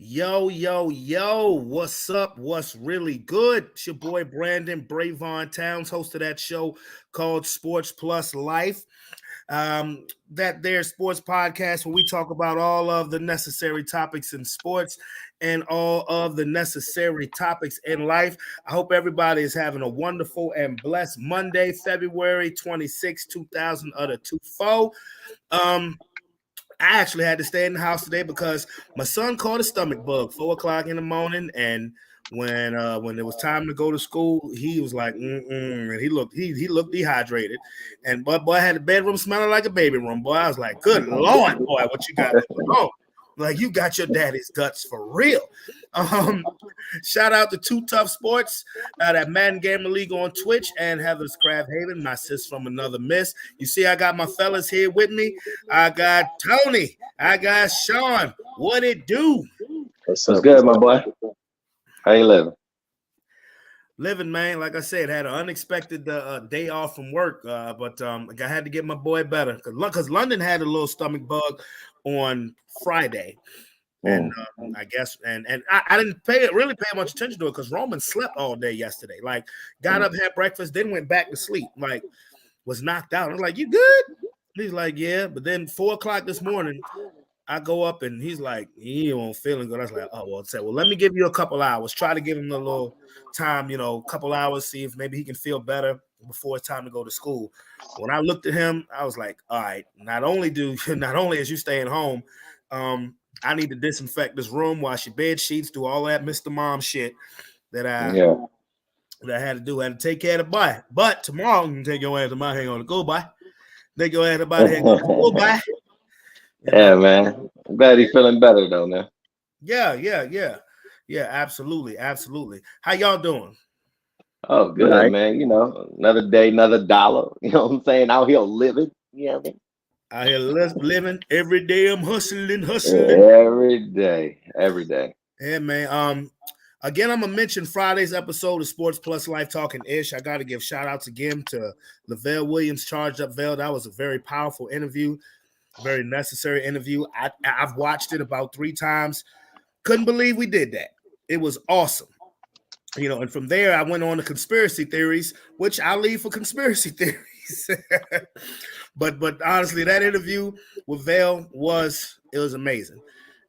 Yo, yo, yo, what's up? What's really good? It's your boy Brandon Bravon Towns, host of that show called Sports Plus Life. That there sports podcast where we talk about all of the necessary topics in sports and all of the necessary topics in life. I hope everybody is having a wonderful and blessed Monday, February 26, 2000 of the 24. I actually had to stay in the house today because my son caught a stomach bug 4 o'clock in the morning, and when it was time to go to school, he was like, and he looked dehydrated, and boy had the bedroom smelling like a baby room. Boy, I was like, good lord, boy, what you got going on? Like you got your daddy's guts for real. Um, Shout out to Two Tough Sports, that Madden Gamer League on Twitch, and Heather's Craft Haven, my sis from another miss. You see, I got my fellas here with me. I got Tony. I got Sean. What it do? What's good, my boy? How you living? Living, man. Like I said, had an unexpected day off from work, but I had to get my boy better because London had a little stomach bug on Friday. And I guess and I didn't really pay much attention to it because Roman slept all day yesterday. Like got up, had breakfast, then went back to sleep. Like was knocked out. I was like, "You good?" He's like, "Yeah." But then 4 o'clock this morning, I go up and he's like, "He won't feeling good." I was like, "Oh well." I said, "Well, let me give you a couple hours. Try to give him a little time, a couple hours, see if maybe he can feel better before it's time to go to school." When I looked at him, I was like, "All right. Not only is you staying home, I need to disinfect this room, wash your bed sheets, do all that Mr. Mom shit that I had to do. I had to take care of the boy. But tomorrow, you can take your ass to my hang on the go by. Take your ass to my hang on the go by. Yeah, man. I'm glad he's feeling better though, man. Yeah, absolutely. How y'all doing? Oh, good, right, man. Another day, another dollar. You know what I'm saying? Out here living. You know what I mean? Out here living every day. I'm hustling. Every day. Yeah, man. Again, I'm gonna mention Friday's episode of Sports Plus Life Talking Ish. I got to give shout outs again to Lavelle Williams, Charged Up Vel. That was a very powerful interview, very necessary interview. I've watched it about 3 times. Couldn't believe we did that. It was awesome. And from there, I went on to conspiracy theories, which I'll leave for conspiracy theories. But honestly, that interview with Vel was amazing.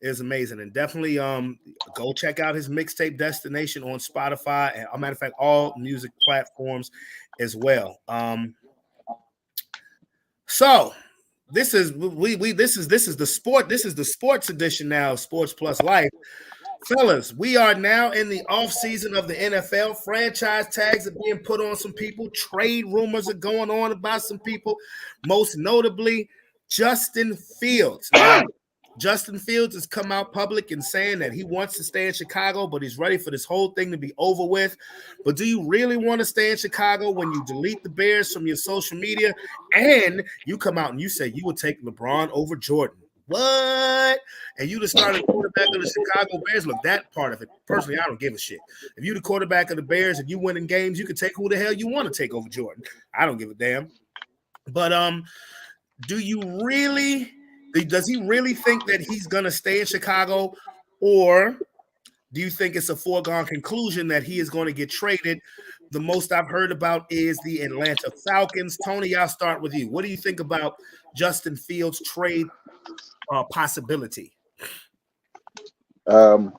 It was amazing. And definitely go check out his mixtape Destination on Spotify and, as a matter of fact, all music platforms as well. So this is the sports edition now of Sports Plus Life. Fellas, we are now in the off season of the NFL. Franchise tags are being put on some people. Trade rumors are going on about some people, most notably Justin Fields. Now, Justin Fields has come out public and saying that he wants to stay in Chicago, but he's ready for this whole thing to be over with. But do you really want to stay in Chicago when you delete the Bears from your social media and you come out and you say you would take LeBron over Jordan? What? And you just started quarterback of the Chicago Bears. Look, that part of it, personally, I don't give a shit. If you're the quarterback of the Bears and you winning games, you can take who the hell you want to take over Jordan. I don't give a damn. But does he really think that he's gonna stay in Chicago, or do you think it's a foregone conclusion that he is going to get traded? The most I've heard about is the Atlanta Falcons. Tony, I'll start with you. What do you think about Justin Fields' trade possibility? I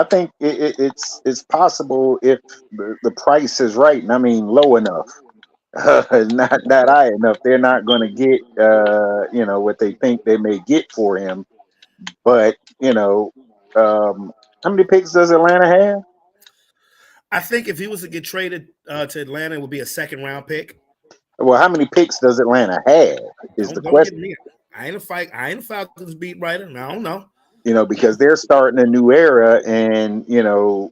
think it's possible if the price is right, and I mean low enough, not high enough. They're not going to get what they think they may get for him. But how many picks does Atlanta have? I think if he was to get traded to Atlanta, it would be a 2nd-round pick. Well, how many picks does Atlanta have? Is the question. I ain't a Falcons beat writer. I don't know. Because they're starting a new era, and do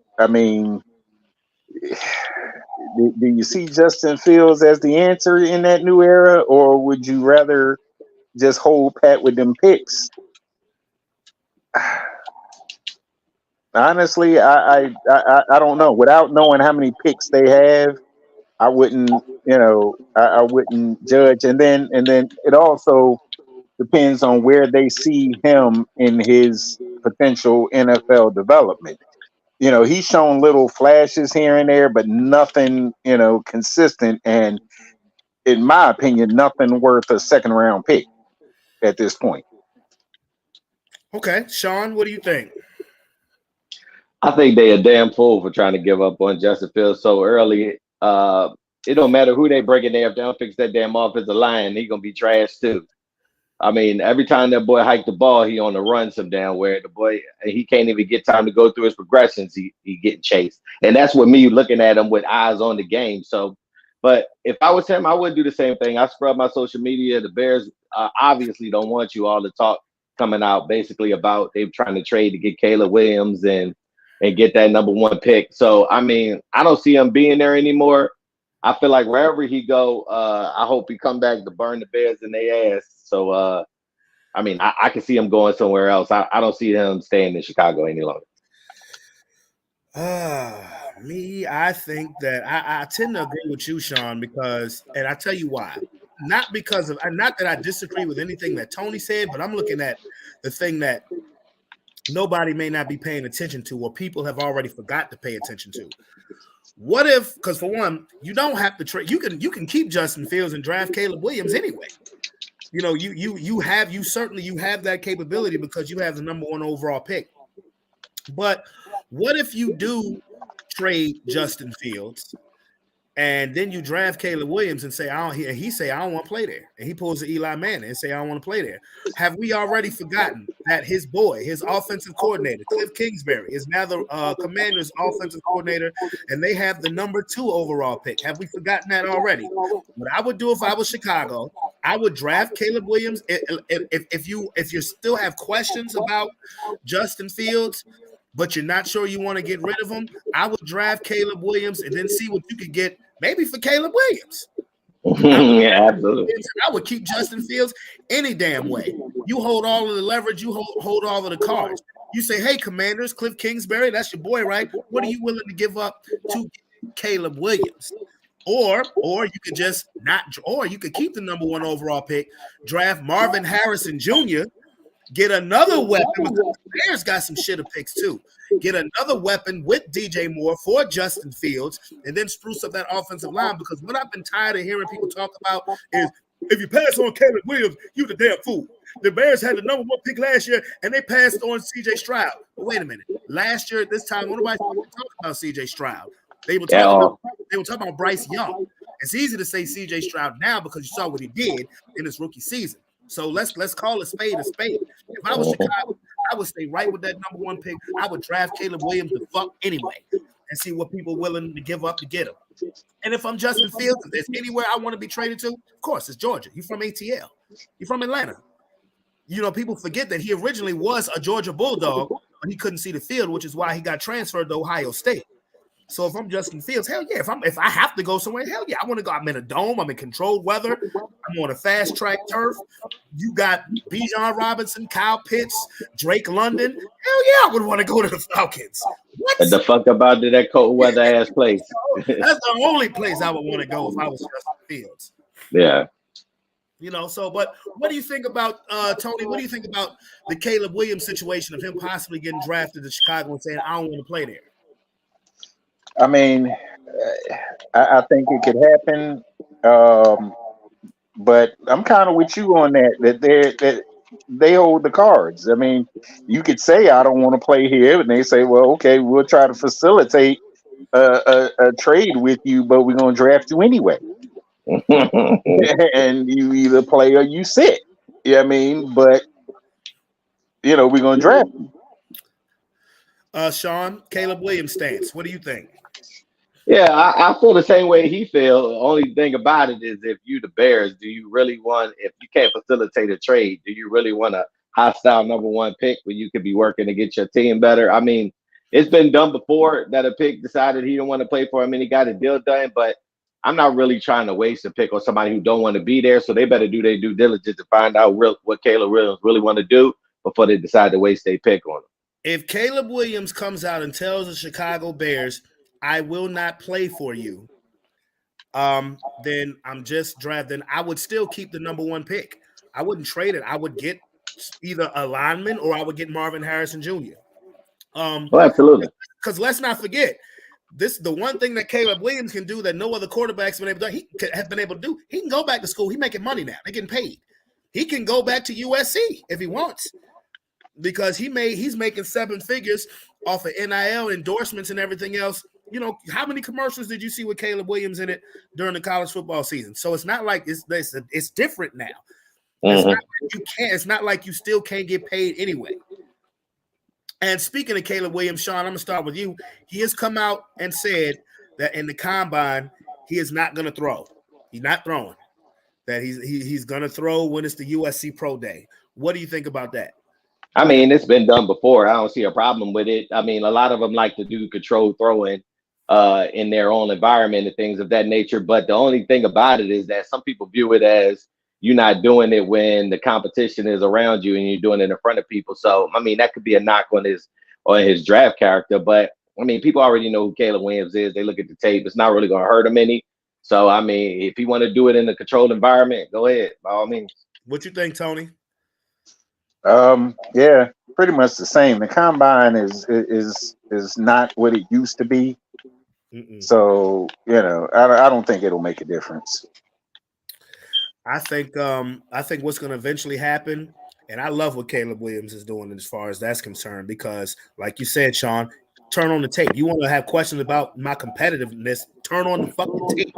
you see Justin Fields as the answer in that new era, or would you rather just hold pat with them picks? Honestly, I don't know. Without knowing how many picks they have, I wouldn't, I wouldn't judge. And then it also depends on where they see him in his potential NFL development. He's shown little flashes here and there, but nothing, consistent. And in my opinion, nothing worth a second round pick at this point. Okay, Sean, what do you think? I think they a damn fool for trying to give up on Justin Fields so early. It don't matter who they bring in there. If they don't fix that damn offensive line, he gonna be trash too. I mean, every time that boy hiked the ball, he on the run some damn where. The boy, he can't even get time to go through his progressions. He getting chased. And that's what me looking at him with eyes on the game. So, but if I was him, I would do the same thing. I scrub my social media. The Bears obviously don't want you all to talk coming out basically about they trying to trade to get Caleb Williams and get that number 1 pick. So, I mean, I don't see him being there anymore. I feel like wherever he go, I hope he come back to burn the Bears in their ass. So, I mean, I can see him going somewhere else. I don't see him staying in Chicago any longer. I think that I tend to agree with you, Sean, because, and I tell you why. Not that I disagree with anything that Tony said, but I'm looking at the thing that nobody may not be paying attention to, or people have already forgot to pay attention to. What if, because for one, you don't have to trade. You can keep Justin Fields and draft Caleb Williams anyway. You certainly have that capability because you have the number 1 overall pick. But what if you do trade Justin Fields and then you draft Caleb Williams and say, he say, I don't want to play there. And he pulls the Eli Manning and say, I don't want to play there. Have we already forgotten that his boy, his offensive coordinator, Cliff Kingsbury, is now the Commanders' offensive coordinator, and they have the number 2 overall pick? Have we forgotten that already? What I would do if I was Chicago, I would draft Caleb Williams. If you still have questions about Justin Fields, but you're not sure you want to get rid of him, I would draft Caleb Williams and then see what you could get maybe for Caleb Williams. Yeah, absolutely. I would keep Justin Fields any damn way. You hold all of the leverage, you hold all of the cards. You say, hey, Commanders, Cliff Kingsbury, that's your boy, right? What are you willing to give up to Caleb Williams? Or you could just not, or you could keep the number 1 overall pick, draft Marvin Harrison Jr., get another weapon, because the Bears got some shitter picks too. Get another weapon with DJ Moore for Justin Fields, and then spruce up that offensive line. Because what I've been tired of hearing people talk about is, if you pass on Caleb Williams, you the damn fool. The Bears had the number 1 pick last year, and they passed on C.J. Stroud. But wait a minute. Last year at this time, nobody talking about C.J. Stroud. They were talking about Bryce Young. It's easy to say C.J. Stroud now because you saw what he did in his rookie season. So let's call a spade a spade. If I was Chicago, I would stay right with that number 1 pick. I would draft Caleb Williams the fuck anyway and see what people are willing to give up to get him. And if I'm Justin Fields, if there's anywhere I want to be traded to, of course, it's Georgia. You're from ATL. You're from Atlanta. People forget that he originally was a Georgia Bulldog, but he couldn't see the field, which is why he got transferred to Ohio State. So if I'm Justin Fields, hell yeah. If I have to go somewhere, hell yeah. I want to go. I'm in a dome. I'm in controlled weather. I'm on a fast track turf. You got Bijan Robinson, Kyle Pitts, Drake London. Hell yeah, I would want to go to the Falcons. What the fuck about that cold weather ass place? That's the only place I would want to go if I was Justin Fields. Yeah. But what do you think about Tony? What do you think about the Caleb Williams situation of him possibly getting drafted to Chicago and saying, I don't want to play there? I mean, I think it could happen, but I'm kind of with you on that they hold the cards. I mean, you could say I don't want to play here, and they say, well, okay, we'll try to facilitate a trade with you, but we're going to draft you anyway. And you either play or you sit. Yeah, I mean, but we're going to draft you. Sean, Caleb Williams stance. What do you think? Yeah, I feel the same way he feels. The only thing about it is, if you the Bears, do you really want, if you can't facilitate a trade, do you really want a hostile number 1 pick where you could be working to get your team better? I mean, it's been done before that a pick decided he didn't want to play for him and he got a deal done, but I'm not really trying to waste a pick on somebody who don't want to be there, so they better do their due diligence to find out what Caleb Williams really want to do before they decide to waste their pick on him. If Caleb Williams comes out and tells the Chicago Bears, I will not play for you, then I'm just drafting. I would still keep the number 1 pick. I wouldn't trade it. I would get either a lineman or I would get Marvin Harrison Jr. Well, absolutely. Because let's not forget, the one thing that Caleb Williams can do that no other quarterback's been able to do, has been able to do. He can go back to school. He's making money now. They're getting paid. He can go back to USC if he wants, because he's making 7 figures off of NIL endorsements and everything else. You know, how many commercials did you see with Caleb Williams in it during the college football season? So it's not like it's different now. It's not like you can't. It's not like you still can't get paid anyway. And speaking of Caleb Williams, Sean, I'm going to start with you. He has come out and said that in the combine, he is not going to throw. He's not throwing. That he's going to throw when it's the USC Pro Day. What do you think about that? I mean, it's been done before. I don't see a problem with it. I mean, a lot of them like to do controlled throwing in their own environment and things of that nature. But the only thing about it is that some people view it as you're not doing it when the competition is around you and you're doing it in front of people. So, I mean, that could be a knock on his draft character. But, I mean, people already know who Caleb Williams is. They look at the tape. It's not really going to hurt him any. So, I mean, if you want to do it in a controlled environment, go ahead, by all means. What you think, Tony? Yeah, pretty much the same. The combine is not what it used to be. So, you know, I don't think it'll make a difference. I think what's going to eventually happen, and I love what Caleb Williams is doing as far as that's concerned, because like you said, Sean, turn on the tape. You want to have questions about my competitiveness, turn on the fucking tape.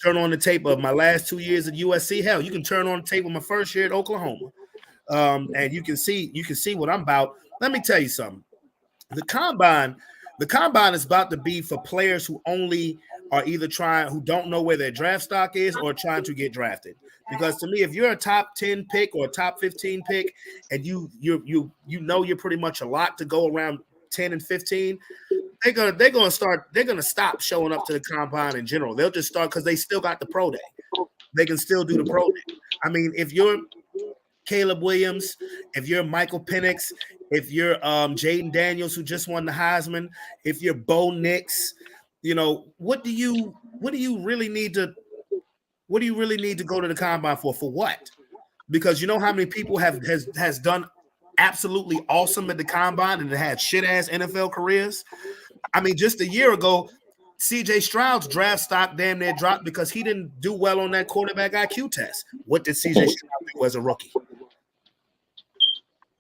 Turn on the tape of my last 2 years at USC. Hell, you can turn on the tape of my first year at Oklahoma. And you can see what I'm about. Let me tell you something. The combine is about to be for players who only are either who don't know where their draft stock is or trying to get drafted. Because to me, if you're a top 10 pick or a top 15 pick and you know you're pretty much a lot to go around 10 and 15, they're gonna stop showing up to the combine in general. They'll just start because they still got the pro day. They can still do the pro day. I mean, if you're Caleb Williams, if you're Michael Penix, if you're Jaden Daniels, who just won the Heisman, if you're Bo Nix, you know, what do you really need to go to the combine for? For what? Because you know how many people has done absolutely awesome at the combine and had shit ass NFL careers. I mean, just a year ago, CJ Stroud's draft stock damn near dropped because he didn't do well on that quarterback IQ test. What did CJ Stroud do as a rookie?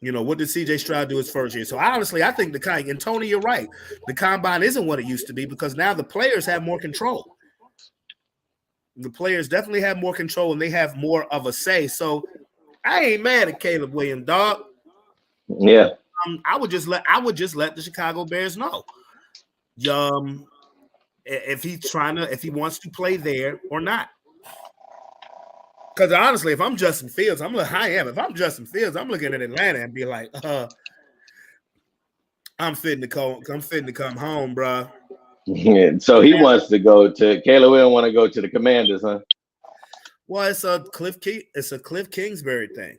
You know, what did CJ Stroud do his first year? So honestly, I think and Tony, you're right. The combine isn't what it used to be because now the players have more control. The players definitely have more control and they have more of a say. So I ain't mad at Caleb Williams, dog. Yeah. I would just let the Chicago Bears know. If he wants to play there or not. Because honestly, if I'm Justin Fields, if I'm Justin Fields, I'm looking at Atlanta and be like, I'm fitting to come home, bro. Yeah, so he wants to go to Caleb Williams want to go to the Commanders, huh? Well, it's a Cliff Kingsbury thing.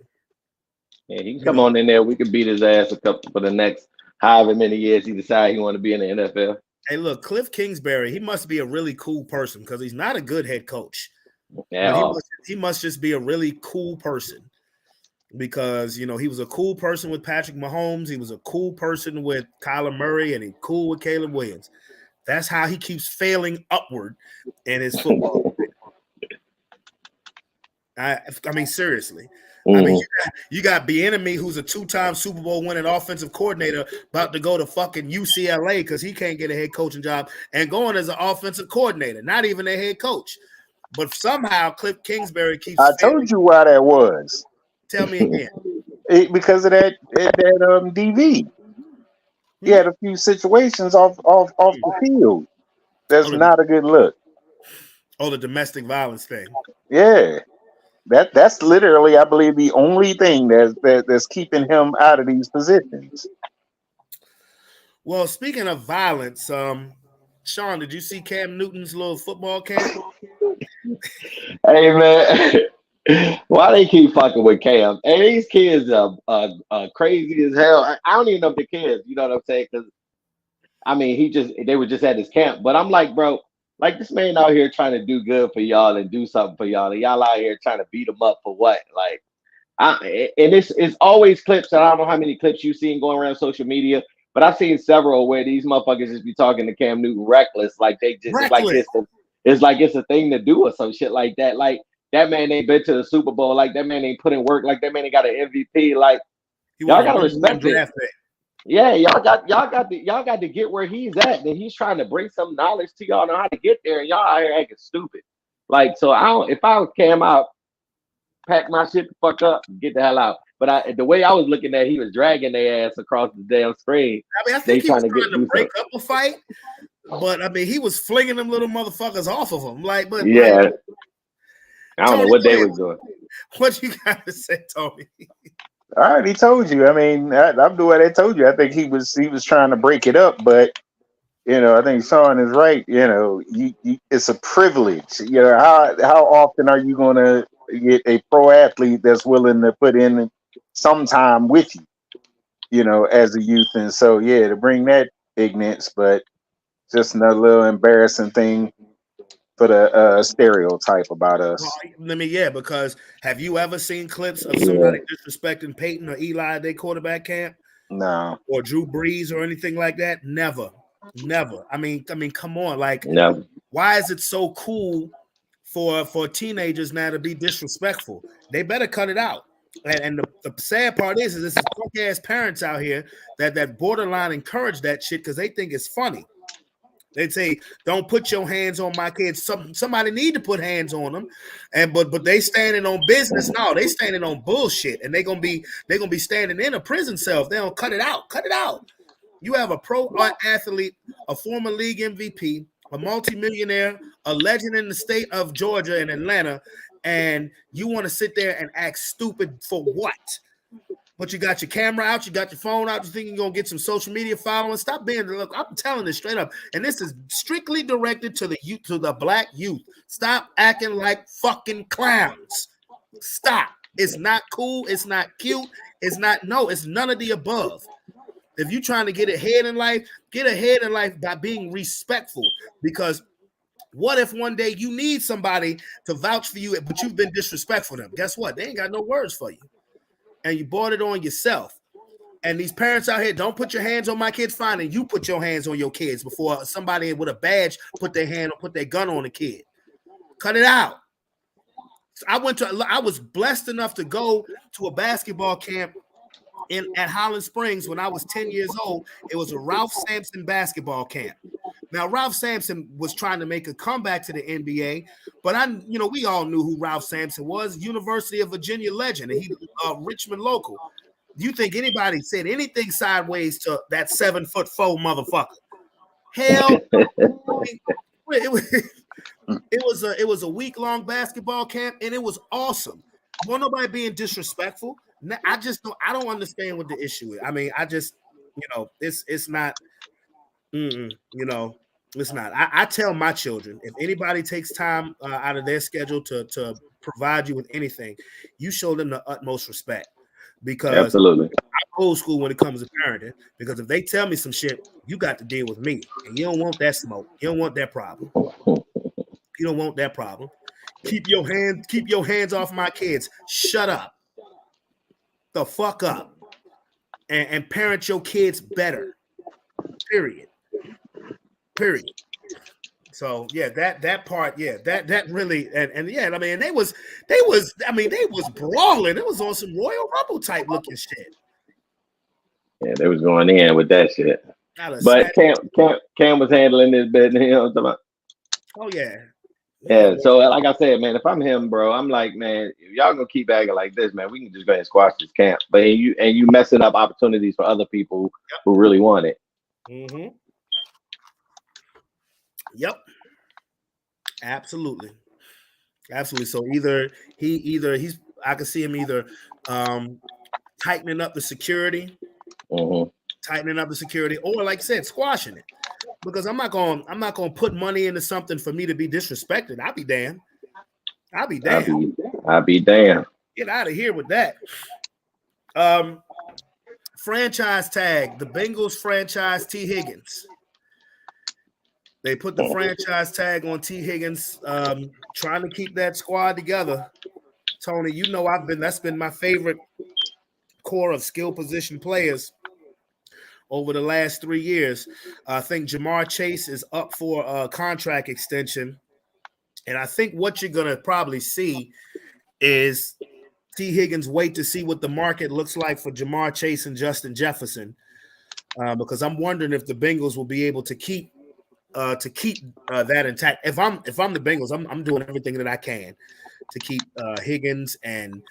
Yeah, he can come on in there. We can beat his ass for the next however many years he decides he want to be in the NFL. Hey, look, Cliff Kingsbury, he must be a really cool person because he's not a good head coach. Yeah, he must just be a really cool person because, you know, he was a cool person with Patrick Mahomes. He was a cool person with Kyler Murray, and he's cool with Caleb Williams. That's how he keeps failing upward in his football. I mean, seriously. I mean, you got Bieniemy, who's a 2-time Super Bowl winning offensive coordinator, about to go to fucking UCLA because he can't get a head coaching job and going as an offensive coordinator, not even a head coach. But somehow Cliff Kingsbury keeps. I told you why that was. Tell me again. Because of that DV. He had a few situations off the field. That's not a good look. Oh, the domestic violence thing. Yeah. That's literally, I believe, the only thing that's keeping him out of these positions. Well, speaking of violence, Sean, did you see Cam Newton's little football camp? Hey man, why they keep fucking with Cam? And these kids are crazy as hell. I don't even know if they're kids. You know what I'm saying? Because I mean, they were just at his camp. But I'm like, bro. Like, this man out here trying to do good for y'all and do something for y'all, and y'all out here trying to beat him up for what? Like, And it's always clips. And I don't know how many clips you've seen going around social media, but I've seen several where these motherfuckers just be talking to Cam Newton reckless, like they just Reckless. it's like it's a thing to do or some shit like that. Like that man ain't been to the Super Bowl, like that man ain't put in work, like that man ain't got an MVP. Like y'all gotta respect it. Yeah, y'all got to get where he's at. And he's trying to bring some knowledge to y'all know how to get there, and y'all out here acting stupid. Like, so if I was Cam out, pack my shit the fuck up, and get the hell out. But the way I was looking at, he was dragging their ass across the damn screen. I mean, I think he was trying to break up a fight, but I mean, he was flinging them little motherfuckers off of him. Like, but yeah, like, I don't know what they was doing. What you got to say, Tony? I already told you. I mean, I'm doing what I told you. I think he was trying to break it up, but I think Sean is right. It's a privilege. How often are you going to get a pro athlete that's willing to put in some time with you, as a youth? And so, yeah, to bring that ignorance, but just another little embarrassing thing for the stereotype about us. Well, because have you ever seen clips of somebody disrespecting Peyton or Eli at their quarterback camp? No. Or Drew Brees or anything like that? Never. I mean, come on. Like, no. Why is it so cool for teenagers now to be disrespectful? They better cut it out. And the sad part is this is punk ass parents out here that borderline encourage that shit because they think it's funny. They'd say, "Don't put your hands on my kids." Somebody need to put hands on them, but they standing on business. No, they standing on bullshit, and they're gonna be standing in a prison cell if they don't cut it out. Cut it out. You have a pro athlete, a former league MVP, a multimillionaire, a legend in the state of Georgia and Atlanta, and you want to sit there and act stupid for what? But you got your camera out, you got your phone out, you think you're going to get some social media following. Stop being, look, I'm telling this straight up. And this is strictly directed to the youth, to the black youth. Stop acting like fucking clowns. Stop. It's not cool. It's not cute. It's none of the above. If you're trying to get ahead in life by being respectful. Because what if one day you need somebody to vouch for you, but you've been disrespectful to them? Guess what? They ain't got no words for you. And you bought it on yourself. And these parents out here, don't put your hands on my kids. Fine, and you put your hands on your kids before somebody with a badge put their gun on a kid. Cut it out. I was blessed enough to go to a basketball camp at Holland Springs when I was 10 years old. It was a Ralph Sampson basketball camp. Now, Ralph Sampson was trying to make a comeback to the NBA, but we all knew who Ralph Sampson was, University of Virginia legend, and he Richmond local. Do you think anybody said anything sideways to that 7'4" motherfucker? Hell, it was a week-long basketball camp, and it was awesome. Wasn't nobody being disrespectful. I don't understand what the issue is. I mean, it's not. It's not. I tell my children, if anybody takes time out of their schedule to provide you with anything, you show them the utmost respect. Because absolutely, I'm old school when it comes to parenting. Because if they tell me some shit, you got to deal with me, and you don't want that smoke. You don't want that problem. You don't want that problem. Keep your hands off my kids. Shut up. The fuck up. And parent your kids better. Period. So yeah, that part, yeah, that really and yeah, I mean they was brawling. It was on some Royal Rumble type looking shit. Yeah, they was going in with that shit. But Cam was handling this bit, Oh yeah. Yeah, so like I said, man, if I'm him, bro, I'm like, man, if y'all gonna keep acting like this, man, we can just go ahead and squash this camp. But you messing up opportunities for other people who really want it. Mm-hmm. Yep. Absolutely. So I can see him either tightening up the security, or like I said, squashing it. Because I'm not gonna put money into something for me to be disrespected. I'll be damned. I'll be damned. Get out of here with that. Franchise tag, the Bengals franchise T. Higgins. They put the franchise tag on T. Higgins, trying to keep that squad together Tony, you know that's been my favorite core of skill position players over the last 3 years. I think Jamar Chase is up for a contract extension. And I think what you're going to probably see is T. Higgins wait to see what the market looks like for Jamar Chase and Justin Jefferson, because I'm wondering if the Bengals will be able to keep that intact. If I'm the Bengals, I'm doing everything that I can to keep Higgins and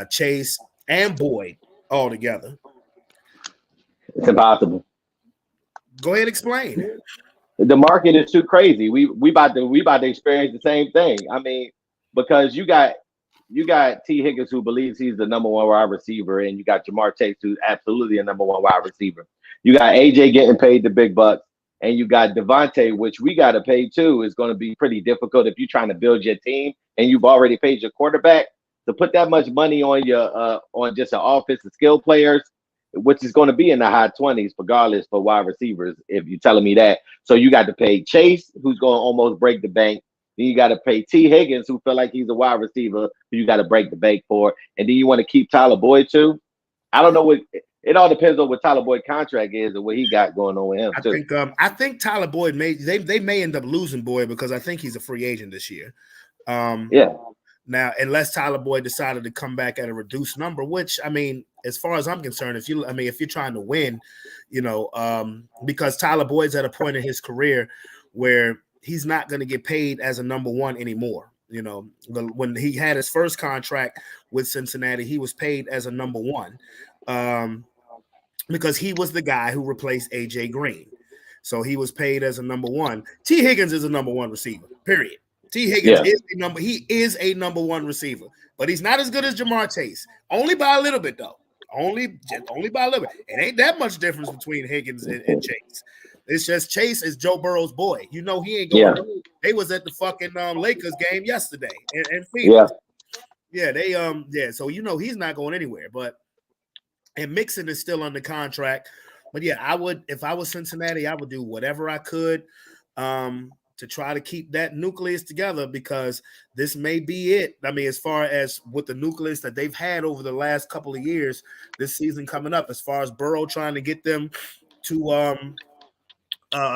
Chase and Boyd all together. It's impossible. Go ahead, explain. The market is too crazy. We about to experience the same thing. I mean, because you got T. Higgins, who believes he's the number one wide receiver, and you got Jamar Chase, who's absolutely a number one wide receiver. You got AJ getting paid the big bucks, and you got Devontae, which we got to pay too. Is going to be pretty difficult if you're trying to build your team and you've already paid your quarterback to put that much money on your on just an offensive skill players, which is going to be in the high 20s regardless for wide receivers, if you're telling me that. So you got to pay Chase, who's going to almost break the bank. Then you got to pay T. Higgins, who feel like he's a wide receiver, who you got to break the bank for. And then you want to keep Tyler Boyd too. I don't know what it all depends on what Tyler Boyd's contract is and what he got going on with him too. I think Tyler Boyd they may end up losing Boyd because I think he's a free agent this year. Yeah. Now, unless Tyler Boyd decided to come back at a reduced number, which I mean, as far as I'm concerned, if you're trying to win, because Tyler Boyd's at a point in his career where he's not going to get paid as a number one anymore. When he had his first contract with Cincinnati, he was paid as a number one because he was the guy who replaced AJ Green. So he was paid as a number one. T. Higgins is a number one receiver, period. T. Higgins is a number one receiver, but he's not as good as Jamar Chase. Only by a little bit, though. Only by a little bit. It ain't that much difference between Higgins and Chase. It's just Chase is Joe Burrow's boy. He ain't going. Yeah. They was at the fucking Lakers game yesterday in Phoenix. Yeah. So he's not going anywhere. And Mixon is still under contract. But yeah, I would, if I was Cincinnati, I would do whatever I could to try to keep that nucleus together, because this may be it. I mean, as far as with the nucleus that they've had over the last couple of years, this season coming up, as far as Burrow trying to get them to a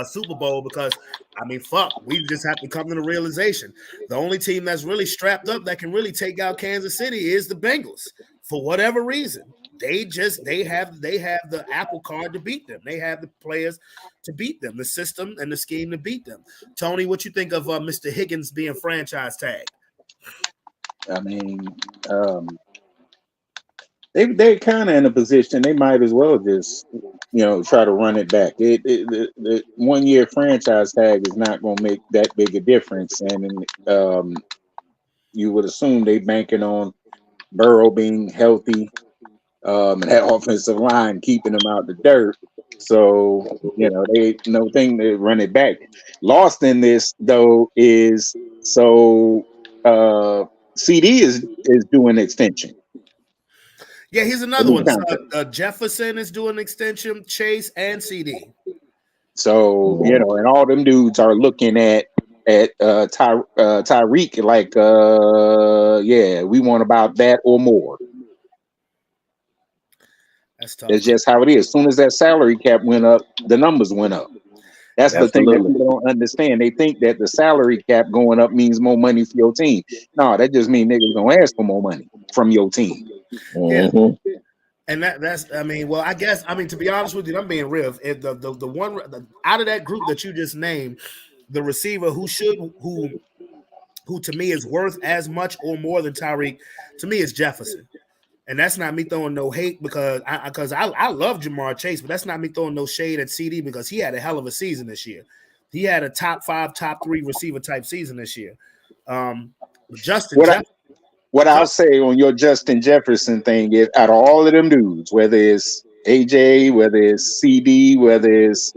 Super Bowl, because I mean, we just have to come to the realization the only team that's really strapped up that can really take out Kansas City is the Bengals. For whatever reason, they have the apple card to beat them. They have the players to beat them, the system and the scheme to beat them. Tony, what you think of Mr. Higgins being franchise tagged? I mean, they're kind of in a position they might as well just try to run it back. The 1 year franchise tag is not going to make that big a difference, and you would assume they banking on Burrow being healthy, and that offensive line keeping them out the dirt. So they no thing to run it back. Lost in this though is CD is doing extension. Yeah, here's another one. Jefferson is doing extension, Chase and CD. So, and all them dudes are looking at Tyreek like, we want about that or more. That's tough. It's just how it is. As soon as that salary cap went up, the numbers went up. That's the thing that people don't understand. They think that the salary cap going up means more money for your team. No, that just means niggas gonna ask for more money from your team. Yeah. And that's I guess to be honest with you, I'm being real. If the one out of that group that you just named, the receiver who to me is worth as much or more than Tyreek, to me is Jefferson. And that's not me throwing no hate because I love Jamar Chase, but that's not me throwing no shade at CD because he had a hell of a season this year. He had a top 5, top 3 receiver type season this year. What I'll say on your Justin Jefferson thing is, out of all of them dudes, whether it's AJ, whether it's CD, whether it's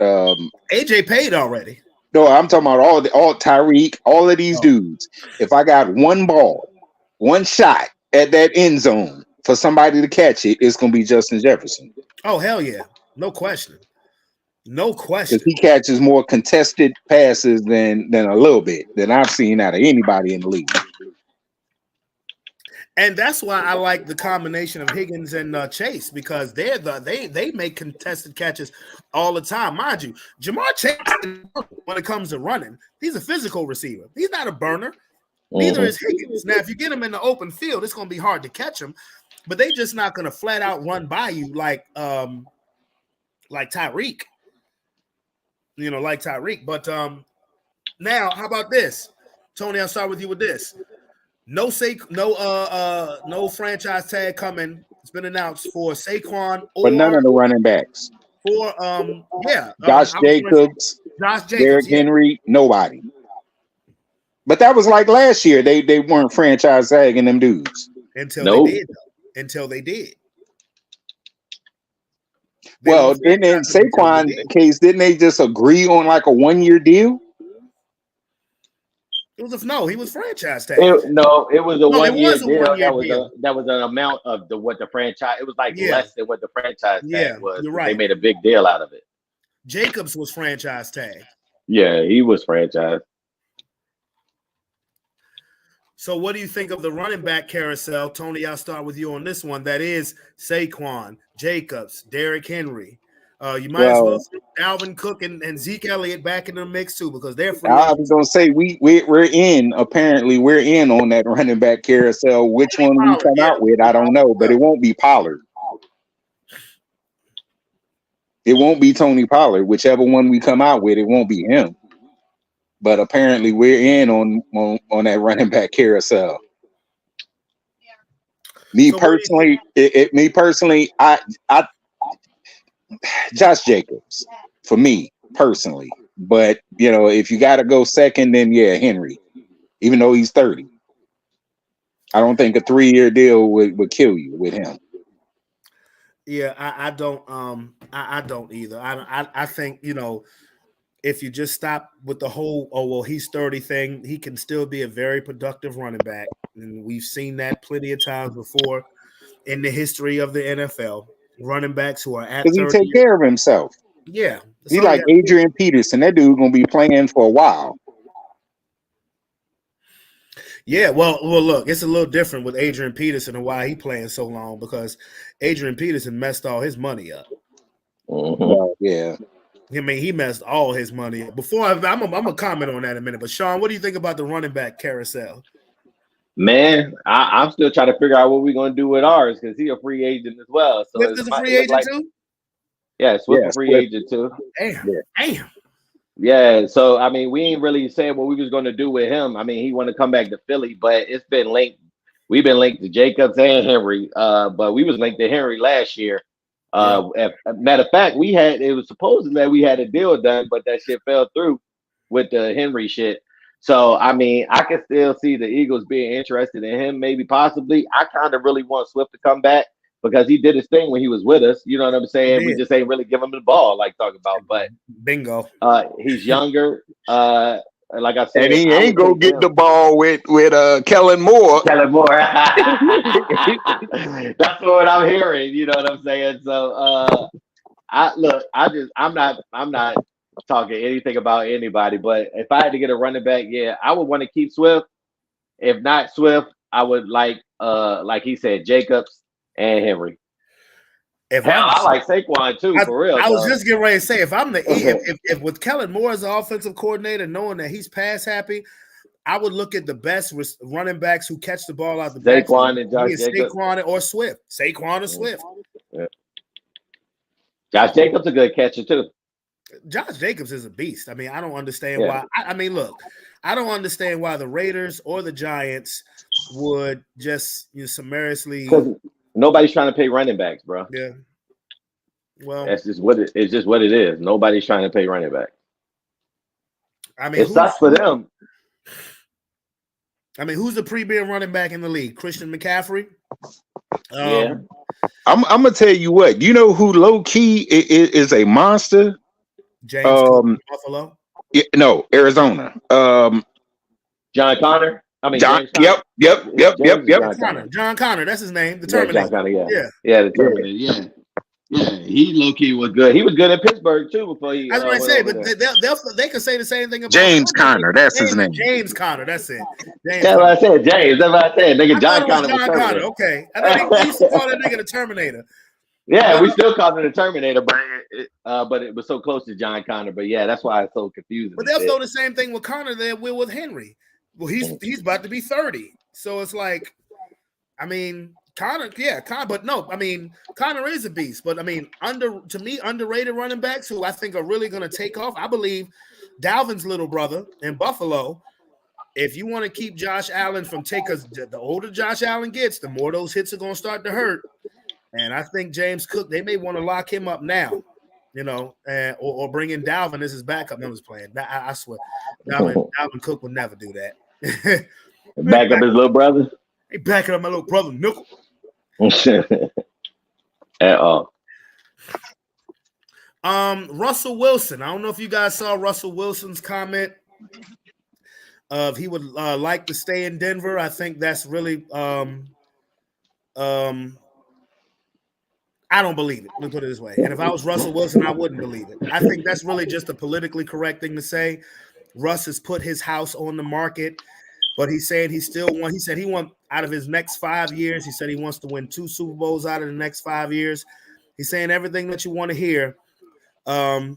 AJ paid already. No, I'm talking about all Tyreek, all of these dudes. If I got one ball, one shot at that end zone for somebody to catch it, it's gonna be Justin Jefferson. Oh hell yeah, no question. Because he catches more contested passes than a little bit than I've seen out of anybody in the league. And that's why I like the combination of Higgins and Chase, because they make contested catches all the time. Mind you, Jamar Chase, when it comes to running, he's a physical receiver. He's not a burner. Neither is Higgins. Now, if you get him in the open field, it's going to be hard to catch him, but they just not going to flat out run by you like Tyreek. You know, like Tyreek. But now, how about this, Tony? I'll start with you with this. No franchise tag coming. It's been announced for Saquon But none of the running backs. For Josh Jacobs, Derrick Henry, nobody. But that was like last year. They weren't franchise tagging them dudes. Until they did. Well, then in Saquon case, didn't they just agree on like a 1-year deal? He was franchise tag. It was a 1-year deal. That was an amount of what the franchise. It was like less than what the franchise tag was. You're right. They made a big deal out of it. Jacobs was franchise tag. Yeah, he was franchise. So what do you think of the running back carousel? Tony, I'll start with you on this one. That is Saquon, Jacobs, Derrick Henry. You might as well throw Dalvin Cook and Zeke Elliott back in the mix too, because they're free. I was gonna say we're in on that running back carousel. Which one we come out with, I don't know, but it won't be Pollard. It won't be Tony Pollard. Whichever one we come out with, it won't be him. But apparently we're in on that running back carousel. Me personally, I Josh Jacobs for me personally. But if you got to go second, then Henry, even though he's 30. I don't think a 3-year deal would kill you with him. Yeah, I don't either. I think if you just stop with the whole he's 30 thing, he can still be a very productive running back, and we've seen that plenty of times before in the history of the NFL. Running backs who are at 30. Because he take care of himself. Yeah, he's like Adrian Peterson. That dude gonna be playing for a while. Yeah, well, look, it's a little different with Adrian Peterson and why he playing so long, because Adrian Peterson messed all his money up. Yeah. I mean, he messed all his money up. I'm gonna comment on that in a minute. But Sean, what do you think about the running back carousel? Man, I'm still trying to figure out what we're gonna do with ours, because he's a free agent as well. So Swift is a free agent too? Yeah, Swift a free agent too. Damn. Yeah, so I mean, we ain't really saying what we was gonna do with him. I mean, he want to come back to Philly, but it's been linked. We've been linked to Jacobs and Henry, but we was linked to Henry last year. Matter of fact, it was supposed that we had a deal done, but that shit fell through with the Henry shit. So I mean, I can still see the Eagles being interested in him, maybe possibly. I kind of really want Swift to come back because he did his thing when he was with us. You know what I'm saying? We just ain't really give him the ball, like talking about. But bingo. He's younger. Like I said, and he ain't go get the ball with Kellen Moore. Kellen Moore. That's what I'm hearing. You know what I'm saying? So I'm not talking anything about anybody, but if I had to get a running back, I would want to keep Swift. If not Swift, I would like he said, Jacobs and Henry. I like Saquon too, for real. I was just getting ready to say, if I'm if with Kellen Moore as the offensive coordinator, knowing that he's pass happy, I would look at the best running backs who catch the ball out the backfield. Saquon and Josh Jacobs. Saquon or Swift. Saquon or Swift. Yeah. Josh Jacobs a good catcher too. Josh Jacobs is a beast. I mean, I don't understand why. I mean, look, I don't understand why the Raiders or the Giants would just summarily. Nobody's trying to pay running backs, bro. Yeah. Well, that's just what it is. Nobody's trying to pay running back. I mean, it sucks for them. I mean, who's the premier running back in the league? Christian McCaffrey. I'm gonna tell you what. You know who low key is a monster? James Cook, Buffalo. No, Arizona. John Connor. I mean, John. Yep. John Connor. That's his name. The Terminator. John Connor, yeah, the Terminator. Yeah. Yeah, he low key was good. He was good in Pittsburgh too before he. That's what I went say, over but there. they can say the same thing about James Conner, that's his name. James Conner, that's it. James That's Conner. what I said, James. That's what I said. Nigga, I John thought it was Connor was John Connor. Terminator. Okay, I thought we used to call that nigga the Terminator. Yeah, we still called it a Terminator, but it was so close to John Connor. But yeah, that's why it's so confusing. But they'll throw the same thing with Connor there will with Henry. Well, he's about to be 30, so it's like, I mean, Connor, but no, I mean, Connor is a beast. But I mean, underrated running backs who I think are really going to take off. I believe Dalvin's little brother in Buffalo. If you want to keep Josh Allen from the older Josh Allen gets, the more those hits are going to start to hurt. And I think James Cook, they may want to lock him up now, or bring in Dalvin as his backup. No, was playing. I swear, Dalvin Cook would never do that. Back up his little brother. He backing up my little brother, Nickel. At all. Russell Wilson. I don't know if you guys saw Russell Wilson's comment of he would like to stay in Denver. I think that's really I don't believe it. Let me put it this way. And if I was Russell Wilson, I wouldn't believe it. I think that's really just a politically correct thing to say. Russ has put his house on the market, but he's saying he said he wants out of his next 5 years. He said he wants to win 2 Super Bowls out of the next 5 years. He's saying everything that you want to hear. And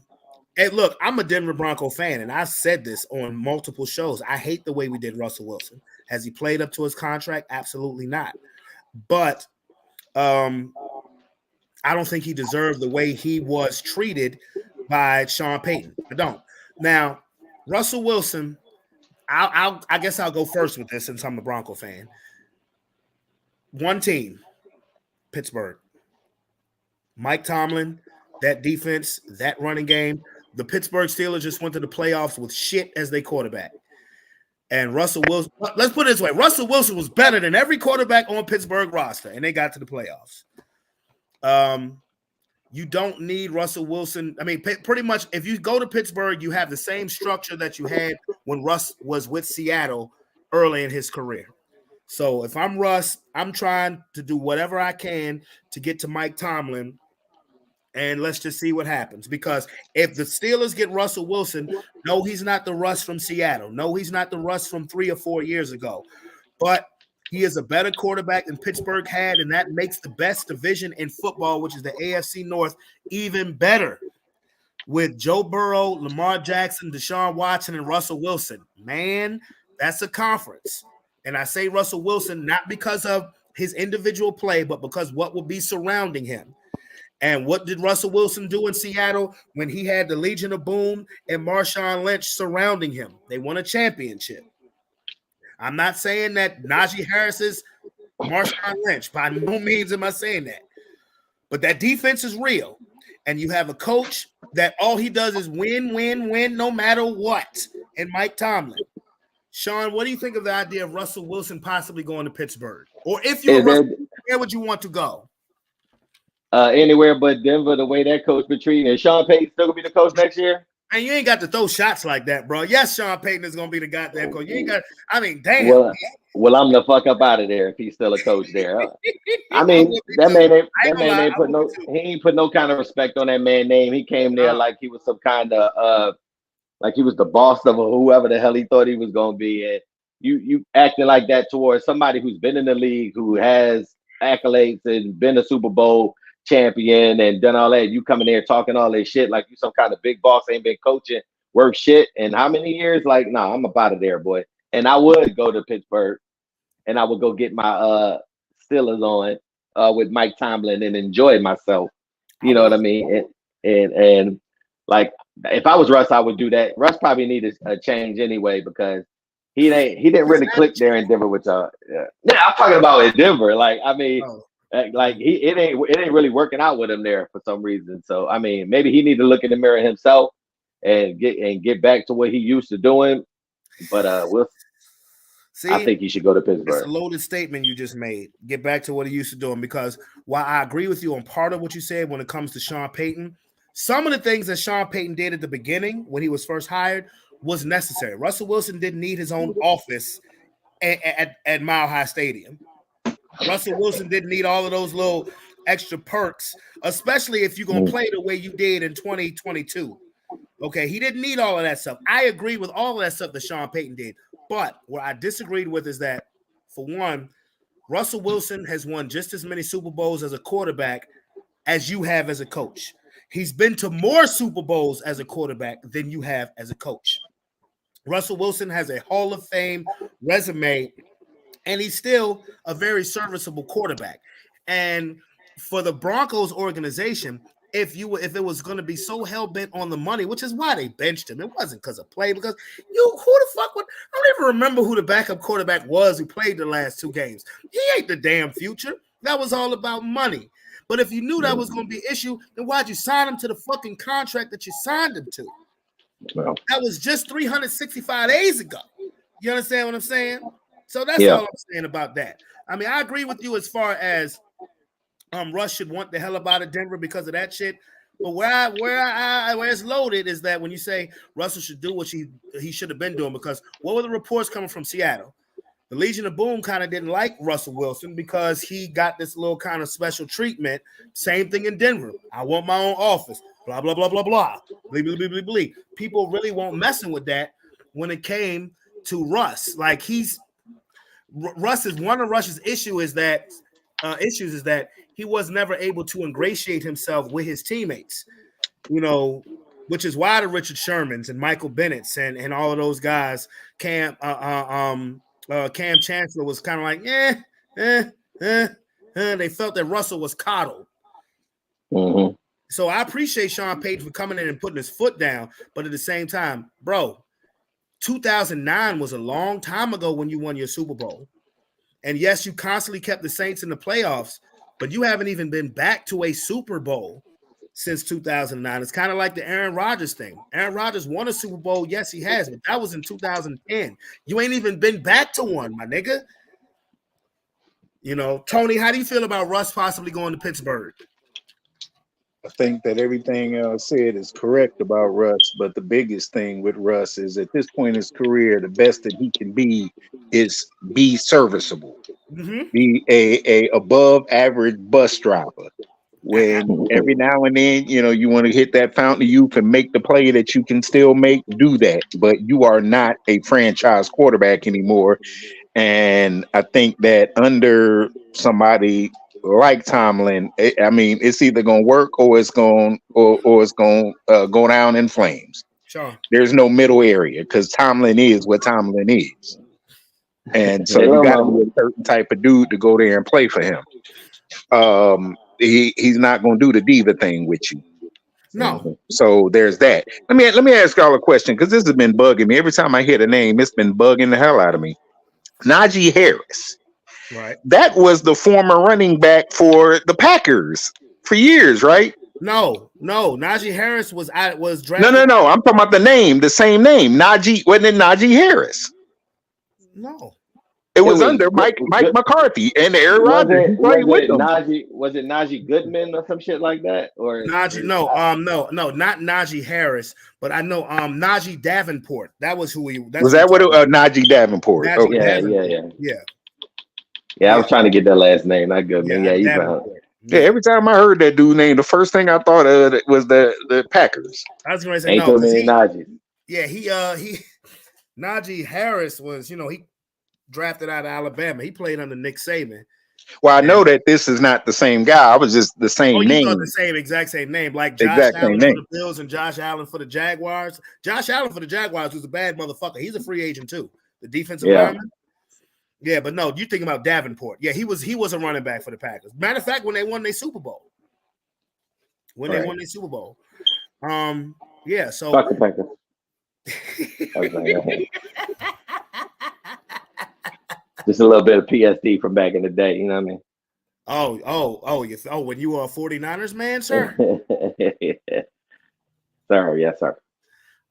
look, I'm a Denver Bronco fan, and I've said this on multiple shows. I hate the way we did Russell Wilson. Has he played up to his contract? Absolutely not. But I don't think he deserved the way he was treated by Sean Payton. I don't. Now, Russell Wilson, I guess I'll go first with this since I'm a Bronco fan. One team, Pittsburgh. Mike Tomlin, that defense, that running game. The Pittsburgh Steelers just went to the playoffs with shit as their quarterback. And Russell Wilson, let's put it this way, Russell Wilson was better than every quarterback on Pittsburgh roster, and they got to the playoffs. You don't need Russell Wilson. I mean, pretty much if you go to Pittsburgh, you have the same structure that you had when Russ was with Seattle early in his career. So if I'm Russ, I'm trying to do whatever I can to get to Mike Tomlin, and let's just see what happens. Because if the Steelers get Russell Wilson, no, he's not the Russ from Seattle. No, he's not the Russ from 3 or 4 years ago. But he is a better quarterback than Pittsburgh had, and that makes the best division in football, which is the AFC North, even better. With Joe Burrow, Lamar Jackson, Deshaun Watson, and Russell Wilson. Man, that's a conference. And I say Russell Wilson not because of his individual play, but because what will be surrounding him. And what did Russell Wilson do in Seattle when he had the Legion of Boom and Marshawn Lynch surrounding him? They won a championship. I'm not saying that Najee Harris is Marshawn Lynch. By no means am I saying that. But that defense is real. And you have a coach that all he does is win, win, win, no matter what. And Mike Tomlin. Sean, what do you think of the idea of Russell Wilson possibly going to Pittsburgh? Or if you're Russell, where would you want to go? Anywhere but Denver, the way that coach been treating. Is Sean Payton still gonna be the coach next year? And you ain't got to throw shots like that, bro. Yes, Sean Payton is gonna be the goddamn coach. You ain't got. I mean, damn. Well, I'm the fuck up out of there if he's still a coach there. I mean, that man ain't put no kind of respect on that man's name. He came there like he was some kind of like he was the boss of whoever the hell he thought he was gonna be. And you acting like that towards somebody who's been in the league, who has accolades and been a Super Bowl champion and done all that. You coming there talking all that shit like you some kind of big boss, ain't been coaching work shit in how many years? Like, nah, I'm up out of there, boy. And I would go to Pittsburgh and I would go get my Steelers on with Mike Tomlin and enjoy myself. You know what I mean? And like if I was Russ, I would do that. Russ probably needed a change anyway because he didn't really click there in Denver with y'all. Yeah, I'm talking about in Denver. Like, I mean, like it ain't really working out with him there for some reason. So I mean, maybe he need to look in the mirror himself and get back to what he used to doing. But I think he should go to Pittsburgh. It's a loaded statement you just made. Get back to what he used to doing, because while I agree with you on part of what you said when it comes to Sean Payton, some of the things that Sean Payton did at the beginning when he was first hired was necessary. Russell Wilson didn't need his own office at Mile High Stadium. Russell Wilson didn't need all of those little extra perks, especially if you're gonna play the way you did in 2022. Okay, he didn't need all of that stuff. I agree with all of that stuff that Sean Payton did, but what I disagreed with is that, for one, Russell Wilson has won just as many Super Bowls as a quarterback as you have as a coach. He's been to more Super Bowls as a quarterback than you have as a coach. Russell Wilson has a Hall of Fame resume, and he's still a very serviceable quarterback. And for the Broncos organization, if it was going to be so hell-bent on the money, which is why they benched him, it wasn't because of play, because who the fuck would, I don't even remember who the backup quarterback was who played the last 2 games. He ain't the damn future. That was all about money. But if you knew that was going to be an issue, then why'd you sign him to the fucking contract that you signed him to? Well, that was just 365 days ago. You understand what I'm saying? So that's all I'm saying about that. I mean, I agree with you as far as Russ should want the hell up out of Denver because of that shit. But where it's loaded is that when you say Russell should do what he should have been doing, because what were the reports coming from Seattle? The Legion of Boom kind of didn't like Russell Wilson because he got this little kind of special treatment. Same thing in Denver. I want my own office. Blah, blah, blah, blah, blah. Bleep, bleep, bleep, bleep, bleep. People really weren't messing with that when it came to Russ. Like one of Russ's issues is that he was never able to ingratiate himself with his teammates, which is why the Richard Shermans and Michael Bennett's and all of those guys, Cam Chancellor was kind of like, they felt that Russell was coddled. Mm-hmm. So I appreciate Sean Payton for coming in and putting his foot down, but at the same time, bro, 2009 was a long time ago when you won your Super Bowl. And yes, you constantly kept the Saints in the playoffs, but you haven't even been back to a Super Bowl since 2009. It's kind of like the Aaron Rodgers thing. Aaron Rodgers won a Super Bowl. Yes, he has, but that was in 2010. You ain't even been back to one, my nigga. Tony, how do you feel about Russ possibly going to Pittsburgh? I think that everything said is correct about Russ, but the biggest thing with Russ is at this point in his career, the best that he can be is be serviceable, be a above average bus driver. When every now and then, you want to hit that fountain of youth and make the play that you can still make, do that. But you are not a franchise quarterback anymore. And I think that under somebody like Tomlin, I mean, it's either going to work or it's going to go down in flames. Sure. There's no middle area because Tomlin is what Tomlin is. And so you got to be a certain type of dude to go there and play for him. He's not going to do the diva thing with you. No. So there's that. Let me ask y'all a question because this has been bugging me. Every time I hear the name, it's been bugging the hell out of me. Najee Harris. Right. That was the former running back for the Packers for years, right? No. Najee Harris was drafted. No. I'm talking about the name, the same name. Najee, wasn't it Najee Harris? No. It was under Mike McCarthy and Aaron Rodgers. Was it Najee Goodman or some shit like that? Or Najee? No, not Najee Harris, but I know Najee Davenport. That was who he was. That what Najee Davenport? Najee okay. Davenport. Yeah, I was trying to get that last name. Not Goodman. Yeah, he's Yeah, every time I heard that dude name, the first thing I thought of was the Packers. I was going to say ain't no. Najee. Yeah, he Najee Harris was, he drafted out of Alabama. He played under Nick Saban. Well, I know that this is not the same guy. I was just the same name. The exact same name, like Josh Allen for the Bills and Josh Allen for the Jaguars. Josh Allen for the Jaguars was a bad motherfucker. He's a free agent too. The defensive lineman. Yeah, but no, you think about Davenport. Yeah, he was a running back for the Packers. Matter of fact, when they won their Super Bowl. Yeah, so fuck the Packers. Just a little bit of PSD from back in the day, you know what I mean? When you were a 49ers man, sir? Sir, yes, sir.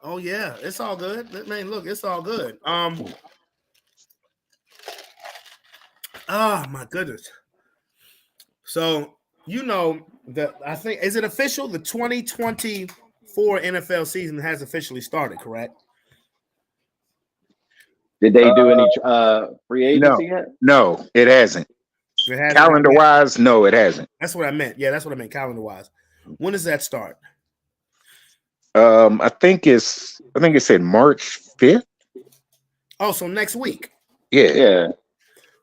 Oh, yeah, it's all good. Man, look, it's all good. Oh, my goodness. So, I think, is it official? The 2024 NFL season has officially started, correct? Did they do any free agency yet? No, it hasn't. It hasn't Calendar wise, no, it hasn't. That's what I meant. Yeah, that's what I meant. Calendar wise. When does that start? I think it said March 5th. Oh, so next week. Yeah.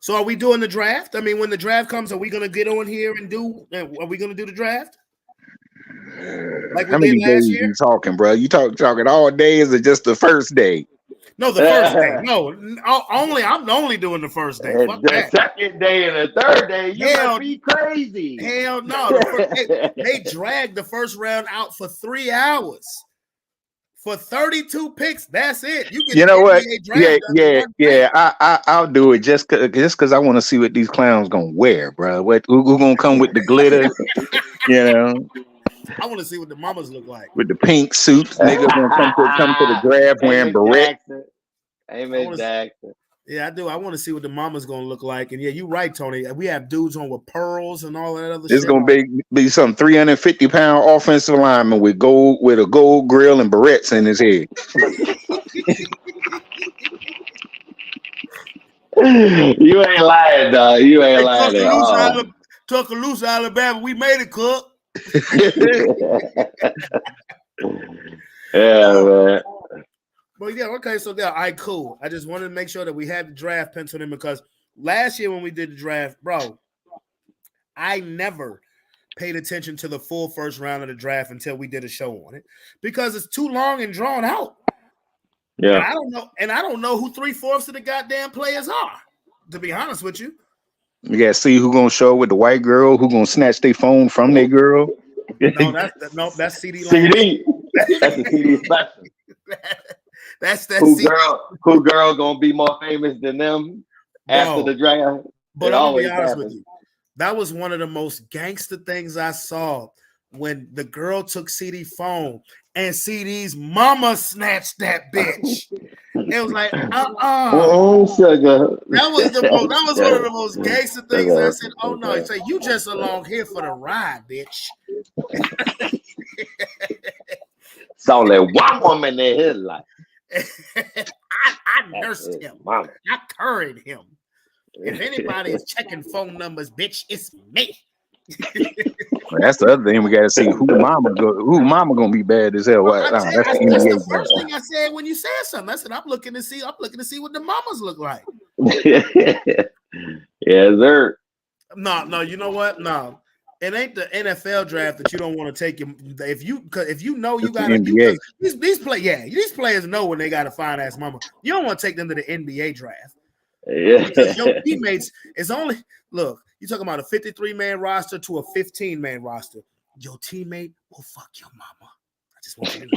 So are we doing the draft? I mean, when the draft comes, are we gonna get on here and are we gonna do the draft? Like how many days you talking, bro? You talking all day? Is it just the first day? No, the first day. No, I'm only doing the first day. Fuck the that. second day and the third day, you must be crazy. Hell no. They dragged the first round out for 3 hours. For 32 picks, that's it. You know what? Yeah. I'll do it just because I want to see what these clowns gonna wear, bro. Who gonna come with the glitter? You know. I want to see what the mamas look like with the pink suits. Niggas gonna come to the draft wearing beret. Amen, Jackson. Yeah, I do. I want to see what the mama's gonna look like. And yeah, you're right, Tony. We have dudes on with pearls and all that other shit. It's gonna be some 350-pound offensive lineman with a gold grill and berets in his head. You ain't lying, dog. You ain't lying at all. Tuscaloosa, Alabama. We made it, Cook. Yeah, man. Well, yeah, okay, so yeah, all right, cool. I just wanted to make sure that we had the draft penciled in because last year when we did the draft, bro, I never paid attention to the full first round of the draft until we did a show on it because it's too long and drawn out. Yeah, and I don't know who 3/4 of the goddamn players are. To be honest with you, you gotta see who gonna show with the white girl, who gonna snatch their phone from their girl. That's CD. CD. That's a CD special. That's that. Who girl gonna be more famous than them after the draft? But I'll be honest with you, that was one of the most gangster things I saw when the girl took CD phone and CD's mama snatched that bitch. It was like, Oh, sugar. That was one of the most gangster things. I said, oh no, he said, you just along here for the ride, bitch. It's only one woman in his life. I nursed him. Mama. I carried him. If anybody is checking phone numbers, bitch, it's me. Well, that's the other thing we got to see who mama gonna be bad as hell. That's the first thing I said when you said something. I said I'm looking to see what the mamas look like. Yeah, sir. No, you know what? No. It ain't the NFL draft that you don't want to take him. If you know you got these players know when they got a fine ass mama. You don't want to take them to the NBA draft. Yeah. Because your teammates is only look. You talking about a 53-man roster to a 15-man roster. Your teammate will fuck your mama. I just want you to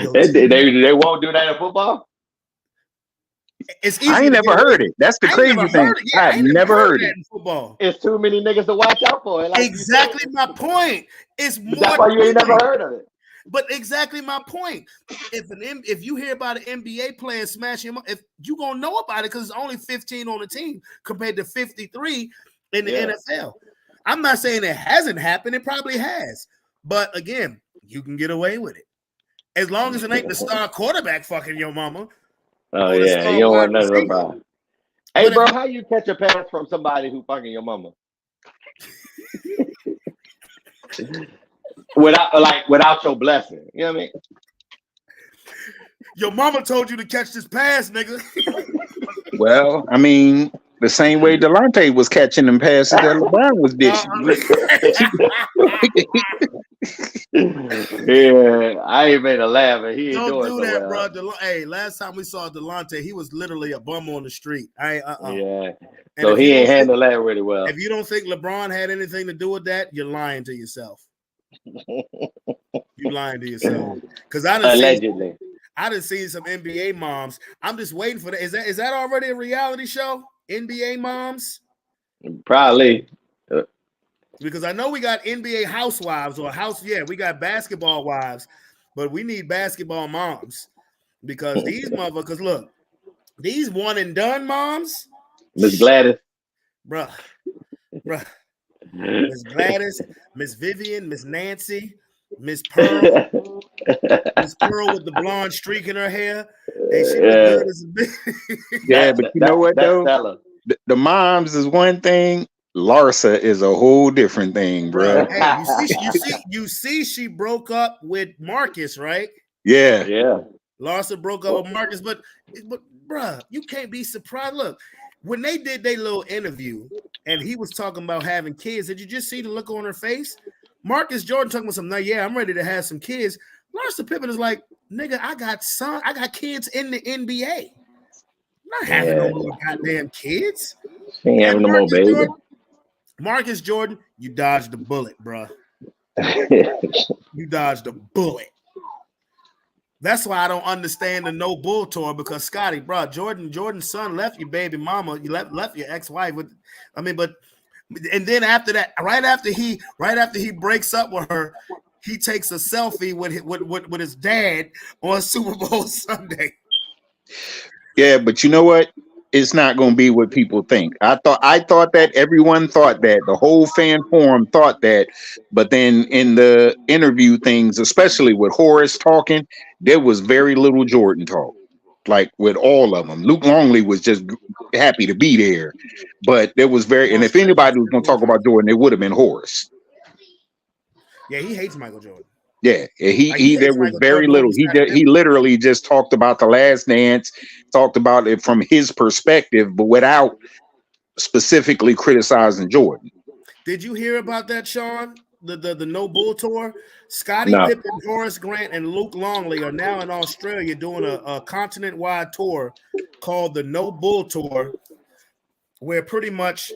know. They won't do that in football. It's easy. I ain't never heard it. That's the crazy thing. I've never heard it. In football. It's too many niggas to watch out for. Like exactly my point. It's more. That's why you ain't never heard of it. But exactly my point. If you hear about an NBA player smashing him, if you gonna know about it because it's only 15 on the team compared to 53 in the NFL. I'm not saying it hasn't happened. It probably has. But again, you can get away with it as long as it ain't the star quarterback fucking your mama. Oh yeah, you don't want nothing about it. Hey, bro, how you catch a pass from somebody who fucking your mama? Without your blessing, you know what I mean? Your mama told you to catch this pass, nigga. Well, I mean, the same way Delonte was catching them passes that LeBron was dishing. Yeah, I ain't made a laugh, and he ain't don't doing do that, well. bro. Hey, last time we saw Delonte, he was literally a bum on the street. Yeah, so he ain't handled that really well. If you don't think LeBron had anything to do with that, you're lying to yourself. You lying to yourself. Because allegedly. I done seen some NBA moms. I'm just waiting for that. Is that already a reality show? NBA moms? Probably. Because I know we got NBA housewives we got basketball wives, but we need basketball moms. Because these motherfuckers, look, these one and done moms. Miss Gladys. Bruh. Miss Gladys, Miss Vivian, Miss Nancy, Miss Pearl. Miss Pearl with the blonde streak in her hair. And she was good as a bitch. Yeah, but you know what though? the moms is one thing. Larsa is a whole different thing, bro. Hey, you see, she broke up with Marcus, right? Yeah. Yeah. Larsa broke up with Marcus, but bruh, you can't be surprised. Look, when they did their little interview and he was talking about having kids, did you just see the look on her face? Marcus Jordan talking about something. Like, yeah, I'm ready to have some kids. Larsa Pippen is like, nigga, I got kids in the NBA. I'm not having no more goddamn kids. She ain't having no more baby. Marcus Jordan, you dodged the bullet, bruh. You dodged the bullet. That's why I don't understand the no bull tour, because Scotty, bro, Jordan's son left your baby mama, you left your ex-wife with, and then after that, right after he breaks up with her, he takes a selfie with his dad on Super Bowl Sunday. Yeah, but you know what? It's not going to be what people think. I thought that everyone thought that, the whole fan forum thought that, but then in the interview things, especially with Horace talking, there was very little Jordan talk. Like with all of them, Luke Longley was just happy to be there, but there was and if anybody was going to talk about Jordan, it would have been Horace. Yeah, he hates Michael Jordan. Yeah, he there was very little. He literally just talked about The Last Dance, talked about it from his perspective, but without specifically criticizing Jordan. Did you hear about that, Sean? The No Bull tour? Scottie Pippen, Horace Grant, and Luke Longley are now in Australia doing a continent-wide tour called the No Bull Tour, where pretty much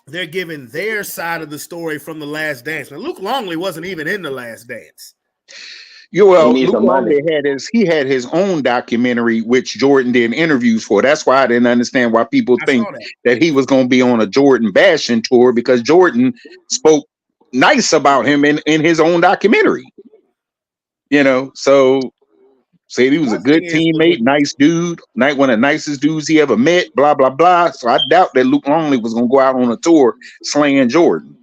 they're giving their side of the story from The Last Dance. Now, Luke Longley wasn't even in The Last Dance. Luke Longley had his own documentary, which Jordan did interviews for. That's why I didn't understand why people think that he was going to be on a Jordan bashing tour, because Jordan spoke nice about him in his own documentary. You know, so said he was a good teammate, nice dude, one of the nicest dudes he ever met, blah, blah, blah. So I doubt that Luke Longley was going to go out on a tour slaying Jordan.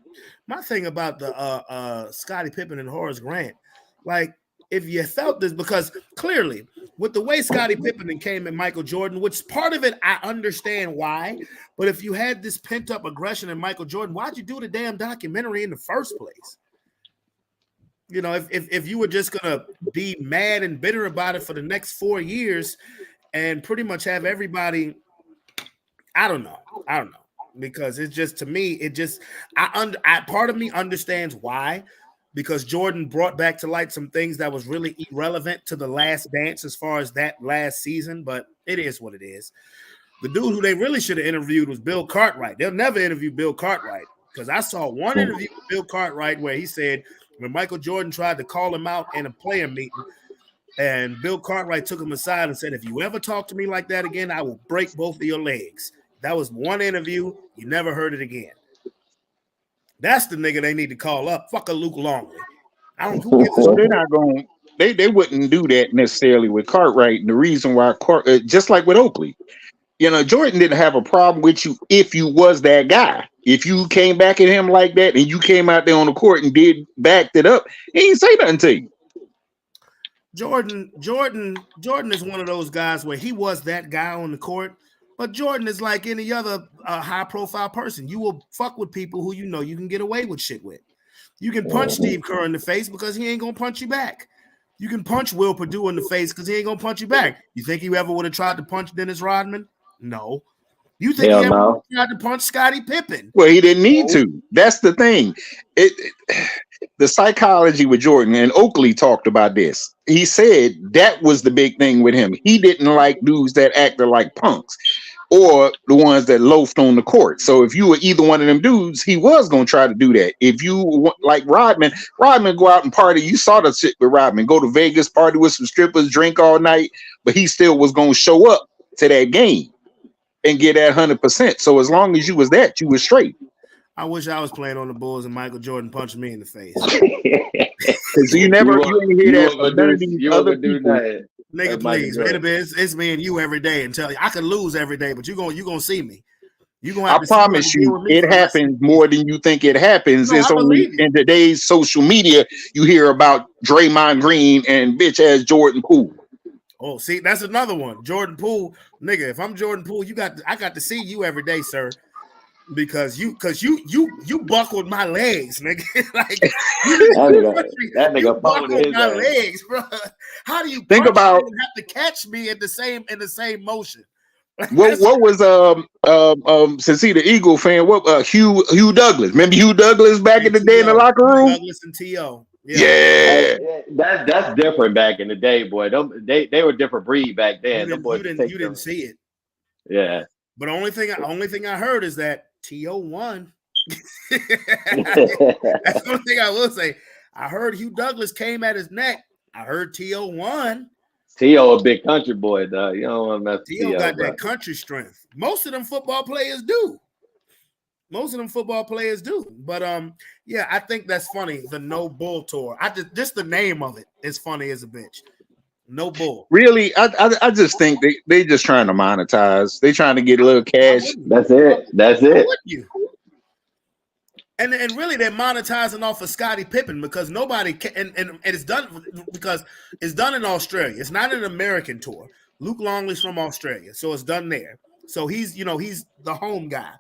My thing about the Scottie Pippen and Horace Grant, like, if you felt this, because clearly with the way Scottie Pippen came at Michael Jordan, which part of it I understand why, but if you had this pent-up aggression in Michael Jordan, why'd you do the damn documentary in the first place? You know, if you were just gonna be mad and bitter about it for the next 4 years and pretty much have everybody, I don't know, because it's just, to me, part of me understands why, because Jordan brought back to light some things that was really irrelevant to The Last Dance as far as that last season, but it is what it is. The dude who they really should have interviewed was Bill Cartwright. They'll never interview Bill Cartwright, because I saw one interview with Bill Cartwright where he said, when Michael Jordan tried to call him out in a player meeting, and Bill Cartwright took him aside and said, if you ever talk to me like that again, I will break both of your legs. That was one interview. You never heard it again. That's the nigga they need to call up. Fuck a Luke Longley. So they're not going. They wouldn't do that necessarily with Cartwright. And the reason why, just like with Oakley, you know, Jordan didn't have a problem with you if you was that guy. If you came back at him like that and you came out there on the court and backed it up, he ain't say nothing to you. Jordan is one of those guys where he was that guy on the court, but Jordan is like any other high-profile person. You will fuck with people who you know you can get away with shit with. You can punch Steve Kerr in the face because he ain't gonna punch you back. You can punch Will Perdue in the face because he ain't gonna punch you back. You think he ever would have tried to punch Dennis Rodman? No. You think he ever tried to punch Scottie Pippen? Well, he didn't need to. That's the thing. The psychology with Jordan, and Oakley talked about this. He said that was the big thing with him. He didn't like dudes that acted like punks, or the ones that loafed on the court. So if you were either one of them dudes, he was going to try to do that. If you like Rodman go out and party. You saw the shit with Rodman. Go to Vegas, party with some strippers, drink all night, but he still was going to show up to that game and get that 100%. So as long as you was that, you was straight. I wish I was playing on the Bulls and Michael Jordan punched me in the face. Because you ain't hear that from none of these other people. Nigga, please, it's me and you every day, and tell you I could lose every day, but you gonna see me. You gonna have I promise you, it happens more than you think it happens. It's only in today's social media you hear about Draymond Green and bitch ass Jordan Poole. Oh, see, that's another one. Jordan Poole, nigga. If I'm Jordan Poole, I got to see you every day, sir. Because you buckled my legs, nigga. Like that you nigga buckled his my ass. legs, bro. How do you Think punch about- me and have to catch me in the same motion? Like, What was since he the Eagle fan? What Hugh Douglas? Remember Hugh Douglas back in the day in the locker room? Douglas and T.O. Yeah. That's different back in the day, boy. They were a different breed back then. You didn't see it. Yeah. But the only thing I heard is that T.O. won. That's the only thing I will say. I heard Hugh Douglas came at his neck. I heard T.O. won. T.O. a big country boy, dog. You don't want to mess with T.O. T.O. got bro. that country strength. Most of them football players do. But yeah, I think that's funny. The No Bull tour. Just the name of it is funny as a bitch. No bull. Really, I just think they just trying to monetize. They trying to get a little cash. That's it. How would you? And really, they're monetizing off of Scottie Pippen because nobody can, and it's done because it's done in Australia. It's not an American tour. Luke Longley's from Australia, so it's done there. So he's the home guy.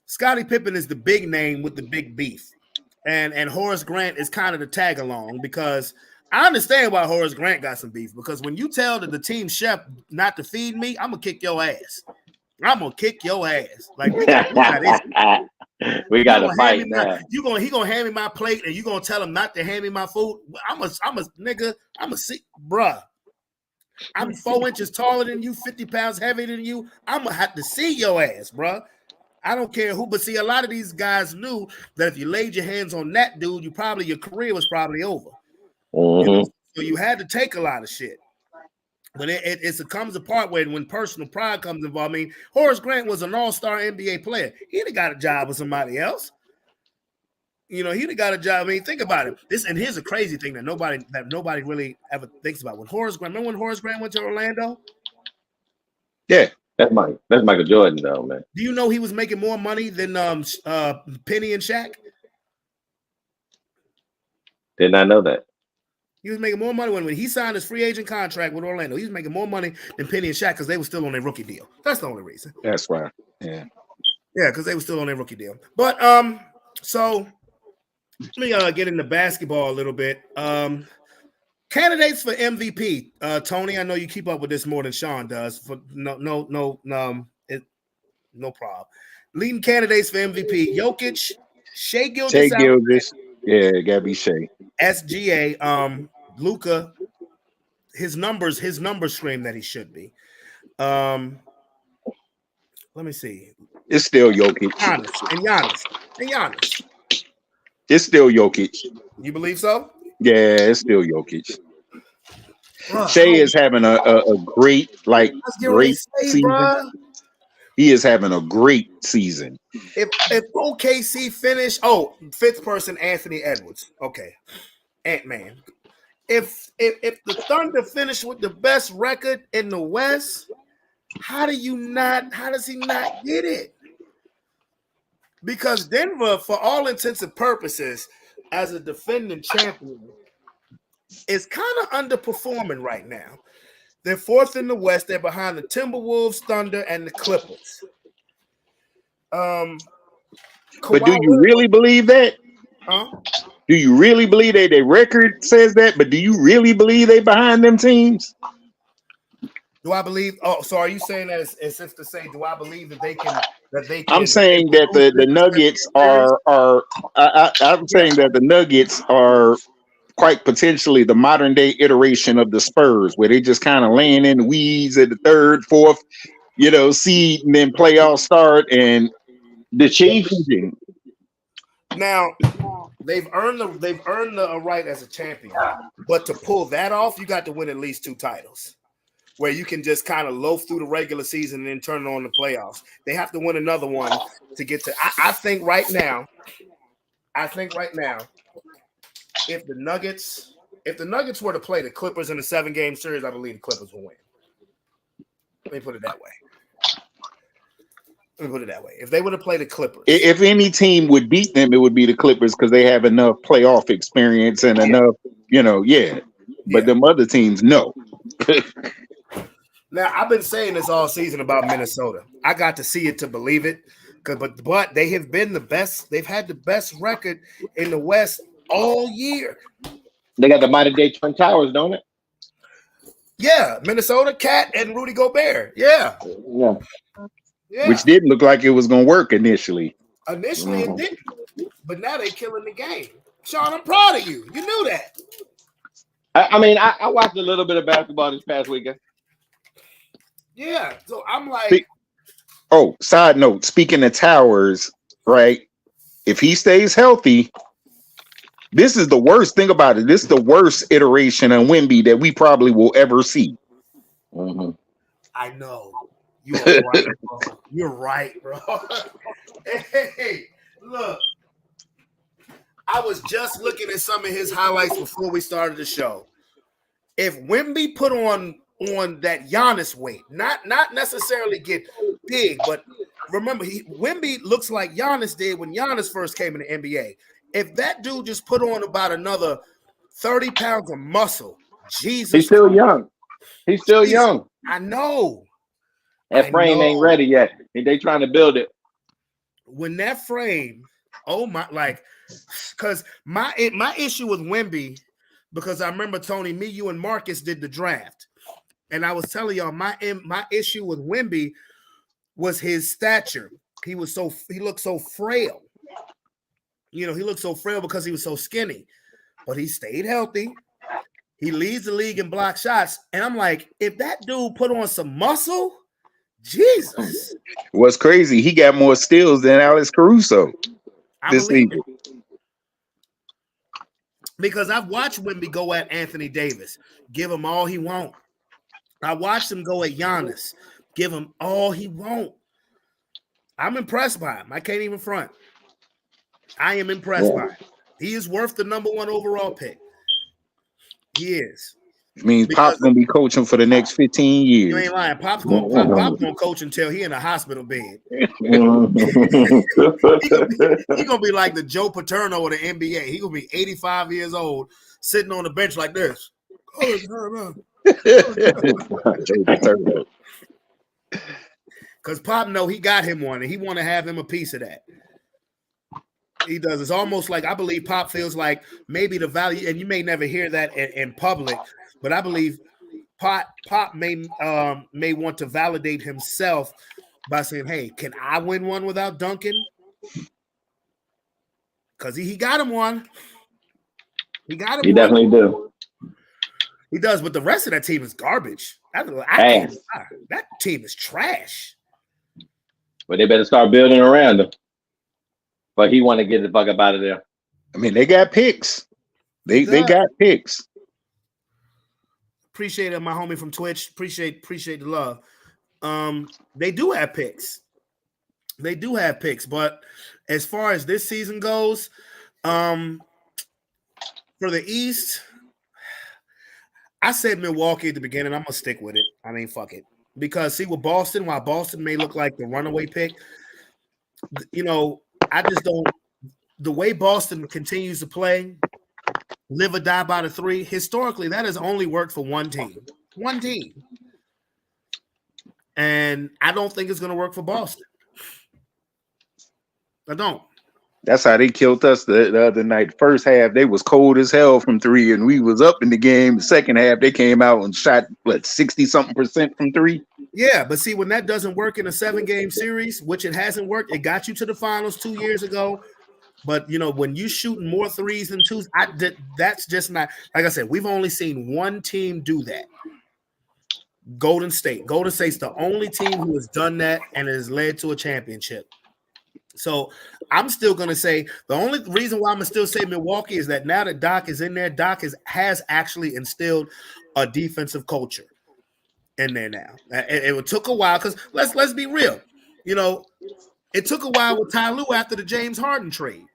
Scottie Pippen is the big name with the big beef, and Horace Grant is kind of the tag along because I understand why Horace Grant got some beef because when you tell the team chef not to feed me, I'm gonna kick your ass. I'm gonna kick your ass. Like we got we got to fight now. He gonna hand me my plate and you gonna tell him not to hand me my food. I'm a nigga. I'm a sick bruh. I'm 4 inches taller than you, 50 pounds heavier than you. I'm gonna have to see your ass, bruh. I don't care who, but see, a lot of these guys knew that if you laid your hands on that dude, your career was probably over. Mm-hmm. You know? So you had to take a lot of shit. But it comes apart when personal pride comes involved. I mean, Horace Grant was an all-star NBA player. He'd have got a job with somebody else. He'd have got a job. I mean, think about it. Here's a crazy thing that nobody really ever thinks about. Remember when Horace Grant went to Orlando? Yeah. That's Michael Jordan, though, man. Do you know he was making more money than Penny and Shaq? Did not know that. He was making more money when he signed his free agent contract with Orlando. He was making more money than Penny and Shaq because they were still on their rookie deal. That's the only reason. That's right. Yeah. Yeah, because they were still on their rookie deal. But so let me get into basketball a little bit. Candidates for MVP. Tony, I know you keep up with this more than Sean does. No problem. Leading candidates for MVP: Jokic, Shai Gilgeous. Yeah, gotta be Shai. SGA, Luka, his numbers scream that he should be. Let me see. It's still Jokic. Giannis. It's still Jokic. You believe so? Yeah, it's still Jokic. Shai is having a great season. Bro. He is having a great season. If OKC finish, fifth person, Anthony Edwards. Okay, Ant-Man. If the Thunder finish with the best record in the West, how does he not get it? Because Denver, for all intents and purposes, as a defending champion, is kind of underperforming right now. They're fourth in the West. They're behind the Timberwolves, Thunder, and the Clippers. But do you really believe that? Huh? Do you really believe that their record says that? But do you really believe they behind them teams? Do I believe? Oh, so are you saying that as if to say, do I believe that they can? I'm saying that the Nuggets are. I'm saying that the Nuggets are quite potentially the modern day iteration of the Spurs, where they just kind of laying in the weeds at the third, fourth, seed, and then playoffs start. And the Chiefs. Now they've earned the right as a champion, but to pull that off, you got to win at least 2 titles, where you can just kind of loaf through the regular season and then turn it on the playoffs. They have to win another one to get to. I think right now, if the Nuggets were to play the Clippers in a 7-game series, I believe the Clippers will win. Let me put it that way. If they were to play the Clippers, if any team would beat them, it would be the Clippers because they have enough playoff experience and enough, But them other teams, no. Now, I've been saying this all season about Minnesota. I got to see it to believe it. But they have been the best. They've had the best record in the West all year. They got the Mighty Day Twin Towers, don't it? Yeah, Minnesota, Cat, and Rudy Gobert. Yeah. Which didn't look like it was going to work initially. Initially, it didn't. But now they're killing the game. Sean, I'm proud of you. You knew that. I watched a little bit of basketball this past weekend. Yeah. So I'm like. Side note, speaking of Towers, right? If he stays healthy, this is the worst thing about it. This is the worst iteration of Wemby that we probably will ever see. Mm-hmm. I know. You are right, bro. You're right, bro. Hey, look. I was just looking at some of his highlights before we started the show. If Wemby put on that Giannis weight, not necessarily get big, but remember, Wemby looks like Giannis did when Giannis first came in the NBA. If that dude just put on about another 30 pounds of muscle, Jesus. He's still young. He's still young. I know. That frame ain't ready yet. They trying to build it. When that frame, because my issue with Wemby, because I remember Tony, me, you, and Marcus did the draft, and I was telling y'all my issue with Wemby was his stature. He looked so frail. He looked so frail because he was so skinny, but he stayed healthy. He leads the league in block shots, and I'm like, if that dude put on some muscle, Jesus. What's crazy? He got more steals than Alex Caruso this season. Because I've watched Wemby go at Anthony Davis, give him all he wants. I watched him go at Giannis, give him all he wants. I'm impressed by him. I can't even front. I am impressed by him. He is worth the number 1 overall pick. He is. I mean, Pop's gonna be coaching for the next 15 years. You ain't lying. Pop's gonna coach until he in a hospital bed. He gonna be like the Joe Paterno of the NBA. He gonna be 85 years old, sitting on the bench like this. Because Pop know he got him one, and he want to have him a piece of that. He does. It's almost like I believe Pop feels like maybe the value, and you may never hear that in public, but I believe Pop may want to validate himself by saying, "Hey, can I win one without Duncan?" Because he got him one. He got him. He definitely do. He does, but the rest of that team is garbage. That team is trash. But they better start building around him. But he want to get the fuck up out of there. I mean, they got picks. They got picks. Appreciate it, my homie from Twitch. Appreciate the love. They do have picks. But as far as this season goes, for the East, I said Milwaukee at the beginning. I'm gonna stick with it. I mean, fuck it. Because see, with Boston, while Boston may look like the runaway pick, I just don't. The way Boston continues to play, live or die by the 3. Historically, that has only worked for one team. And I don't think it's going to work for Boston. I don't. That's how they killed us the other night. First half, they was cold as hell from 3, and we was up in the game. The second half, they came out and shot 60-something% from 3. Yeah, but see, when that doesn't work in a 7-game series, which it hasn't worked, it got you to the finals 2 years ago. But when you shooting more 3s than 2s, that's just not. Like I said, we've only seen one team do that. Golden State. Golden State's the only team who has done that and has led to a championship. So I'm still going to say the only reason why I'm going to still say Milwaukee is that now that Doc is in there, Doc has actually instilled a defensive culture in there now. It took a while because let's be real. It took a while with Ty Lue after the James Harden trade.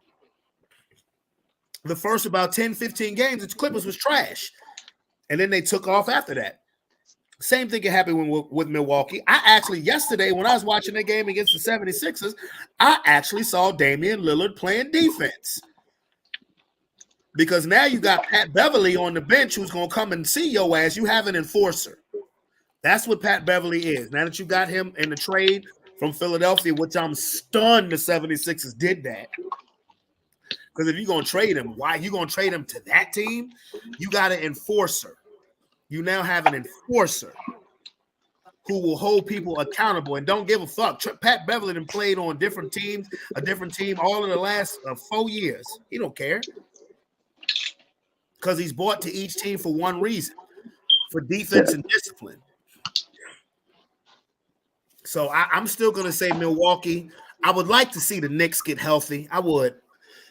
The first about 10, 15 games, the Clippers was trash. And then they took off after that. Same thing can happen with Milwaukee. I actually, yesterday, when I was watching the game against the 76ers, I actually saw Damian Lillard playing defense. Because now you got Pat Beverly on the bench who's going to come and see your ass. You have an enforcer. That's what Pat Beverly is. Now that you got him in the trade from Philadelphia, which I'm stunned the 76ers did that. Because if you're going to trade him, why you going to trade him to that team? You got an enforcer. You now have an enforcer who will hold people accountable and don't give a fuck. Pat Beverly done played on different teams, a different team all in the last 4 years. He don't care. Because he's bought to each team for one reason, for defense and discipline. So I'm still going to say Milwaukee. I would like to see the Knicks get healthy. I would.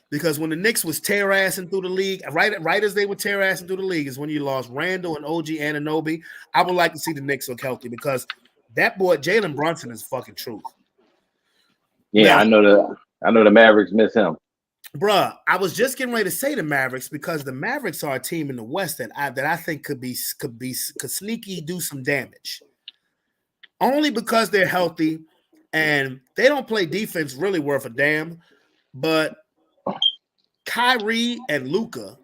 Because when the Knicks was tear-assing through the league, right as they were tear-assing through the league is when you lost Randall and OG Anunoby. I would like to see the Knicks look healthy because that boy Jalen Brunson is fucking truth. Yeah, now, I know the Mavericks miss him. Bruh, I was just getting ready to say the Mavericks because the Mavericks are a team in the West that I think could sneaky do some damage. Only because they're healthy and they don't play defense really worth a damn, but Kyrie and Luka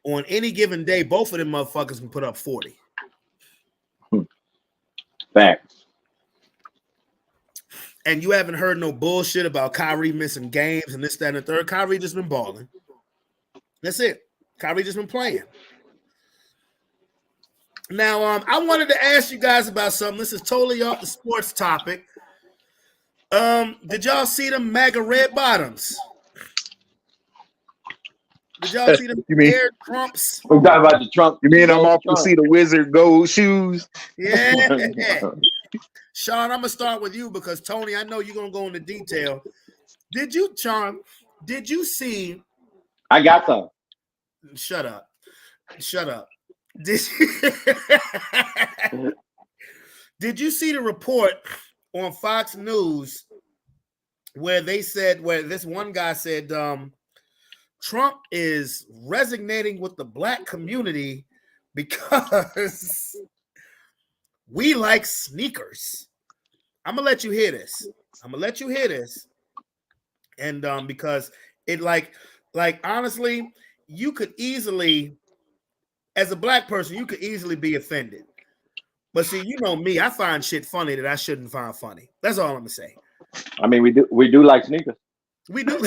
on any given day, both of them motherfuckers can put up 40. Facts. And you haven't heard no bullshit about Kyrie missing games and this, that, and the third. Kyrie just been balling. That's it. Kyrie just been playing. Now, I wanted to ask you guys about something. This is totally off the sports topic. Did y'all see them MAGA red bottoms? Did y'all see them Air Trumps? We're talking about the Trump. You mean I'm off to see the Wizard gold shoes? Yeah. Sean, I'm going to start with you because, Tony, I know you're going to go into detail. Did you see? I got some. Shut up. Did you see the report on Fox News where this one guy said Trump is resonating with the black community because we like sneakers? I'm gonna let you hear this. And because it like honestly, you could easily, as a black person, you could easily be offended. But see, you know me, I find shit funny that I shouldn't find funny. That's all I'm gonna say. I mean, we do like sneakers. We do.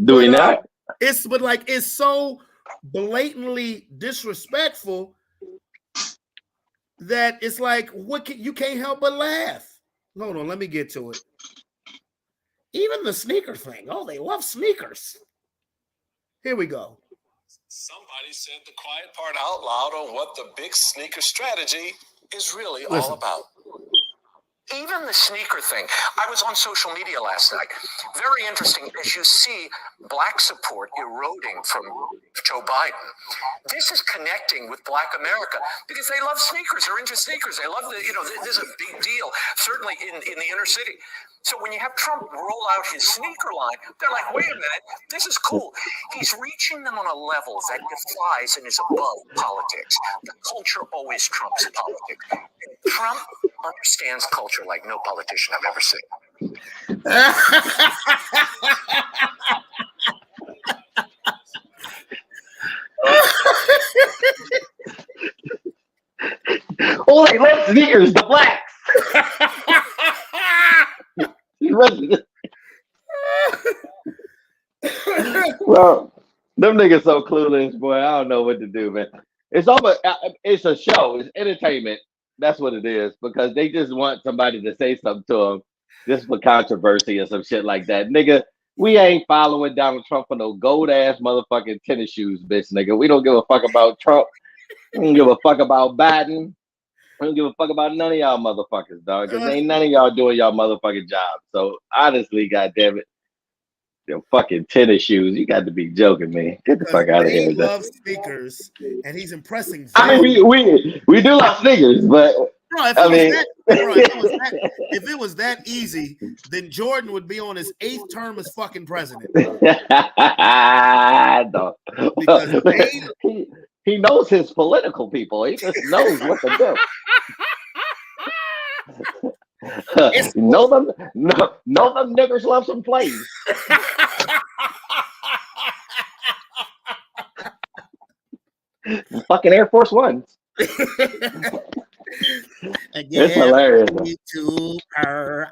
Do we not? It's so blatantly disrespectful that it's like, you can't help but laugh. Hold on, let me get to it. Even the sneaker thing. Oh, they love sneakers. Here we go. Somebody said the quiet part out loud on what the big sneaker strategy is really all about. Even the sneaker thing. I was on social media last night. Very interesting as you see black support eroding from Joe Biden. This is connecting with black America because they love sneakers. They're into sneakers. They love this is a big deal, certainly in the inner city. So when you have Trump roll out his sneaker line, they're like, wait a minute, this is cool. He's reaching them on a level that defies and is above politics. The culture always trumps politics. And Trump understands culture like no politician I've ever seen. Oh, they love sneakers, the blacks. Well, them niggas so clueless, boy. I don't know what to do, man. It's a show. It's entertainment. That's what it is, because they just want somebody to say something to them just for controversy or some shit like that. Nigga, we ain't following Donald Trump for no gold ass motherfucking tennis shoes, bitch, nigga. We don't give a fuck about Trump. We don't give a fuck about Biden. I don't give a fuck about none of y'all motherfuckers, dog. Because ain't none of y'all doing y'all motherfucking job. So honestly, goddamn it, them fucking tennis shoes. You got to be joking, man. Get the fuck out of here. He loves sneakers, and he's impressing. I mean, we do love sneakers, but bro, if it was that easy, then Jordan would be on his 8th term as fucking president. No. He knows his political people. He just knows what to do. know them niggers love some plays. Fucking Air Force Ones. Again, It's hilarious.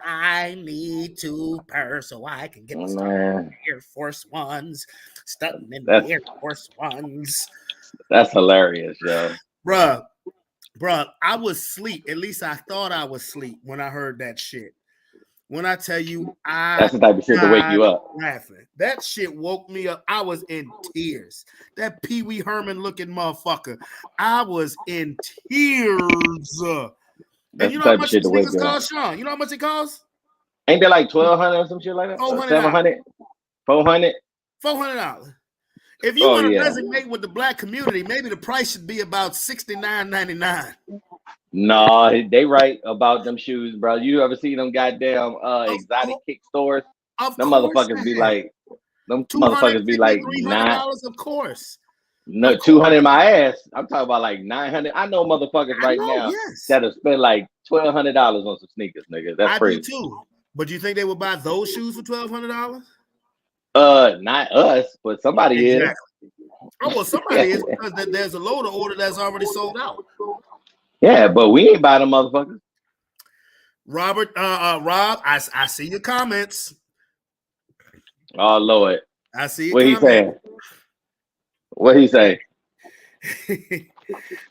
I need to purr so I can get the Air Force Ones. Stunting in the Air Force Ones. That's hilarious, yo. Bruh, I was asleep. At least I thought I was asleep when I heard that shit. When I tell you, that's the type of shit to wake you up. Laughing. That shit woke me up. I was in tears. That Pee Wee Herman looking motherfucker. I was in tears. And you know how much sneakers cost, Sean? You know how much it costs? Ain't there like 1,200 or some shit like that? 700? 400? $400. If you want to resonate with the black community, maybe the price should be about $69.99. No, they right about them shoes, bro. You ever see them goddamn exotic kick stores? Them motherfuckers be like, $9. Of course. No, 200 my ass. I'm talking about like 900. I know motherfuckers now that'll spend like $1,200 on some sneakers, nigga. That's crazy. I do too. But do you think they would buy those shoes for $1,200? Not us, but somebody is. Oh well, somebody is because there's a load of order that's already sold out. Yeah, but we ain't buy them motherfuckers. Rob, I see your comments. Oh Lord, I see your what comments. He saying? What he say?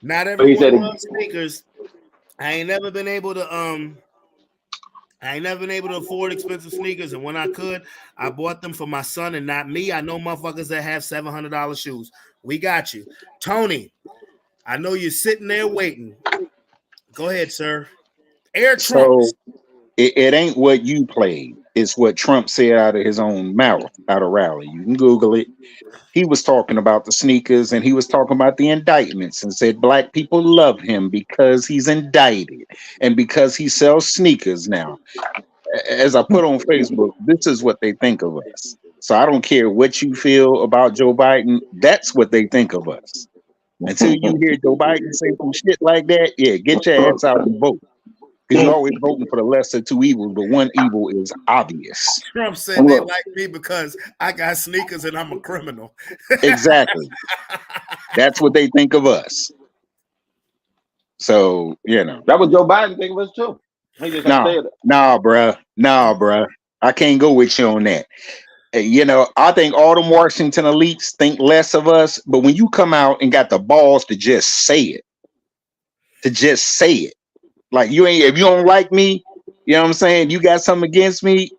Not everyone loves sneakers. I ain't never been able to afford expensive sneakers, and when I could, I bought them for my son and not me. I know motherfuckers that have $700 shoes. We got you, Tony. I know you're sitting there waiting. Go ahead, sir. Air Trump. So it ain't what you played. It's what Trump said out of his own mouth at a rally. You can Google it. He was talking about the sneakers and he was talking about the indictments and said black people love him because he's indicted and because he sells sneakers now. As I put on Facebook, this is what they think of us. So I don't care what you feel about Joe Biden. That's what they think of us. Until you hear Joe Biden say some shit like that, get your ass out and vote. Because you're always voting for the lesser of two evils, but one evil is obvious. Trump said they like me because I got sneakers and I'm a criminal. Exactly. That's what they think of us. So, that was Joe Biden think of us too. He just nah, bruh. I can't go with you on that. I think all them Washington elites think less of us, but when you come out and got the balls to just say it, like if you don't like me, you know what I'm saying? You got something against me,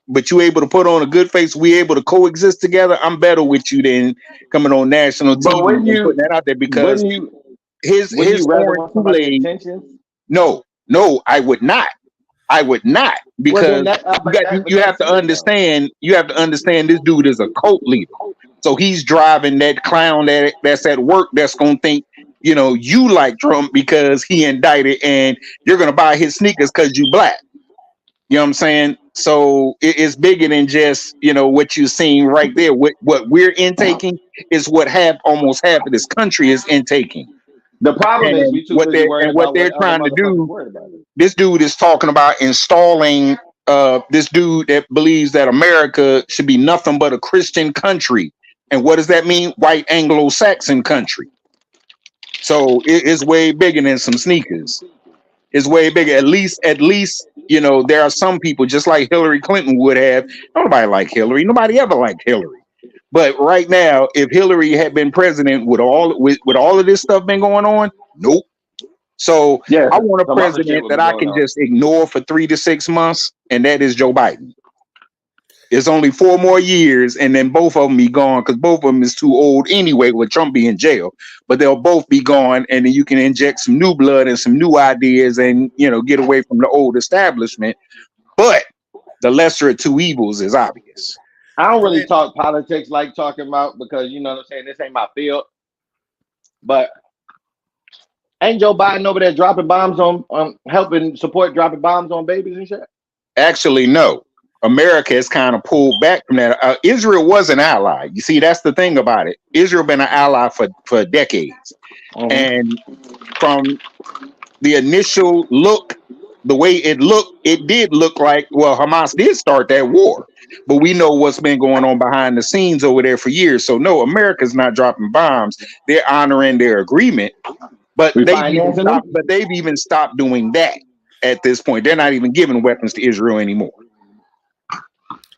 but you able to put on a good face, we able to coexist together. I'm better with you than coming on national TV and putting that out there because his orange Kool-Aid. No, I would not. Because you have to understand. You have to understand this dude is a cult leader, so he's driving that clown that's at work that's gonna think you like Trump because he indicted and you're gonna buy his sneakers because you black. You know what I'm saying? So it's bigger than just what you're seeing right there. What we're intaking is what almost half of this country is intaking. The problem is what they're trying to do. This dude is talking about installing this dude that believes that America should be nothing but a Christian country. And what does that mean? White Anglo-Saxon country. So it's way bigger than some sneakers. It's way bigger. At least, there are some people just like Hillary Clinton would have. Nobody like Hillary. Nobody ever liked Hillary. But right now, if Hillary had been president with all of this stuff been going on, nope. So I want a president that I can just ignore for 3 to 6 months, and that is Joe Biden. It's only 4 more years, and then both of them be gone because both of them is too old anyway. With Trump be in jail, but they'll both be gone, and then you can inject some new blood and some new ideas, and get away from the old establishment. But the lesser of two evils is obvious. I don't really talk politics like talking about because you know what I'm saying. This ain't my field, but ain't Joe Biden over there dropping bombs on helping support dropping bombs on babies and shit? Actually, no. America has kind of pulled back from that. Israel was an ally. You see, that's the thing about it. Israel been an ally for decades. And from the initial look the way it did look like, well, Hamas did start that war, but we know what's been going on behind the scenes over there for years. So no, America's not dropping bombs. They're honoring their agreement, but they've even stopped doing that at this point. They're not even giving weapons to Israel anymore.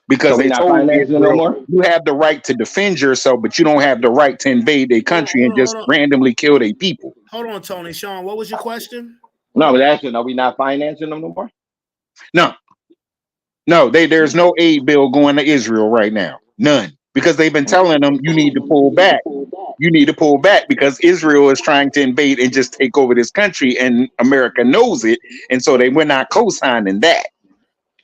Because they told Israel, you have the right to defend yourself, but you don't have the right to invade their country and just randomly kill their people. Hold on, Tony. Sean, what was your question? No, but asking, are we not financing them no more? No, there's no aid bill going to Israel right now. None. Because they've been telling them you need to pull back. You need to pull back because Israel is trying to invade and just take over this country, and America knows it. And so we're not co-signing that.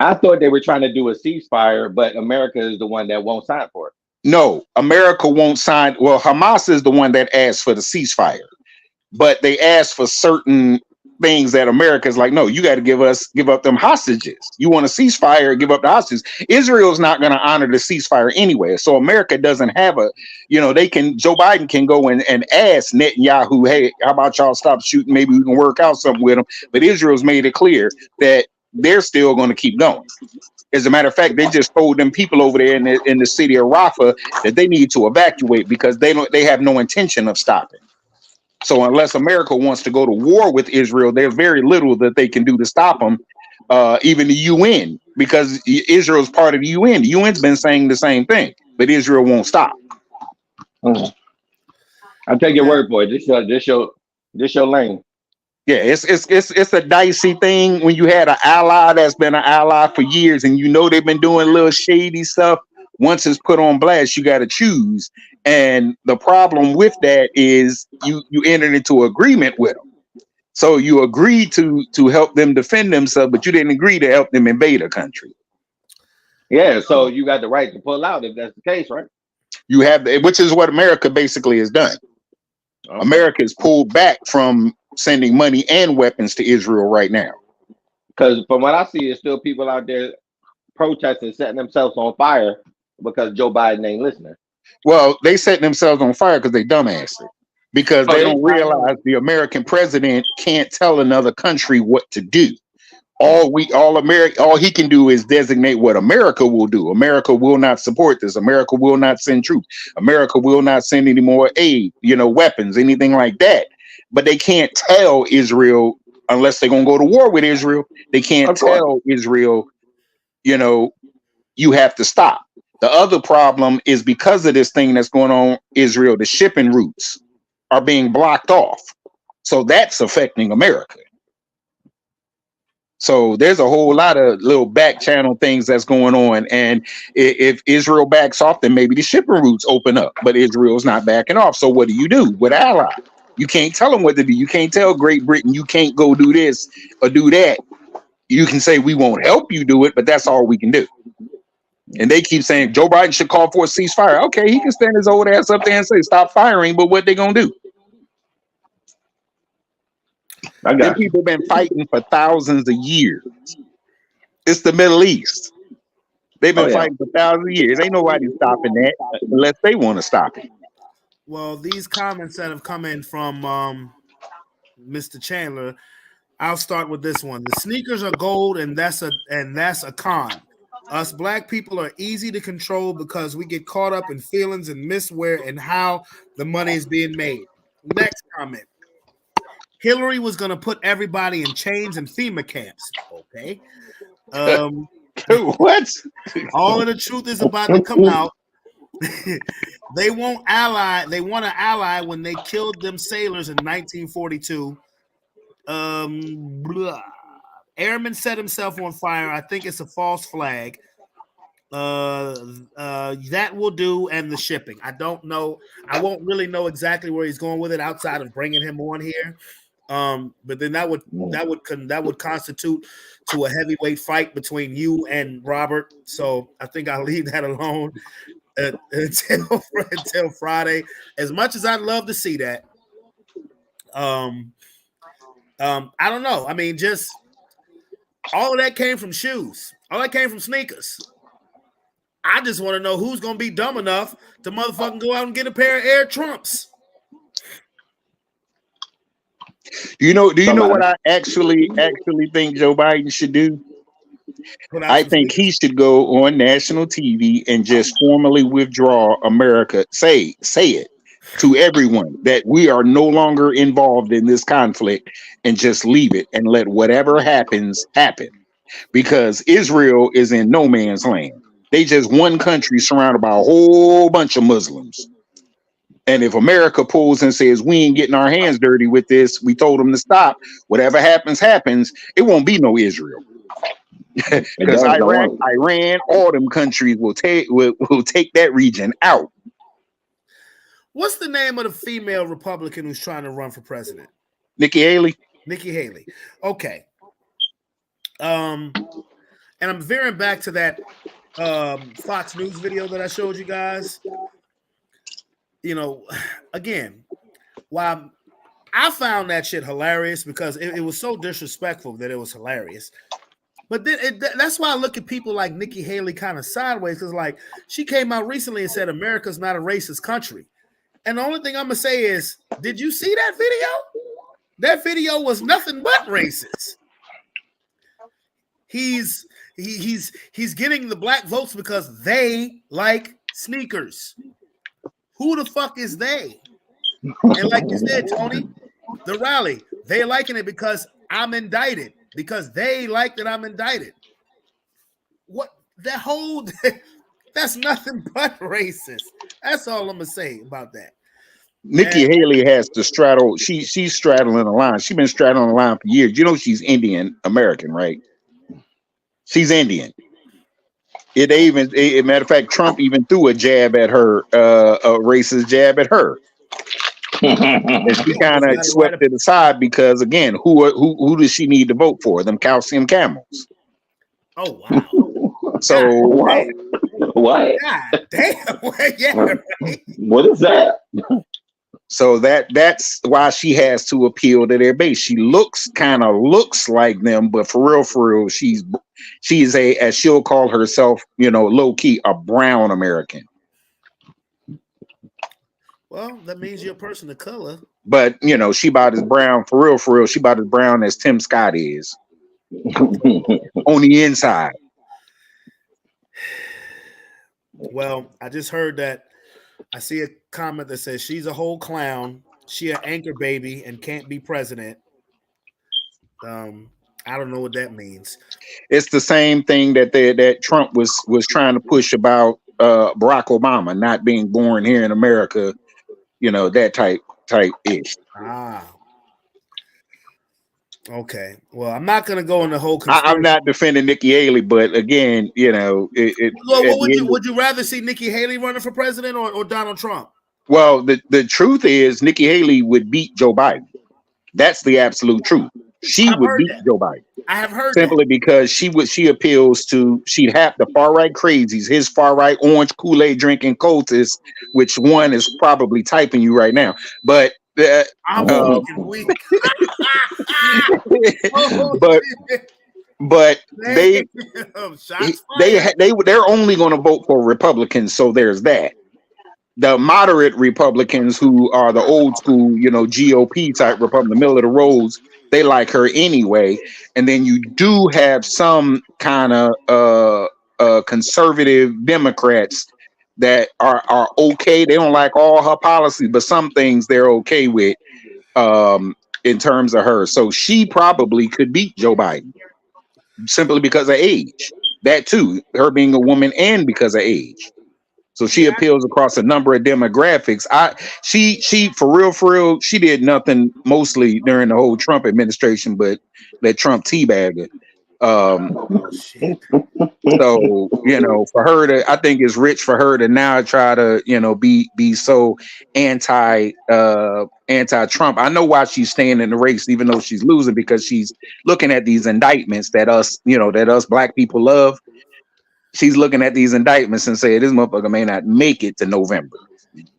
I thought they were trying to do a ceasefire, but America is the one that won't sign for it. No, America won't sign. Well, Hamas is the one that asked for the ceasefire, but they asked for certain things that America's like, no, you got to give up them hostages. You want a ceasefire, give up the hostages. Israel's not going to honor the ceasefire anyway. So America doesn't have Joe Biden can go and ask Netanyahu, hey, how about y'all stop shooting? Maybe we can work out something with them. But Israel's made it clear that they're still going to keep going. As a matter of fact, they just told them people over there in the city of Rafah that they need to evacuate because they have no intention of stopping. So unless America wants to go to war with Israel, there's very little that they can do to stop them. Even the UN, because Israel's part of the UN. The UN's been saying the same thing, but Israel won't stop. I'll take your word for it. This your lane. Yeah, it's a dicey thing when you had an ally that's been an ally for years, and they've been doing little shady stuff. Once it's put on blast, you got to choose. And the problem with that is you entered into agreement with them. So you agreed to help them defend themselves, but you didn't agree to help them invade a country. Yeah, so you got the right to pull out if that's the case, right? You have, which is what America basically has done. Okay. America has pulled back from sending money and weapons to Israel right now. Because from what I see, there's still people out there protesting, setting themselves on fire because Joe Biden ain't listening. Well, they setting themselves on fire because they dumbasses. Because they don't realize the American president can't tell another country what to do. All he can do is designate what America will do. America will not support this. America will not send troops. America will not send any more aid, weapons, anything like that. But they can't tell Israel, unless they're going to go to war with Israel, they can't tell Israel, you have to stop. The other problem is because of this thing that's going on, Israel, the shipping routes are being blocked off. So that's affecting America. So there's a whole lot of little back channel things that's going on. And if Israel backs off, then maybe the shipping routes open up. But Israel's not backing off. So what do you do with allies? You can't tell them what to do. You can't tell Great Britain, you can't go do this or do that. You can say we won't help you do it, but that's all we can do. And they keep saying Joe Biden should call for a ceasefire. Okay, he can stand his old ass up there and say stop firing, but what they gonna do? People been fighting for thousands of years. It's the Middle East. They've been fighting for thousands of years. Ain't nobody stopping that unless they want to stop it. Well, these comments that have come in from Mr. Chandler, I'll start with this one. The sneakers are gold, and that's a con. Us black people are easy to control because we get caught up in feelings and miss where and how the money is being made. Next comment. Hillary was going to put everybody in chains and FEMA camps. Okay. What? All of the truth is about to come out. They won't ally. They want to ally when they killed them sailors in 1942. Airman set himself on fire. I think it's a false flag. That will do, and the shipping. I don't know. I won't really know exactly where he's going with it outside of bringing him on here. But then that would constitute to a heavyweight fight between you and Robert. So I think I'll leave that alone until Friday. As much as I'd love to see that, I don't know. I mean, just all of that came from shoes. All that came from sneakers. I just want to know who's going to be dumb enough to motherfucking go out and get a pair of Air Trumps. Do you know what I actually think Joe Biden should do? I think he should go on national TV and just formally withdraw America. Say it to everyone that we are no longer involved in this conflict and just leave it and let whatever happens happen. Because Israel is in no man's land. They just one country surrounded by a whole bunch of Muslims. And if America pulls and says we ain't getting our hands dirty with this, we told them to stop. Whatever happens, happens. It won't be no Israel. Because Iran, all them countries will take that region out. What's the name of the female Republican who's trying to run for president? Nikki Haley. Nikki Haley. Okay. And I'm veering back to that Fox News video that I showed you guys. You know, again, while I found that shit hilarious because it was so disrespectful that it was hilarious. But then that's why I look at people like Nikki Haley kind of sideways, because like she came out recently and said America's not a racist country. And the only thing I'm gonna say is, did you see that video? That video was nothing but racist. He's getting the black votes because they like sneakers. Who the fuck is they? And like you said, Tony, the rally, they liking it because I'm indicted. Because they like that I'm indicted. What that whole that's nothing but racist. That's all I'm gonna say about that. Nikki Haley has to straddle. She's straddling the line. She's been straddling the line for years. You know she's Indian American, right? She's Indian. Matter of fact, Trump even threw a jab at her, a racist jab at her. And she kind of swept it aside because, again, who does she need to vote for? Them calcium camels. Oh wow! So what? God damn! Yeah, right. What is that? So that's why she has to appeal to their base. She looks like them, but for real, she's a, as she'll call herself, low key, a brown American. Well, that means you're a person of color. But she about as brown for real. She about as brown as Tim Scott is on the inside. Well, I just heard that. I see a comment that says she's a whole clown. She an anchor baby and can't be president. I don't know what that means. It's the same thing that Trump was trying to push about Barack Obama not being born here in America. That type ish. Okay. Well, I'm not gonna go in the whole. I'm not defending Nikki Haley, but again, would you rather see Nikki Haley running for president or Donald Trump? Well, the truth is Nikki Haley would beat Joe Biden. That's the absolute truth. She would beat Joe Biden. I have heard simply because she appeals to she'd have the far right crazies, his far right orange Kool-Aid drinking cultists, which one is probably typing you right now. But I'm weak. but they're only going to vote for Republicans, so there's that. The moderate Republicans, who are the old school, GOP type Republican, middle of the roads, they like her anyway. And then you do have some kind of conservative Democrats that are okay. They don't like all her policies, but some things they're okay with in terms of her. So she probably could beat Joe Biden simply because of age. That too, her being a woman and because of age. So she appeals across a number of demographics. She for real, she did nothing mostly during the whole Trump administration, but let Trump teabag her. So for her to, I think it's rich for her to now try to be so anti-Trump. I know why she's staying in the race, even though she's losing, because she's looking at these indictments that us black people love. She's looking at these indictments and say this motherfucker may not make it to November,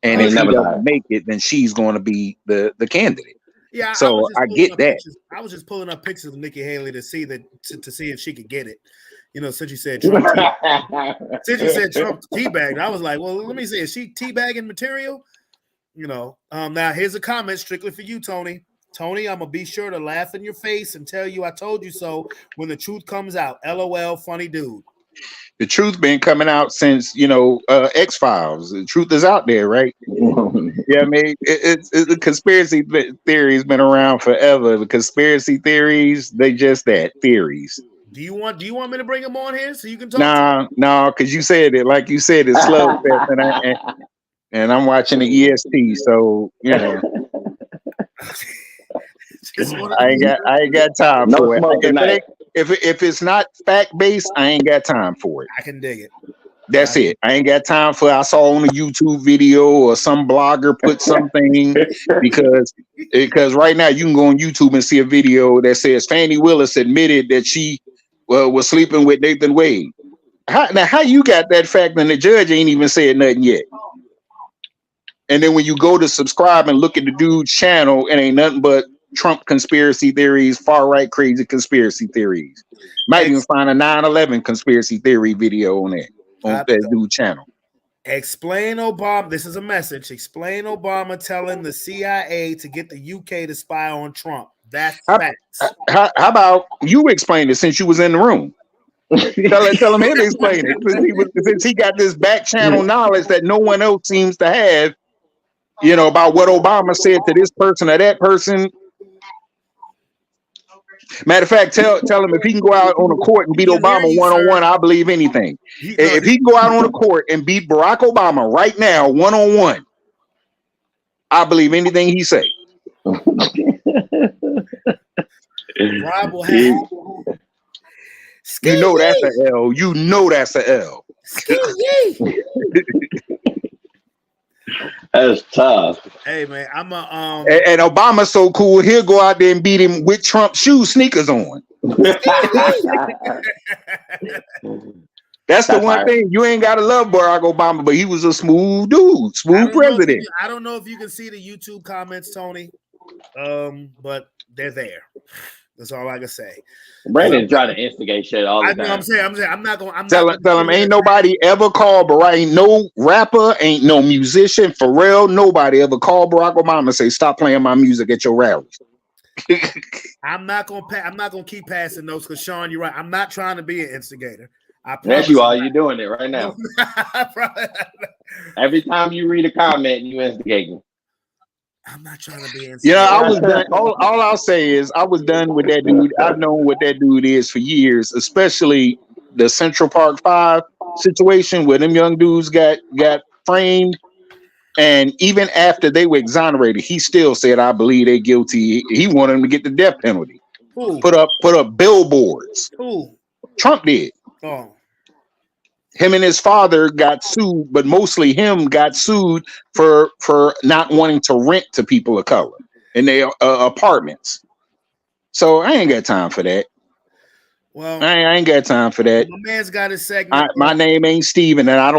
and if he doesn't make it, then she's going to be the candidate. Yeah, so I get that. I was just pulling up pictures of Nikki Haley to see to see if she could get it. Since you said Trump, Trump teabagged, I was like, well, let me see. Is she teabagging material? Now here's a comment strictly for you, Tony. Tony, I'm gonna be sure to laugh in your face and tell you I told you so when the truth comes out. LOL, funny dude. The truth been coming out since X-Files. The truth is out there, right? Yeah, I mean, it's the conspiracy theory has been around forever. The conspiracy theories, they just that, theories. Do you want me to bring him on here so you can talk? Nah, because you said it, like you said, it's slow, and I'm watching the EST, so you know. I ain't got time No for smoke it. tonight. If it's not fact based, I ain't got time for it. I can dig it. That's it. I ain't got time for. I saw on a YouTube video or some blogger put something because right now you can go on YouTube and see a video that says Fannie Willis admitted that she was sleeping with Nathan Wade. How you got that fact and the judge ain't even said nothing yet? And then when you go to subscribe and look at the dude's channel, it ain't nothing but Trump conspiracy theories, far right crazy conspiracy theories. Might even find a 9/11 conspiracy theory video on that dude channel. Explain Obama. This is a message. Explain Obama telling the CIA to get the UK to spy on Trump. That's facts. How about you explain it since you was in the room? tell him him to explain it since he got this back channel knowledge that no one else seems to have. You know about what Obama said to this person or that person. Matter of fact, tell him if he can go out on the court and beat Obama one-on-one, I believe anything. If he can go out on the court and beat Barack Obama right now one-on-one, I believe anything he say. Rob will have. You know that's an L. You know that's an L. That's tough. Hey man, I'm a and Obama's so cool, he'll go out there and beat him with Trump sneakers on. That's the one thing. You ain't gotta love Barack Obama, but he was a smooth dude, smooth president. I don't know if you can see the YouTube comments, Tony. But they're there. That's all I can say. Brandon trying to instigate shit all the time. I'm saying I'm not gonna tell him ain't nobody ever called Barack, ain't no rapper, ain't no musician, Pharrell, nobody ever called Barack Obama and say, stop playing my music at your rallies. I'm not gonna keep passing notes because Sean, you're right. I'm not trying to be an instigator. Yes, you are. You're doing it right now. Every time you read a comment, you instigating. I'm not trying to be. Yeah, I was done. All I'll say is I was done with that dude. I've known what that dude is for years, especially the Central Park 5 situation where them young dudes got framed. And even after they were exonerated, he still said, I believe they're guilty. He wanted them to get the death penalty. Who? Put up billboards. Who? Trump did. Oh. Him and his father got sued, but mostly him got sued for not wanting to rent to people of color in their apartments. So I ain't got time for that. Well, I ain't got time for that. My man's got his segment. My name ain't Steven, and I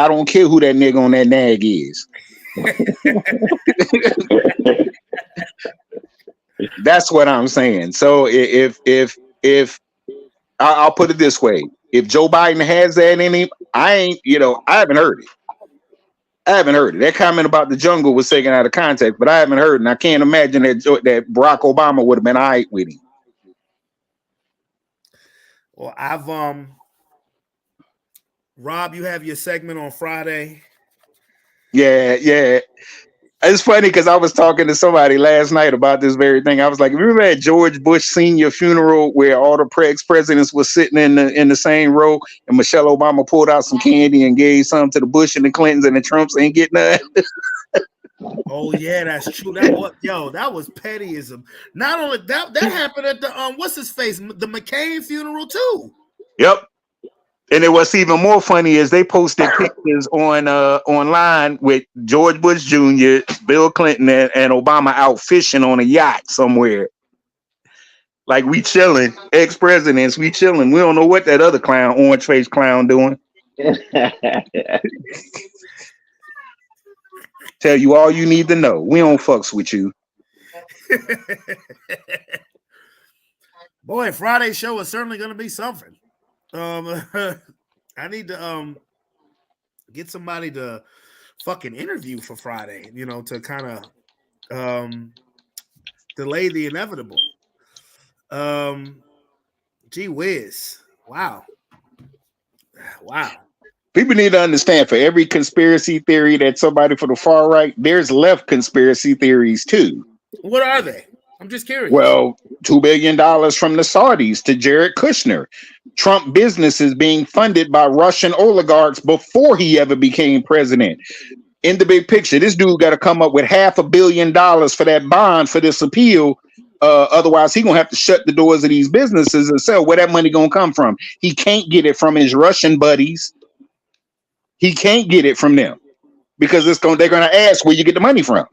don't care who that nigga on that nag is. That's what I'm saying. So if I'll put it this way. If Joe Biden has that in him, I haven't heard it. That comment about the jungle was taken out of context, but I haven't heard it. And I can't imagine that Barack Obama would have been all right with him. Well, I've Rob, you have your segment on Friday. Yeah. It's funny because I was talking to somebody last night about this very thing. I was like, remember at George Bush Sr. funeral where all the ex-presidents were sitting in the same row and Michelle Obama pulled out some candy and gave some to the Bush and the Clintons and the Trumps ain't getting none? Oh yeah, that's true. That was pettyism. Not only that happened at the what's his face, the McCain funeral too. Yep. And what's even more funny is they posted pictures online with George Bush Jr., Bill Clinton, and Obama out fishing on a yacht somewhere. Like we chilling, ex-presidents, we chilling. We don't know what that other clown, orange-faced clown, doing. Tell you all you need to know. We don't fucks with you. Boy, Friday's show is certainly going to be something. I need to get somebody to fucking interview for Friday, to kind of delay the inevitable. Gee whiz. Wow. People need to understand, for every conspiracy theory that's somebody for the far right, there's left conspiracy theories too. What are they? I'm just curious. Well, $2 billion from the Saudis to Jared Kushner. Trump businesses being funded by Russian oligarchs before he ever became president. In the big picture, this dude got to come up with $500 million for that bond for this appeal. Otherwise, he gonna have to shut the doors of these businesses and sell. Where that money gonna come from? He can't get it from his Russian buddies. He can't get it from them because they're gonna ask where you get the money from.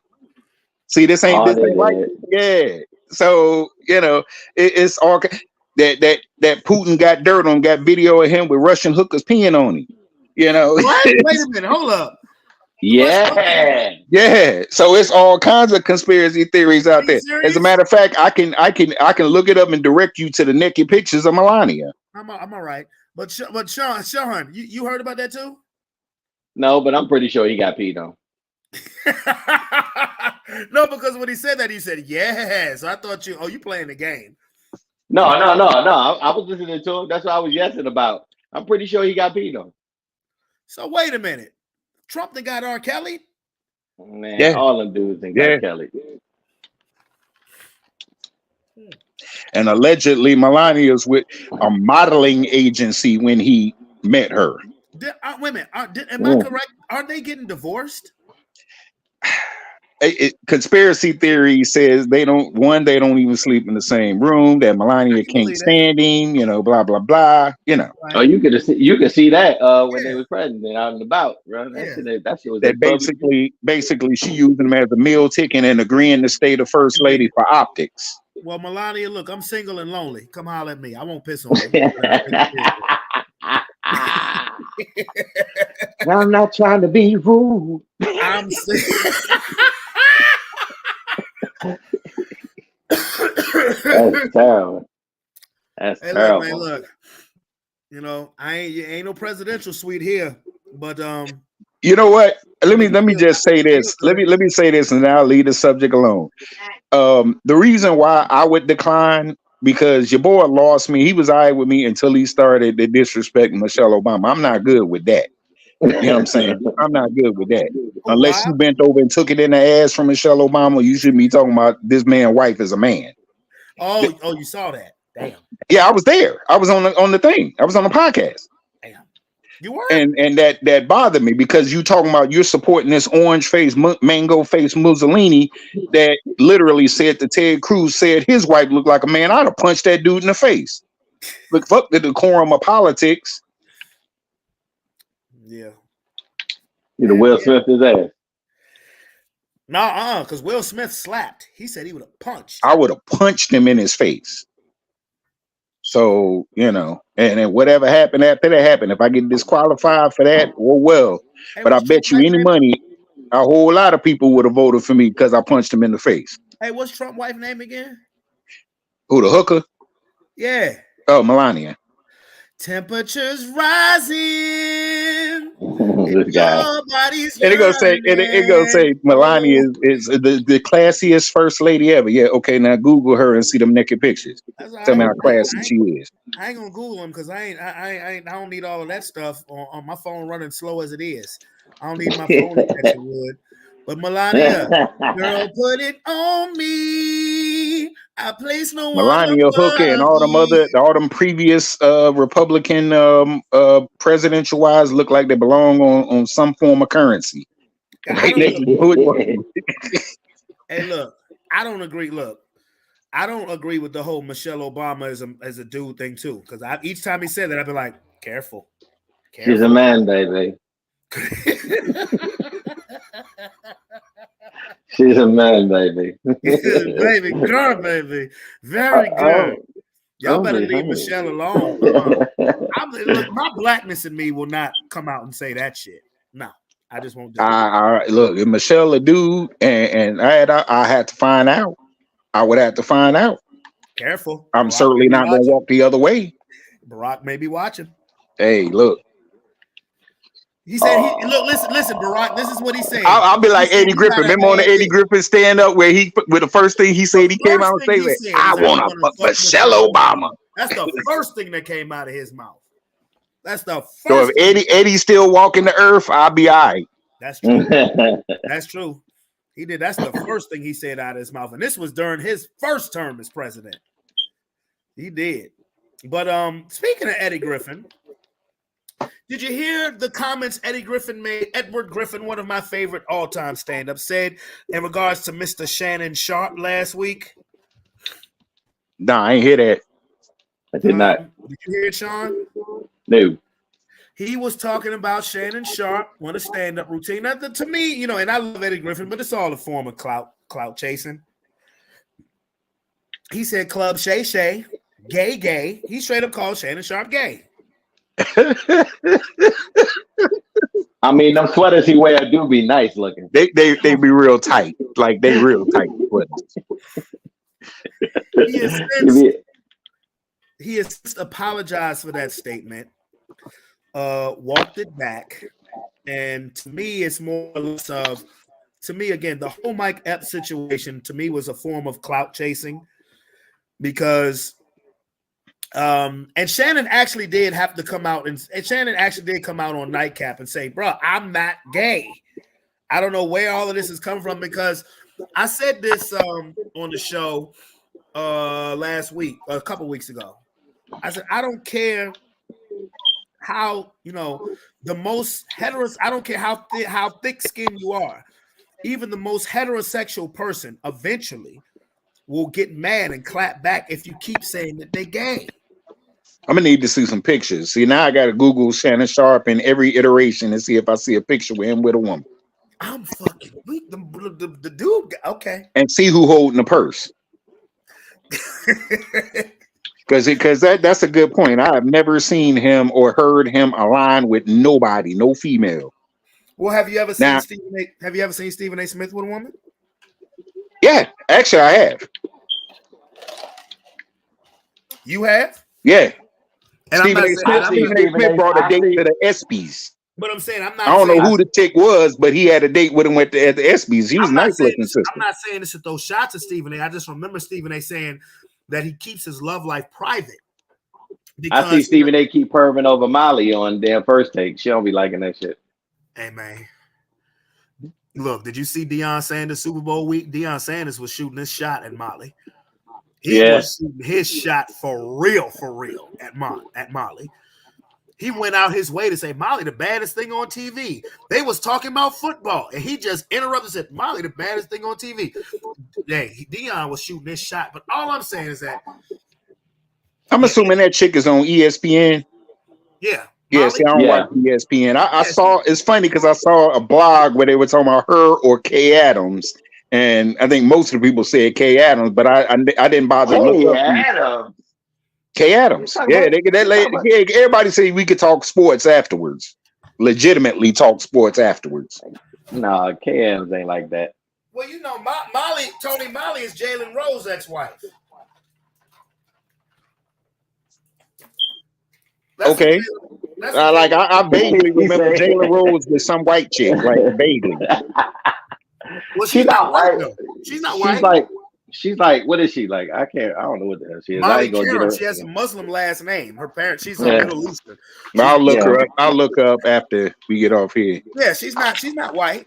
See, this ain't right. Yeah. So it's all that Putin got dirt on, got video of him with Russian hookers peeing on him. What? Wait a minute, hold up. Yeah. So it's all kinds of conspiracy theories out there. Serious? As a matter of fact, I can look it up and direct you to the naked pictures of Melania. I'm all right. But Sean, you heard about that too? No, but I'm pretty sure he got peed on. No, because when he said that, he said, yes. I thought you playing the game. No. I was listening to him. That's what I was yesing about. I'm pretty sure he got peed on. So wait a minute. Trump done got R. Kelly? Man, yeah. All them dudes done got Kelly. And allegedly, Melania was with a modeling agency when he met her. Wait a minute. Am I correct? Are they getting divorced? Conspiracy theory says they don't even sleep in the same room, that Melania can't stand him, blah blah blah, Right. Oh, you could see that when they was president out and about, right? That shit was basically she used him as a meal ticket and agreeing to stay the first lady for optics. Well, Melania, look, I'm single and lonely. Come holler at me. I won't piss on you. I'm not trying to be rude. I'm single. That's terrible. That's terrible. Look, man, I ain't no presidential suite here, but you know what? Let me just say this. Let me say this, and I'll leave the subject alone. The reason why I would decline, because your boy lost me. He was all right with me until he started to disrespect Michelle Obama. I'm not good with that. You know what I'm saying? I'm not good with that. Unless you bent over and took it in the ass from Michelle Obama, you shouldn't be talking about this man's wife as a man. Oh, you saw that? Damn. Yeah, I was there. I was on the thing. I was on the podcast. Damn. You were? And that bothered me, because you talking about you're supporting this orange face, mango face Mussolini that literally said that Ted Cruz said his wife looked like a man. I'd have punched that dude in the face. Look, fuck the decorum of politics. Yeah. You'd have Will Smith his ass. No, because Will Smith slapped. He said he would have punched. I would have punched him in his face. So, and then whatever happened after that happened. If I get disqualified for that, well. Hey, but I bet you any money, a whole lot of people would have voted for me because I punched him in the face. Hey, what's Trump's wife's name again? Who, the hooker? Yeah. Oh, Melania. Temperatures rising. This guy. And it gonna say Melania is the classiest first lady ever. Yeah, okay. Now Google her and see them naked pictures. Tell me how classy she is. I ain't gonna Google them because I don't need all of that stuff on my phone running slow as it is. I don't need my phone to catch it wood. But Melania, girl, put it on me. I place no Melania Hooker and all them previous Republican presidential wives look like they belong on some form of currency. Hey, look, I don't agree. Look, I don't agree with the whole Michelle Obama as a dude thing too. Because each time he said that, I'd be like, careful. She's a man, baby. She's a man, baby. Baby, girl, baby. Very good. Y'all better leave Michelle alone. Look, my blackness in me will not come out and say that shit. No, I just won't do it. Look, if Michelle a dude and I had to find out. I would have to find out. Careful. I'm certainly not going to walk the other way. Barack may be watching. Hey, look. He said, look, listen, Barack. This is what he said. I'll be like Eddie Griffin. Remember on the Eddie Griffin stand up where with the first thing he said, he came out and said, "I want to fuck Michelle Obama." That's the first thing that came out of his mouth. That's the first. So if Eddie's still walking the earth, I'll be all right. That's true. That's true. He did. That's the first thing he said out of his mouth, and this was during his first term as president. He did. But speaking of Eddie Griffin. Did you hear the comments Eddie Griffin made? Edward Griffin, one of my favorite all-time stand-ups, said in regards to Mr. Shannon Sharpe last week. Nah, I ain't hear that. I did not. Did you hear it, Sean? No. He was talking about Shannon Sharpe on a stand-up routine. Now, to me, and I love Eddie Griffin, but it's all a form of clout chasing. He said, "Club Shay Shay, gay." He straight up called Shannon Sharpe gay. I mean, them sweaters he wear do be nice looking. They be real tight, like they real tight sweaters. He has since apologized for that statement, walked it back, and to me, it's more or less of, to me again, the whole Mike Epps situation to me was a form of clout chasing, because. And Shannon actually did have to come out, and Shannon actually did come out on Nightcap and say, "Bro, I'm not gay." I don't know where all of this is coming from, because I said this on the show last week, a couple weeks ago. I said, I don't care how, the most I don't care how thick-skinned you are. Even the most heterosexual person eventually will get mad and clap back if you keep saying that they're gay. I'm gonna need to see some pictures. See, now I gotta Google Shannon Sharpe in every iteration and see if I see a picture with him with a woman. I'm fucking weak. The dude, okay. And see who holding the purse. Because that's a good point. I have never seen him or heard him align with nobody, no female. Well, have you ever seen Stephen A. Smith with a woman? Yeah, actually, I have. You have? Yeah. And Stephen A. Smith brought a date to the ESPYs. But I'm saying, I don't know who the chick was, but he had a date with him at the ESPYs. He was nice looking sister. I'm not saying this to throw shots at Stephen A. I just remember Stephen A. saying that he keeps his love life private. I see Stephen A. keep perving over Molly on their first take. She don't be liking that shit. Hey, man. Look, did you see Deion Sanders Super Bowl week? Deion Sanders was shooting his shot at Molly. He was shooting his shot for real at Molly. He went out his way to say, Molly, the baddest thing on TV. They was talking about football, and he just interrupted and said, Molly, the baddest thing on TV. Hey, Deion was shooting his shot, but all I'm saying is that I'm assuming that chick is on ESPN. Yeah. Yeah, see, I don't watch ESPN. I saw, it's funny because I saw a blog where they were talking about her or Kay Adams. And I think most of the people said Kay Adams, but I didn't bother to look up. Kay Adams. Yeah, everybody say we could talk sports afterwards. Legitimately talk sports afterwards. No, Kay Adams ain't like that. Well, you know, Tony Molly is Jalen Rose's ex-wife. Okay. I vaguely remember Jalen Rose with some white chick, like vaguely. Well, she's not white though. She's not white. She's like, what is she like? I don't know what the hell she is. Molly Karen, she has a Muslim last name. Her parents, she's a Middle Eastern. I'll look her up. I'll look her up after we get off here. Yeah, she's not white.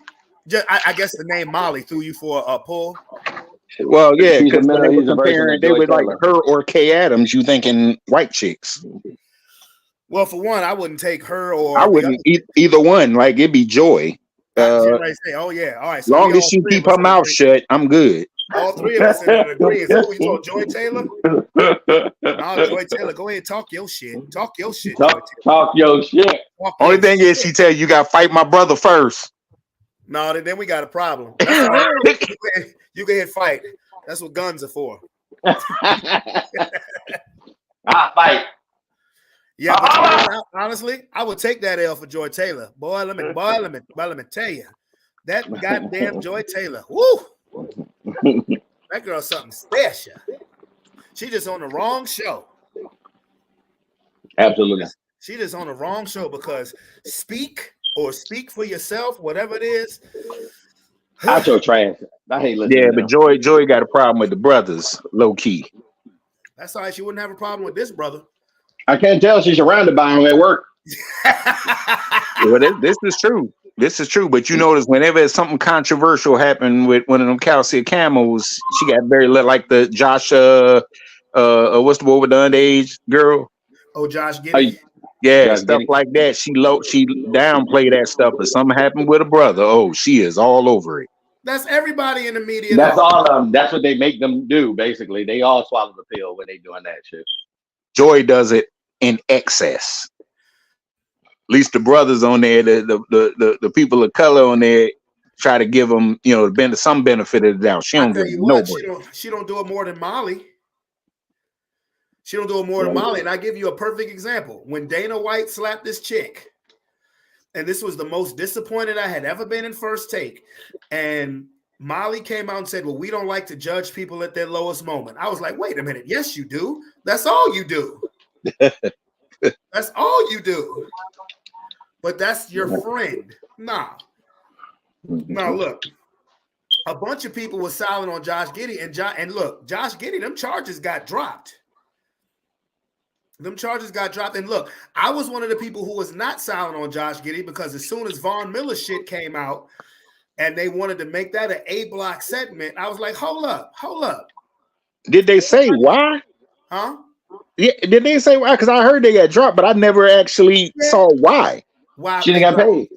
I guess the name Molly threw you for a pull. Well, yeah, because when they were like her or Kay Adams, you thinking white chicks. Well, for one, I wouldn't take her or I wouldn't either one. Like it'd be Joy. Say, oh yeah, all right. So long as she keep her mouth shut, I'm good. All three of us in agreement. Who you told, Joy Taylor? No, Joy Taylor, go ahead, talk your shit. Talk your shit. Talk your shit. Only thing is, she tell you got to fight my brother first. No, then we got a problem. You can hit fight. That's what guns are for. I fight. Yeah, but honestly, I would take that L for Joy Taylor. Boy, let me tell you, that goddamn Joy Taylor. Woo! That girl's something special. She just on the wrong show. Absolutely. She just on the wrong show because Speak or speak for yourself, whatever it is. Outro trash. I hate listening. Yeah, to but them. Joy got a problem with the brothers, low key. That's all right. She wouldn't have a problem with this, brother. I can't tell she's surrounded by them at work. Well, this is true. This is true. But you notice whenever something controversial happened with one of them Calcia Camels, she got very like the Josh what's the boy with the underage girl? Oh, Josh Giddey. Yeah, Josh stuff Giddey. like that. She downplay that stuff, but something happened with a brother. Oh, she is all over it. That's everybody in the media. That's though. all of them. That's what they make them do, basically. They all swallow the pill when they doing that shit. Joy does it in excess. At least the brothers on there, the people of color on there, try to give them, some benefit of the doubt. She don't give nobody. She don't do it more than Molly. She don't do it more than Molly. And I give you a perfect example. When Dana White slapped this chick, and this was the most disappointed I had ever been in First Take, and Molly came out and said, well, we don't like to judge people at their lowest moment. I was like, wait a minute. Yes, you do. That's all you do. That's all you do. But that's your friend. Nah. Now, look. A bunch of people were silent on Josh Giddey. And look, Josh Giddey, them charges got dropped. Them charges got dropped. And look, I was one of the people who was not silent on Josh Giddey because as soon as Von Miller shit came out and they wanted to make that an A-block segment, I was like, hold up. Did they say why? Huh? Yeah, did they say why? Because I heard they got dropped, but I never actually saw why. Why she didn't got paid.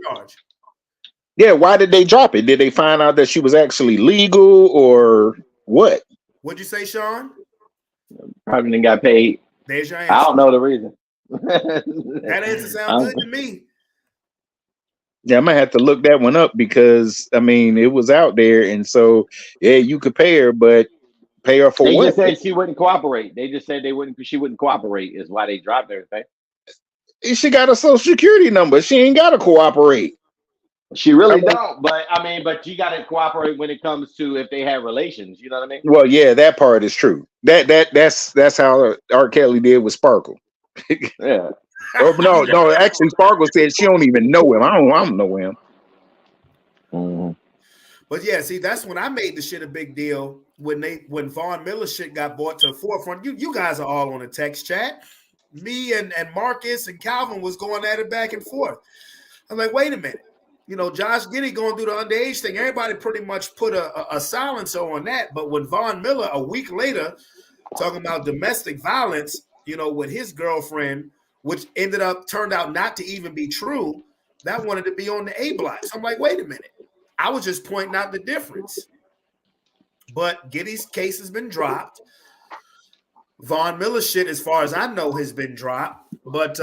Yeah, why did they drop it? Did they find out that she was actually legal or what? What'd you say, Sean? Probably didn't got paid. There's your answer. I don't know the reason. That answer sounds good to me. Yeah, I might have to look that one up because it was out there, and so yeah, you could pay her, but pay her for they what? They just said she wouldn't cooperate. They just said she wouldn't cooperate is why they dropped everything. She got a social security number. She ain't got to cooperate. She really don't. But but you got to cooperate when it comes to if they have relations. You know what I mean? Well, yeah, that part is true. That's how R. Kelly did with Sparkle. Yeah. No. Actually, Sparkle said she don't even know him. I don't know him. Mm-hmm. But yeah, see, that's when I made the shit a big deal when Von Miller shit got brought to the forefront. You guys are all on a text chat. Me and Marcus and Calvin was going at it back and forth. I'm like, wait a minute. Josh Giddey going through the underage thing. Everybody pretty much put a silencer on that. But when Von Miller, a week later, talking about domestic violence, with his girlfriend, which turned out not to even be true, that wanted to be on the A block. So I'm like, wait a minute. I was just pointing out the difference. But Giddey's case has been dropped. Von Miller shit, as far as I know, has been dropped. But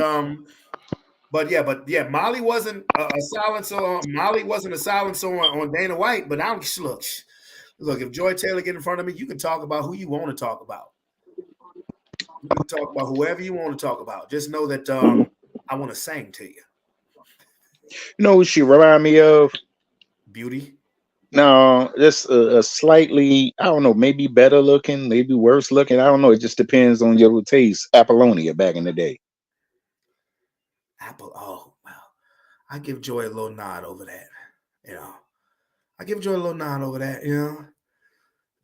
yeah, Molly wasn't a silencer. Molly wasn't a silencer on Dana White. But I don't look. If Joy Taylor get in front of me, you can talk about who you want to talk about. You can talk about whoever you want to talk about. Just know that I want to sing to you. You know who she remind me of? Beauty. No, just a slightly, I don't know, maybe better looking, maybe worse looking. I don't know. It just depends on your taste. Apollonia back in the day. Oh, well, I give Joy a little nod over that. I give Joy a little nod over that,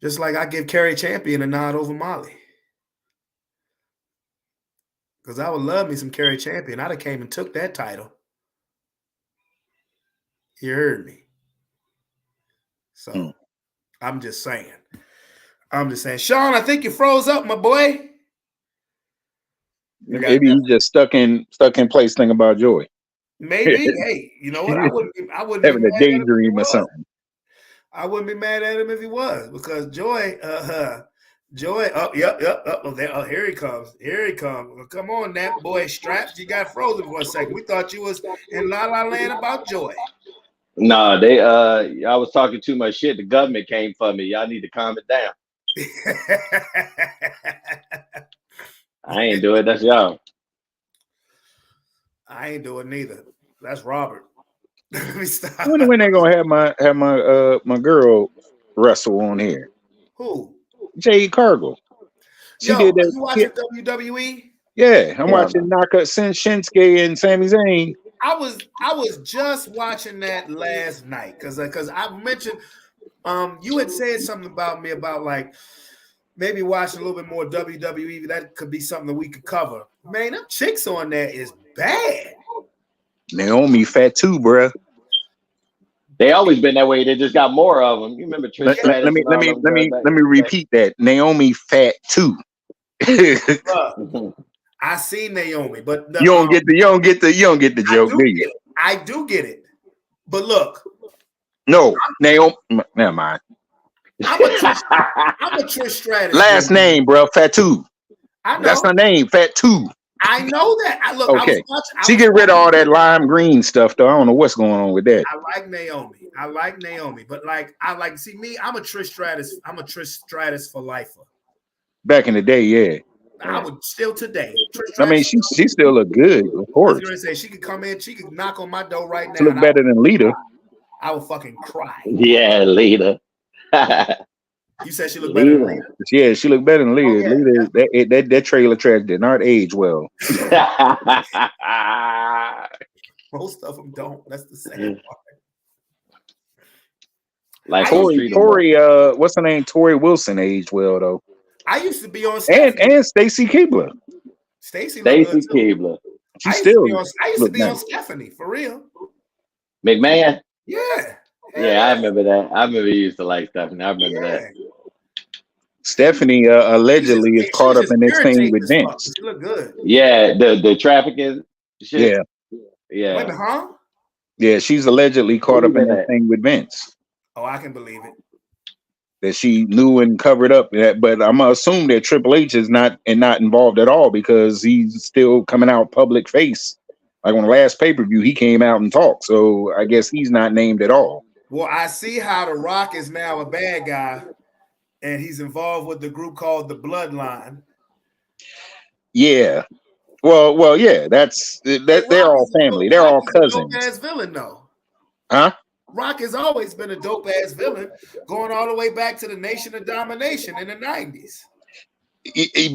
Just like I give Carrie Champion a nod over Molly. Because I would love me some Carrie Champion. I'd have came and took that title. You heard me. So I'm just saying. Sean, I think you froze up, my boy. Maybe you just stuck in place thinking about Joy. Maybe. Hey, you know what? I wouldn't having be a daydream or something. I wouldn't be mad at him if he was, because Joy, here he comes. Well, come on, that boy Straps. You got frozen for a second. We thought you was in La La Land about Joy. Nah, I was talking too much shit. The government came for me. Y'all need to calm it down. I ain't do it. That's y'all. I ain't doing neither. That's Robert. Let me stop. When they gonna have my girl wrestle on here? Who? Jade Cargill. She did that. You watching WWE? Yeah, I'm watching Shinsuke and Sami Zayn. I was just watching that last night because I mentioned you had said something about me about like maybe watching a little bit more WWE. That could be something that we could cover. Man, them chicks on there is bad. Naomi fat too, bruh. They always been that way. They just got more of them. You remember Trish Let Stratus me and let all me them let me girls let me repeat that. Naomi fat too. You Bruh, I see Naomi, but the, don't get the joke, do you? I do get it. But look, No, Naomi. Never mind. I'm a Trish Stratus. Last name, bro. Fatu. I know. That's her name. Fatu. I know that. Look. Okay. I was watching. She get rid of all that lime green stuff, though. I don't know what's going on with that. I like Naomi, but like I like see me. I'm a Trish Stratus. I'm a Trish Stratus for lifer. Back in the day, yeah. I would still today. Trish Stratus, I mean, she still look good, of I was course. gonna say she could come in. She could knock on my door right now. She look better than Lita. I would fucking cry. Yeah, Lita. You said she looked better than Lita. Yeah, she looked better than Lita. Oh, yeah. Lita, that trailer trash did not age well. Most of them don't. That's the sad part. Like Tori, what's her name? Tori Wilson aged well though. I used to be on and Stacy Keibler. Stacy Keibler. She I used to be on Stephanie for real. McMahon. Yeah. I remember that. I remember you used to like Stephanie. I remember that. Stephanie allegedly is caught up in this thing with Vince. She look good. Yeah, the trafficking shit. Yeah. Wait, huh? Yeah, she's allegedly caught up in that thing with Vince. Oh, I can believe it. That she knew and covered up that, but I'm gonna assume that Triple H is not involved at all because he's still coming out public face. Like on the last pay-per-view, he came out and talked, so I guess he's not named at all. Well, I see how The Rock is now a bad guy, and he's involved with the group called the Bloodline. Yeah, well, yeah. That's that. They're all family. They're all cousins. Dope-ass villain, though. Huh? Rock has always been a dope-ass villain, going all the way back to the Nation of Domination in the 90s.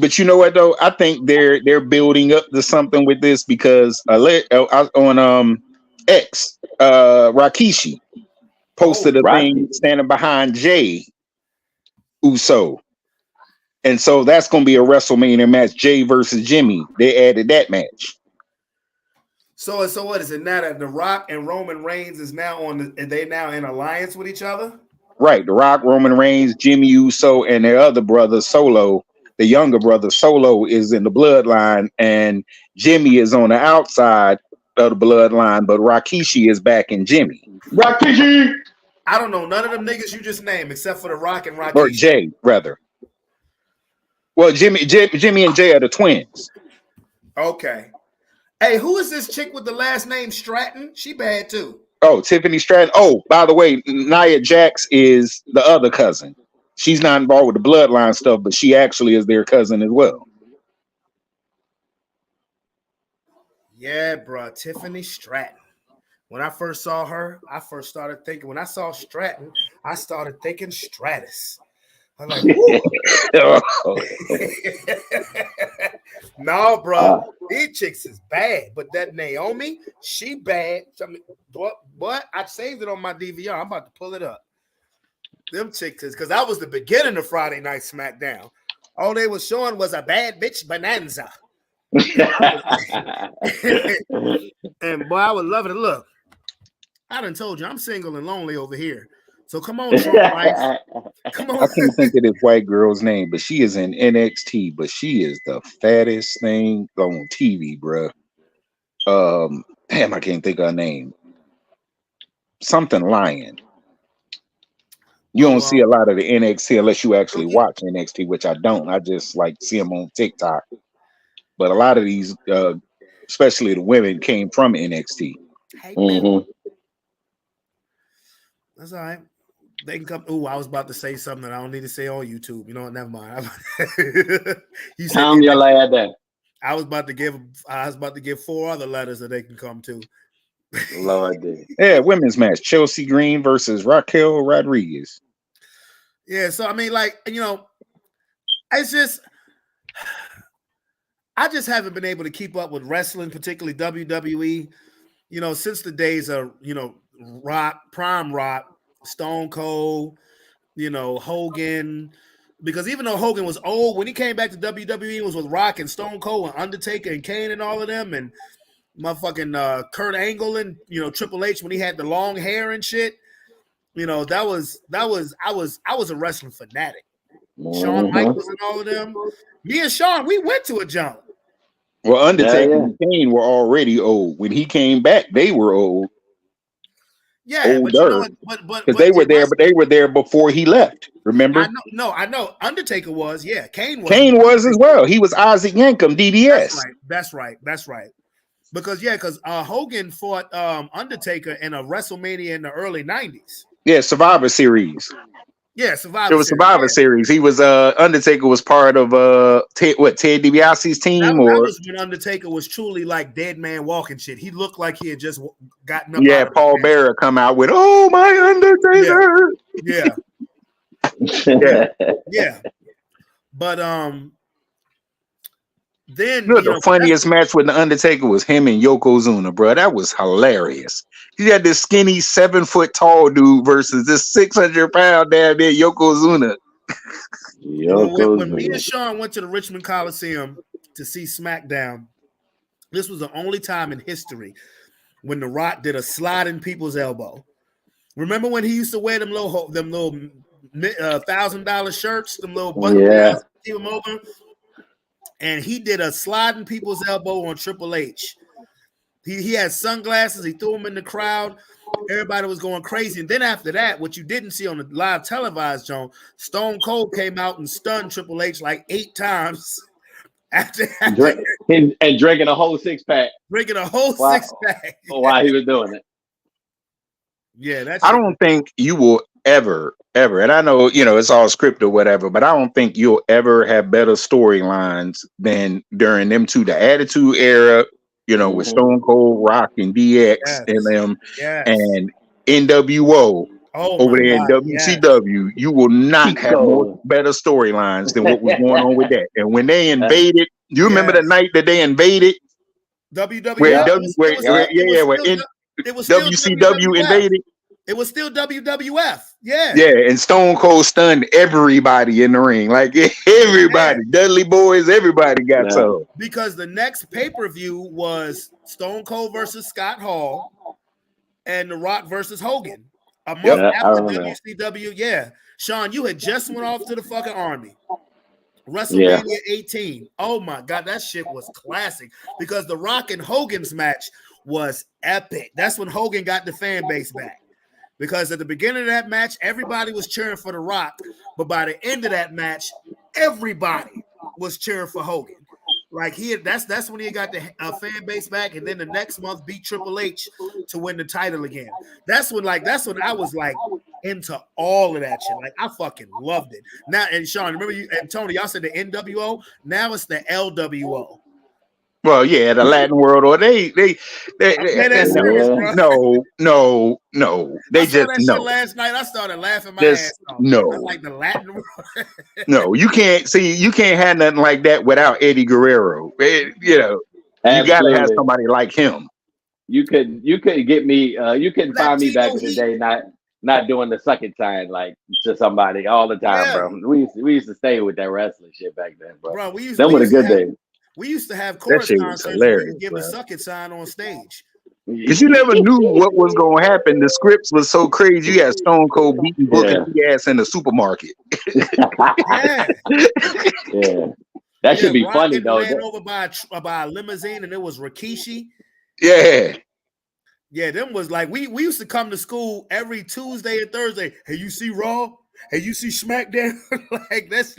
But you know what though? I think they're building up to something with this because on X, Rikishi posted a thing standing behind Jay Uso, and so that's going to be a WrestleMania match, Jay versus Jimmy. They added that match. So what is it now that The Rock and Roman Reigns is now they now in alliance with each other? Right, The Rock, Roman Reigns, Jimmy Uso, and their other brother Solo. The younger brother Solo is in the bloodline, and Jimmy is on the outside of the bloodline, but Rikishi is back in Jimmy. Rikishi! I don't know none of them niggas you just named except for The Rock and Rikishi. Or Jay, rather. Well, Jimmy and Jay are the twins. Okay. Hey, who is this chick with the last name Stratton? She bad too. Oh, Tiffany Stratton. Oh, by the way, Nia Jax is the other cousin. She's not involved with the bloodline stuff, but she actually is their cousin as well. Yeah, bro. Tiffany Stratton. When I first saw her, I first started thinking, when I saw Stratton, I started thinking Stratus. I'm like, no, bro. These chicks is bad, but that Naomi, she bad. I mean, what? I saved it on my DVR. I'm about to pull it up. Them chicks is because that was the beginning of Friday Night SmackDown. All they was showing was a bad bitch bonanza. And boy, I was loving it. Look, I done told you I'm single and lonely over here. So come on, Trump Life. Come on. I can't think of this white girl's name, but she is in NXT, but she is the fattest thing on TV, bro. Damn, I can't think of her name. Something Lion. You don't see a lot of the NXT unless you actually watch NXT, which I don't. I just like see them on TikTok. But a lot of these, especially the women, came from NXT. Mm-hmm. That's all right. They can come. Oh, I was about to say something I don't need to say on YouTube. You know what? Never mind. You said your lad there. I was about to give 4 other letters that they can come to. Lord, yeah, women's match: Chelsea Green versus Raquel Rodriguez. Yeah, so I mean, like, you know, it's just I just haven't been able to keep up with wrestling, particularly WWE. since the days of Rock, Prime Rock, Stone Cold, Hogan. Because even though Hogan was old, when he came back to WWE, it was with Rock and Stone Cold and Undertaker and Kane and all of them, and motherfucking Kurt Angle and Triple H when he had the long hair and shit. I was a wrestling fanatic. Shawn Michaels and all of them. Me and Shawn, we went to a jump. Well, Undertaker and Kane were already old. When he came back, they were old. Yeah, older. Because they were there, but they were there before he left. Remember? I know. Undertaker was, yeah. Kane was as well. He was Isaac Yankem, DDS. That's right. Because Hogan fought Undertaker in a WrestleMania in the early 90s. Yeah, Survivor Series. Yeah, Survivor. It was Survivor Series. He was Undertaker was part of Ted DiBiase's team, that was when Undertaker was truly like dead man walking shit. He looked like he had just gotten up. Yeah, Paul Bearer come out with "Oh my Undertaker." Yeah. But then the funniest match with the Undertaker was him and Yokozuna, bro. That was hilarious. He had this skinny 7 foot tall dude versus this 600-pound damn near Yokozuna. When me and Sean went to the Richmond Coliseum to see SmackDown, this was the only time in history when The Rock did a slide in people's elbow. Remember when he used to wear them little $1,000 shirts, them little button keep them open? And he did a slide in people's elbow on Triple H. He had sunglasses. He threw them in the crowd. Everybody was going crazy. And then after that, what you didn't see on the live televised, John, Stone Cold came out and stunned Triple H like 8 times. And drinking a whole 6-pack. Drinking a whole 6-pack. While he was doing it. Yeah, I don't think you will ever, and I know, it's all scripted or whatever, but I don't think you'll ever have better storylines than during them two, the Attitude Era, with Stone Cold, Rock, and DX and them, and NWO over there in WCW. You will not have more better storylines than what was going on with that. And when they invaded, you remember the night that they invaded WWE? WCW invaded. It was still WWF. Yeah. Yeah, and Stone Cold stunned everybody in the ring. Like everybody. Dudley Boys, everybody got so. Because the next pay-per-view was Stone Cold versus Scott Hall and The Rock versus Hogan. A month after WCW. Yeah. Sean, you had just went off to the fucking Army. WrestleMania 18. Oh my God, that shit was classic because The Rock and Hogan's match was epic. That's when Hogan got the fan base back. Because at the beginning of that match, everybody was cheering for The Rock, but by the end of that match, everybody was cheering for Hogan. Like that's when he got the fan base back, and then the next month beat Triple H to win the title again. That's when I was like into all of that shit. Like I fucking loved it. Now, and Sean, remember you and Tony, y'all said the NWO. Now it's the LWO. Well, yeah, the Latin world, or they no. They just no. Last night I started laughing my ass off. No, like the Latin world. No, you can't have nothing like that without Eddie Guerrero. You gotta have somebody like him. You could get me. You couldn't find me back in the day not doing the sucking sign like to somebody all the time, bro. We used to stay with that wrestling shit back then, bro. We used to have chorus concerts where you give a suck it sign on stage. Because you never knew what was going to happen. The scripts was so crazy. You had Stone Cold beating Booker T ass in the supermarket. That should be funny though. Ran over by a limousine and it was Rikishi. Yeah, them was like we used to come to school every Tuesday and Thursday. Hey, you see Raw? Hey, you see SmackDown? That's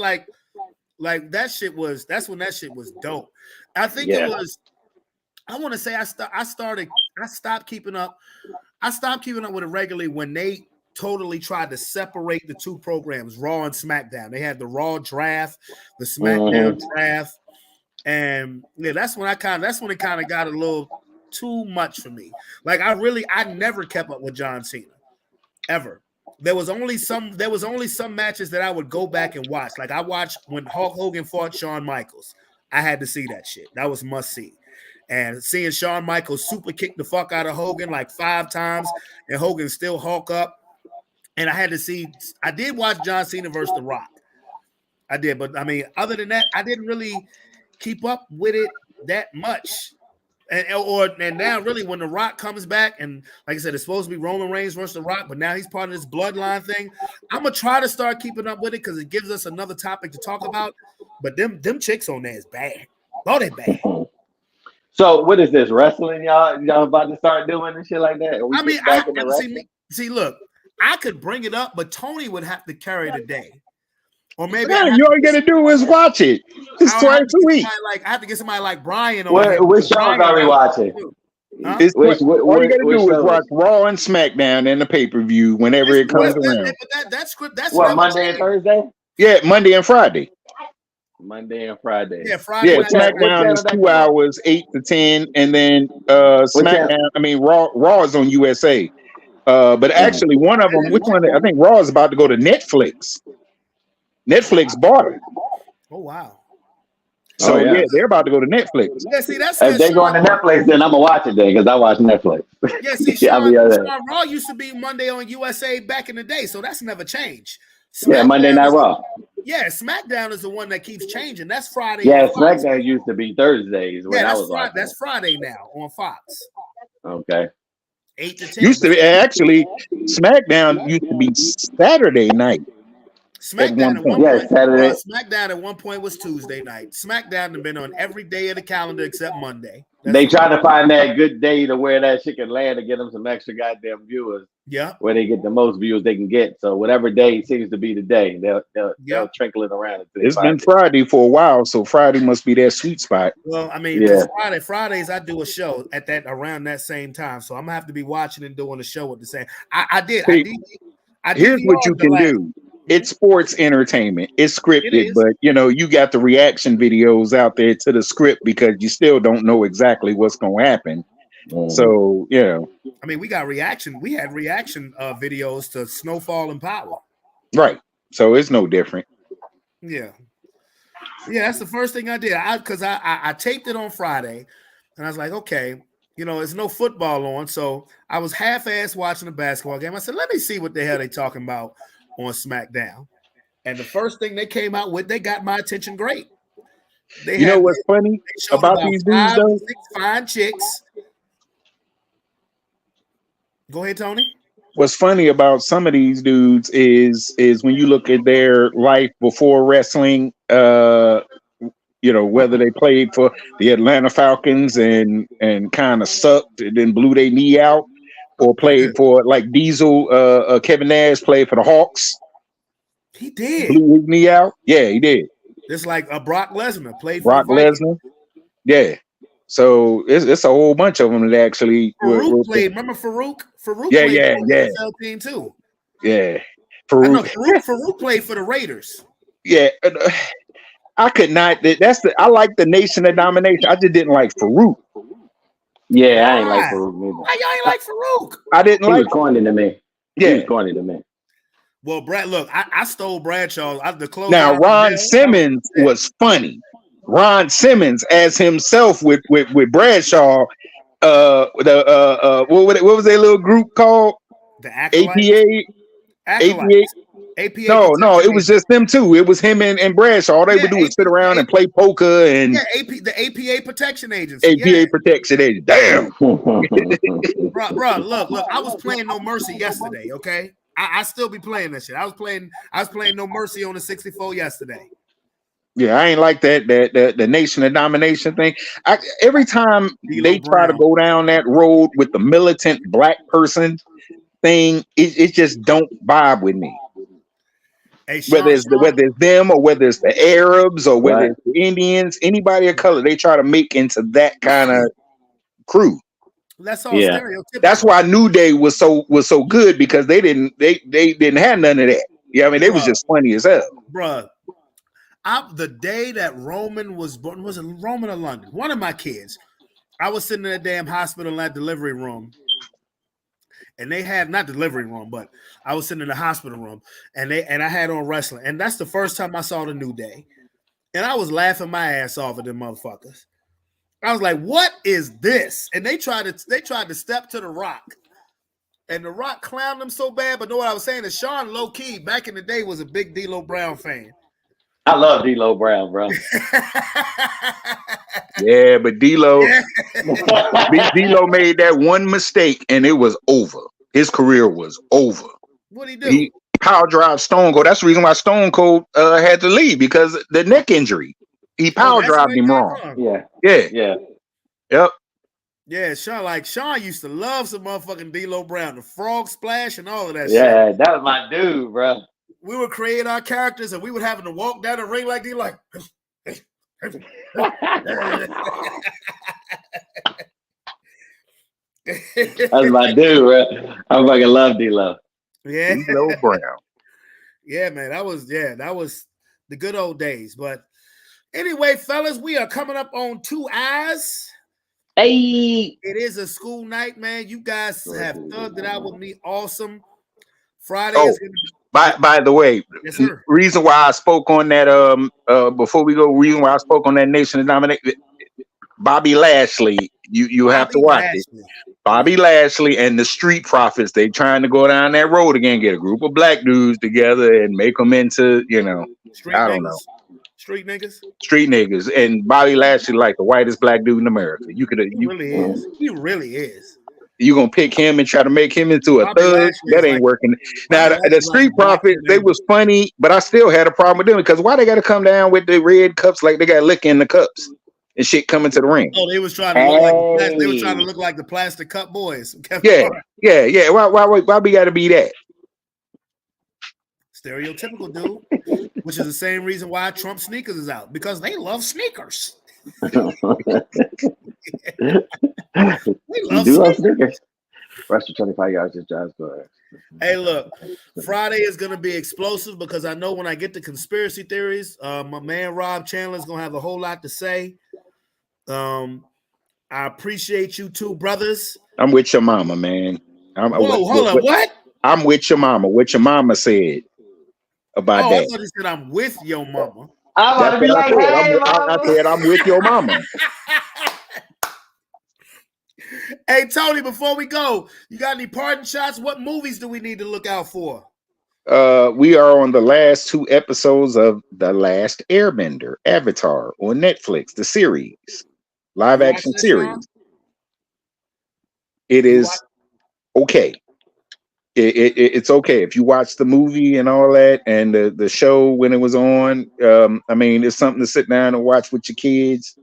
that shit was. That's when that shit was dope. I think it was. I want to say I stopped keeping up. I stopped keeping up with it regularly when they totally tried to separate the two programs, Raw and SmackDown. They had the Raw draft, the SmackDown draft, and that's when it kind of got a little too much for me. Like I never kept up with John Cena ever. There was only some matches that I would go back and watch. Like I watched when Hulk Hogan fought Shawn Michaels. I had to see that shit. That was must see. And seeing Shawn Michaels super kick the fuck out of Hogan like 5 times, and Hogan still hulk up. And I did watch John Cena versus The Rock. I did, but I mean, other than that, I didn't really keep up with it that much. And now really when The Rock comes back, and like I said, it's supposed to be Roman Reigns versus The Rock, but now he's part of this bloodline thing. I'm gonna try to start keeping up with it because it gives us another topic to talk about. But them chicks on there is bad. Oh, they bad. So what is this wrestling? Y'all about to start doing and shit like that? I mean, see, look, I could bring it up, but Tony would have to carry the day. Or maybe you all you gotta do is watch it. It's twice a week. I have to get somebody like Brian on. Which shows are we watching? Huh? All you gotta do is watch Raw and SmackDown and the pay-per-view whenever it comes around. That's what, Monday and Thursday? Yeah, Monday and Friday. Monday and Friday. Yeah, Friday. Yeah, SmackDown is 2 hours, 8 to 10, and then Raw is on USA. But actually, one of them, which one? I think Raw is about to go to Netflix. Netflix bought it. Oh wow! So yeah, they're about to go to Netflix. Yeah, see, that's if they're going to Netflix, then I'm gonna watch it then because I watch Netflix. Yeah, see, Shawn Raw used to be Monday on USA back in the day, so that's never changed. Monday Night Raw. Yeah, SmackDown is the one that keeps changing. That's Friday. Yeah, SmackDown used to be Thursdays. That's Friday now on Fox. Okay. 8 to 10. Used to be actually SmackDown used to be Saturday night. SmackDown at one point was Tuesday night. SmackDown had been on every day of the calendar except Monday. They try to find that good day to where that shit can land to get them some extra goddamn viewers. Yeah, where they get the most views they can get. So whatever day seems to be the day, they'll trickle it around. It's been Friday for a while, so Friday must be that sweet spot. Well, I mean, Fridays I do a show at that around that same time, so I'm gonna have to be watching and doing the show at the same. I did. Here's what you can do. It's sports entertainment. It's scripted, but you got the reaction videos out there to the script because you still don't know exactly what's going to happen. So, I mean, we had reaction videos to Snowfall and Power. Right. So it's no different. Yeah. Yeah, that's the first thing I did. Because I taped it on Friday, and I was like, okay, there's no football on, so I was half-assed watching the basketball game. I said, let me see what the hell they talking about on SmackDown. And the first thing they came out with, they got my attention great. What's funny about these dudes, though? 6 fine chicks. Go ahead, Tony. What's funny about some of these dudes is when you look at their life before wrestling, whether they played for the Atlanta Falcons and kind of sucked and then blew their knee out, or played for like Diesel, Kevin Nash played for the Hawks. He did. Blew his knee out. Yeah, he did. Just like Brock Lesnar played for Brock Lesnar. Yeah. So it's a whole bunch of them that actually Farouk played. Remember Farouk? Farouk played for the NFL team too. Yeah. Farouk played for the Raiders. Yeah. I could not. I like the Nation of Domination. I just didn't like Farouk. Yeah, I ain't like Farouk either. Why y'all ain't like Farouk? I didn't like. He was corny to me. Yeah, he was corny to me. Well, Brad, look, I stole Bradshaw. The clothes. Now Ron Simmons was funny. Ron Simmons as himself with Bradshaw. What was their little group called? The APA. No, it was just them two. It was him and Bradshaw. All they would do is sit around and play poker and the APA protection agency. APA protection agency. Damn. bro, look, I was playing No Mercy yesterday, okay? I still be playing that shit. I was playing No Mercy on the 64 yesterday. Yeah, I ain't like that the Nation of Domination thing. Every time they try to go down that road with the militant black person thing, it just don't vibe with me. Hey, whether it's them or whether it's the Arabs or whether it's the Indians, anybody of color, they try to make into that kind of crew. That's all stereotypical. That's why New Day was so good because they didn't have none of that. Yeah, I mean, they was just funny as hell. Bruh. The day that Roman was born, was it Roman or London? One of my kids. I was sitting in a damn hospital in that delivery room. And they had not delivery room, but I was sitting in the hospital room and I had on wrestling. And that's the first time I saw the New Day. And I was laughing my ass off at them motherfuckers. I was like, what is this? And they tried to step to The Rock. And The Rock clowned them so bad. But know what I was saying is Sean low key back in the day was a big D'Lo Brown fan. I love D'Lo Brown, bro. Yeah, but D'Lo made that one mistake and it was over. His career was over. What'd he do? He power drive Stone Cold. That's the reason why Stone Cold had to leave, because the neck injury. He power drived him wrong. Yeah. Yep. Yeah, Sean used to love some motherfucking D'Lo Brown, the frog splash and all of that shit. Yeah, that was my dude, bro. We would create our characters and we would have to walk down the ring like they like. That's my dude, bro. I fucking love D'Lo. Yeah, D'Lo Brown. Yeah, man, that was the good old days. But anyway, fellas, we are coming up on 2 hours. Hey, it is a school night, man. You guys have thugged it out with me. Awesome. Friday is gonna be. By the way, yes, sir. Reason why I spoke on that before we go, reason why I spoke on that Nation of Domination, Bobby Lashley, you have to watch it. Bobby Lashley and the Street Profits, they trying to go down that road again, get a group of black dudes together and make them into, I don't know. Street niggas. Street niggas. And Bobby Lashley like the whitest black dude in America. He really is. He really is. You gonna pick him and try to make him into a Bobby thug? Lashley That ain't working. Now the Street Profits, they was funny, but I still had a problem with them because why they got to come down with the red cups like they got liquor in the cups and shit coming to the ring? Oh, they was trying to look like the plastic cup boys. Yeah. Why we got to be that? Stereotypical dude, which is the same reason why Trump sneakers is out, because they love sneakers. They love sneakers. Rush for 25 yards just drives good. Hey, look, Friday is going to be explosive because I know when I get to conspiracy theories, my man Rob Chandler is going to have a whole lot to say. I appreciate you two brothers. I'm with your mama, man. Hold on, what? I'm with your mama. What your mama said about that. I thought he said I'm with your mama. I'm about to be like, hey, I said I'm with your mama. Hey, Tony, before we go, you got any parting shots? What movies do we need to look out for? We are on the last 2 episodes of The Last Airbender, Avatar, on Netflix, the series, live action series. It is okay. It's okay if you watch the movie and all that, and the show when it was on. I mean, it's something to sit down and watch with your kids.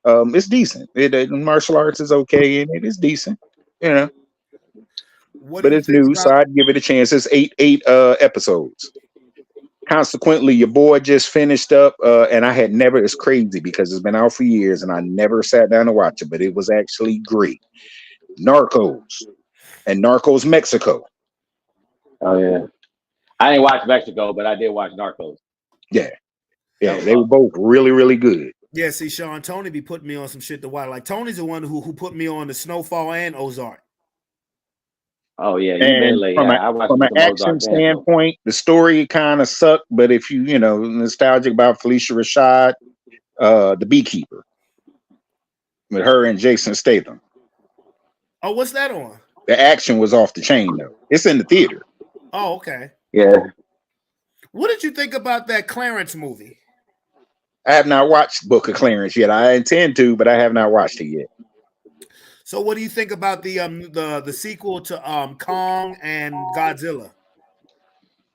It's decent. Martial arts is okay, and it is decent, but it's new, so I'd give it a chance. It's eight episodes. Consequently, your boy just finished up, and I had never. It's crazy because it's been out for years, and I never sat down to watch it, but it was actually great. Narcos and Narcos Mexico. Oh yeah, I didn't watch Mexico, but I did watch Narcos. Yeah, they were both really, really good. Yeah, see, Sean, Tony be putting me on some shit to watch. Like Tony's the one who put me on the Snowfall and Ozark. Oh yeah, from an action standpoint, the story kind of sucked. But if you nostalgic about Felicia Rashad, the Beekeeper, with her and Jason Statham. Oh, what's that on? The action was off the chain though. It's in the theater. Oh, okay. Yeah. What did you think about that Clarence movie? I have not watched Book of Clarence yet. I intend to, but I have not watched it yet. So, what do you think about the sequel to Kong and Godzilla?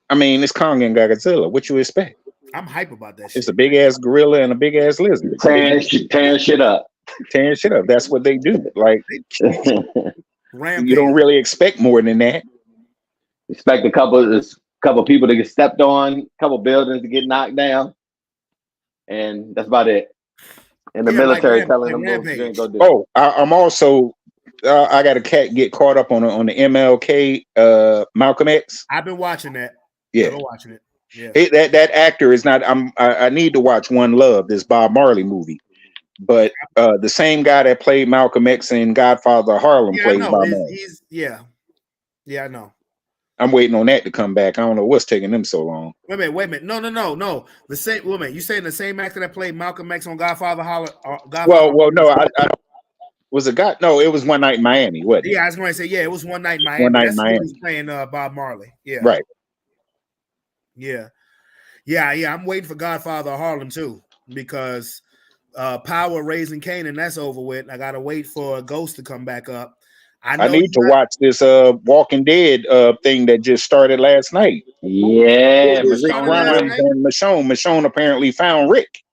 I mean, it's Kong and Godzilla. What you expect? I'm hype about that shit. It's a big ass gorilla and a big ass lizard. Tearing shit up. Tearing shit up. That's what they do. Like, Rampage. You don't really expect more than that. Expect a couple people to get stepped on, a couple buildings to get knocked down, and that's about it. And the military telling them to go do. Oh, I'm also I got to get caught up on the MLK Malcolm X. I've been watching that. Yeah, I've been watching it. Yeah, that actor is not. I need to watch One Love, this Bob Marley movie. But the same guy that played Malcolm X in Godfather Harlem plays Bob Marley. Yeah, I know. I'm waiting on that to come back. I don't know what's taking them so long. Wait a minute. No. The same woman. You saying the same actor that played Malcolm X on Godfather? Well, no, I was it God? No, it was One Night in Miami. What? Yeah, I was going to say, yeah, it was One Night in Miami. One Night in That's Miami. who was playing Bob Marley. Yeah, Right. Yeah. I'm waiting for Godfather of Harlem too, because Power Raising Kanan, that's over with. I gotta wait for Ghost to come back up. I need to watch this Walking Dead thing that just started last night. Yeah, It Rick started last Grimes night? and Michonne. Michonne apparently found Rick.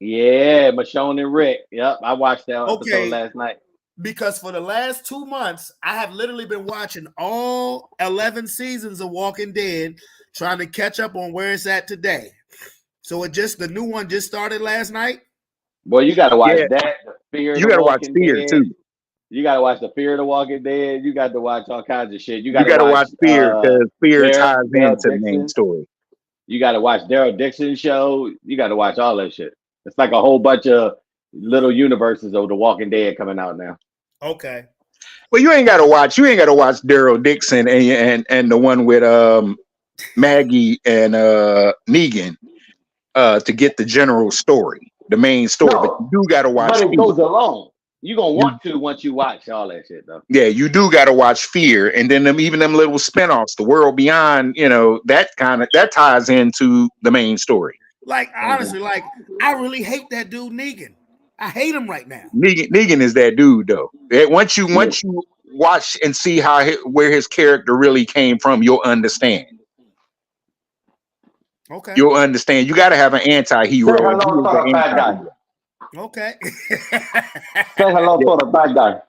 Yeah, Michonne and Rick. Yep, I watched that Okay. episode last night. Because for the last 2 months, I have literally been watching all 11 seasons of Walking Dead, trying to catch up on where it's at today. So the new one just started last night. Boy, you gotta watch Yeah. that. The Fear. You got to watch Fear too. You gotta watch the Fear of the Walking Dead. You got to watch all kinds of shit. You got to watch Fear because Fear ties Daryl into the main Dixon. story. You got to watch Daryl Dixon show. You got to watch all that shit. It's like a whole bunch of little universes of the Walking Dead coming out now. Okay. Well, you ain't got to watch Daryl Dixon and the one with Maggie and Negan to get the general story, the main story. No, but you do got to watch. But it Fear. goes along. You're gonna want to once you watch all that shit, though. Yeah, you do got to watch Fear, and then even them little spinoffs, The World Beyond. That ties into the main story. Like honestly, like I really hate that dude Negan. I hate him right now. Negan is that dude though. Once you watch and see where his character really came from, you'll understand. Okay. You'll understand. You got to have an anti-hero. Say hello to the bad guy. Okay. Say hello to the bad guy.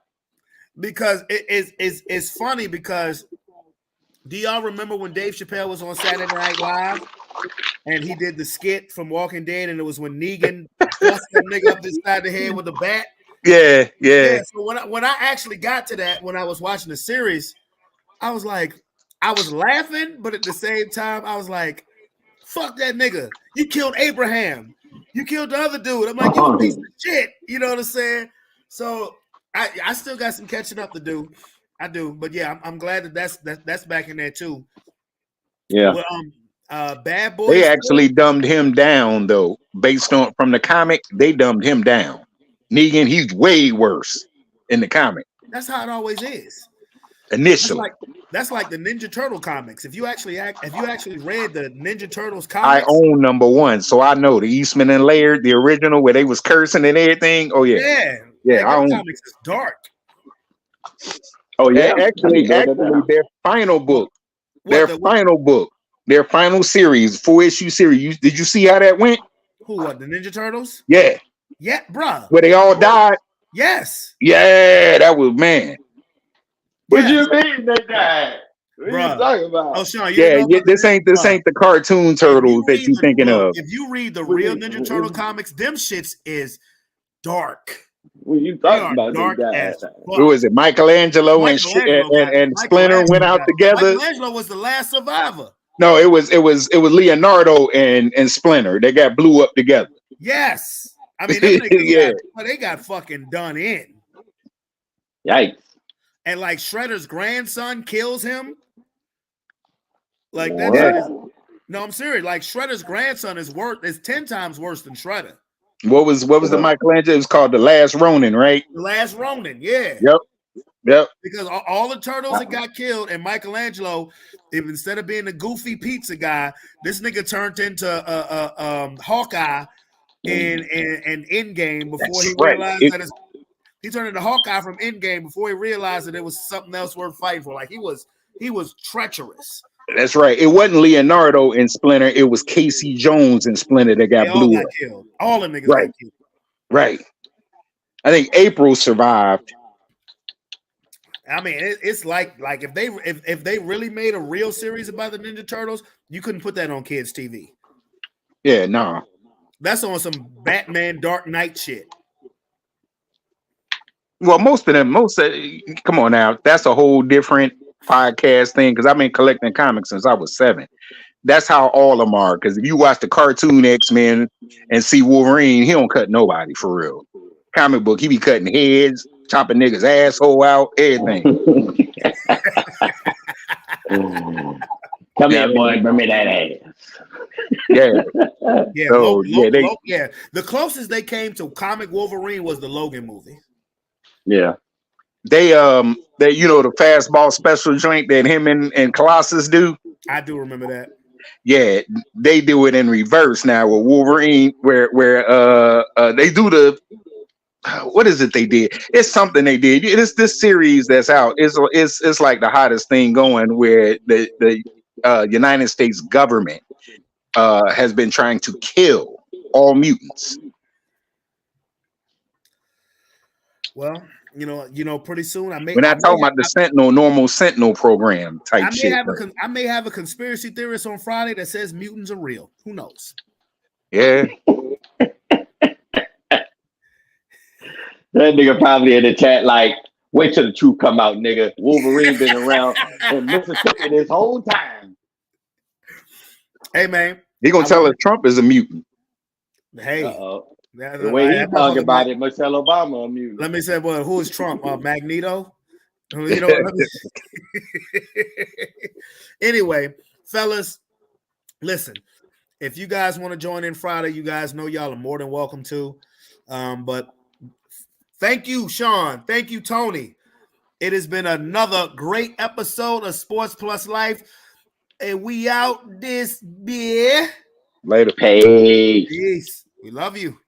Because it's funny because do y'all remember when Dave Chappelle was on Saturday Night Live and he did the skit from Walking Dead, and it was when Negan bust that nigga up this side of the head with a bat? Yeah. So when I actually got to that, when I was watching the series, I was laughing, but at the same time, I was like, fuck that nigga. You killed Abraham. You killed the other dude. I'm like, you a piece of shit. You know what I'm saying? So I still got some catching up to do. I do. But yeah, I'm glad that's back in there too. Yeah. But, Bad Boys. They actually dumbed him down though. Based on from the comic, they dumbed him down. Negan, he's way worse in the comic. That's how it always is. Initially. That's like the Ninja Turtle comics. If you actually read the Ninja Turtles comics, I own number 1, so I know the Eastman and Laird, the original where they was cursing and everything. Oh yeah. Yeah. I own. Comics is dark. Oh yeah. Actually, their final book, their final series, 4-issue series. Did you see how that went? What, the Ninja Turtles? Yeah. Yeah, bruh. Where they all died. Yes. Yeah, that was man. What you mean they died? What are you talking about? Oh, Sean, this ain't the cartoon turtles that you thinking of. If you read the real Ninja Turtle comics, them shits is dark. What you talking about? Dark as Who was it? Michelangelo and Splinter went out together. Michelangelo was the last survivor. No, it was Leonardo and Splinter. They got blew up together. Yes. I mean, they got fucking done in. Yikes. And like Shredder's grandson kills him. Like that. No, I'm serious. Like Shredder's grandson is 10 times worse than Shredder. What was the Michelangelo? It was called The Last Ronin, right? The Last Ronin, yeah. Yep. Because all the turtles that got killed, and Michelangelo, instead of being the goofy pizza guy, this nigga turned into Hawkeye in Endgame before he realized that he turned into Hawkeye from Endgame before he realized that it was something else worth fighting for. Like he was treacherous. That's right. It wasn't Leonardo and Splinter. It was Casey Jones and Splinter that got blew up. Killed. All the niggas got killed. Right. I think April survived. I mean, it's like if they really made a real series about the Ninja Turtles, you couldn't put that on kids' TV. Yeah, nah. That's on some Batman Dark Knight shit. Well, come on now. That's a whole different podcast thing because I've been collecting comics since I was 7. That's how all of them are. Because if you watch the cartoon X-Men and see Wolverine, he don't cut nobody for real. Comic book, he be cutting heads, chopping niggas' asshole out, everything. Come here, boy. Bring me that ass. Yeah. Yeah, So, yeah. The closest they came to comic Wolverine was the Logan movie. Yeah. They you know, the fastball special joint that him and Colossus do. I do remember that. Yeah, they do it in reverse now with Wolverine, where they do the what is it they did? It's something they did. It's this series that's out. It's like the hottest thing going, where the United States government has been trying to kill all mutants. Well, you know, pretty soon We're not talking about the normal Sentinel program type shit. I may have a conspiracy theorist on Friday that says mutants are real. Who knows? Yeah. That nigga probably in the chat like, wait till the truth come out, nigga. Wolverine been around in Mississippi this whole time. Hey, man. He gonna tell us Trump is a mutant. Hey. The way he talking about it, Michelle Obama a mutant. Let me say, well, who is Trump? Magneto? You know, anyway, fellas, listen, if you guys want to join in Friday, you guys know y'all are more than welcome to. But thank you, Sean. Thank you, Tony. It has been another great episode of Sports Plus Life. And we out this beer. Later. Peace. Peace. We love you.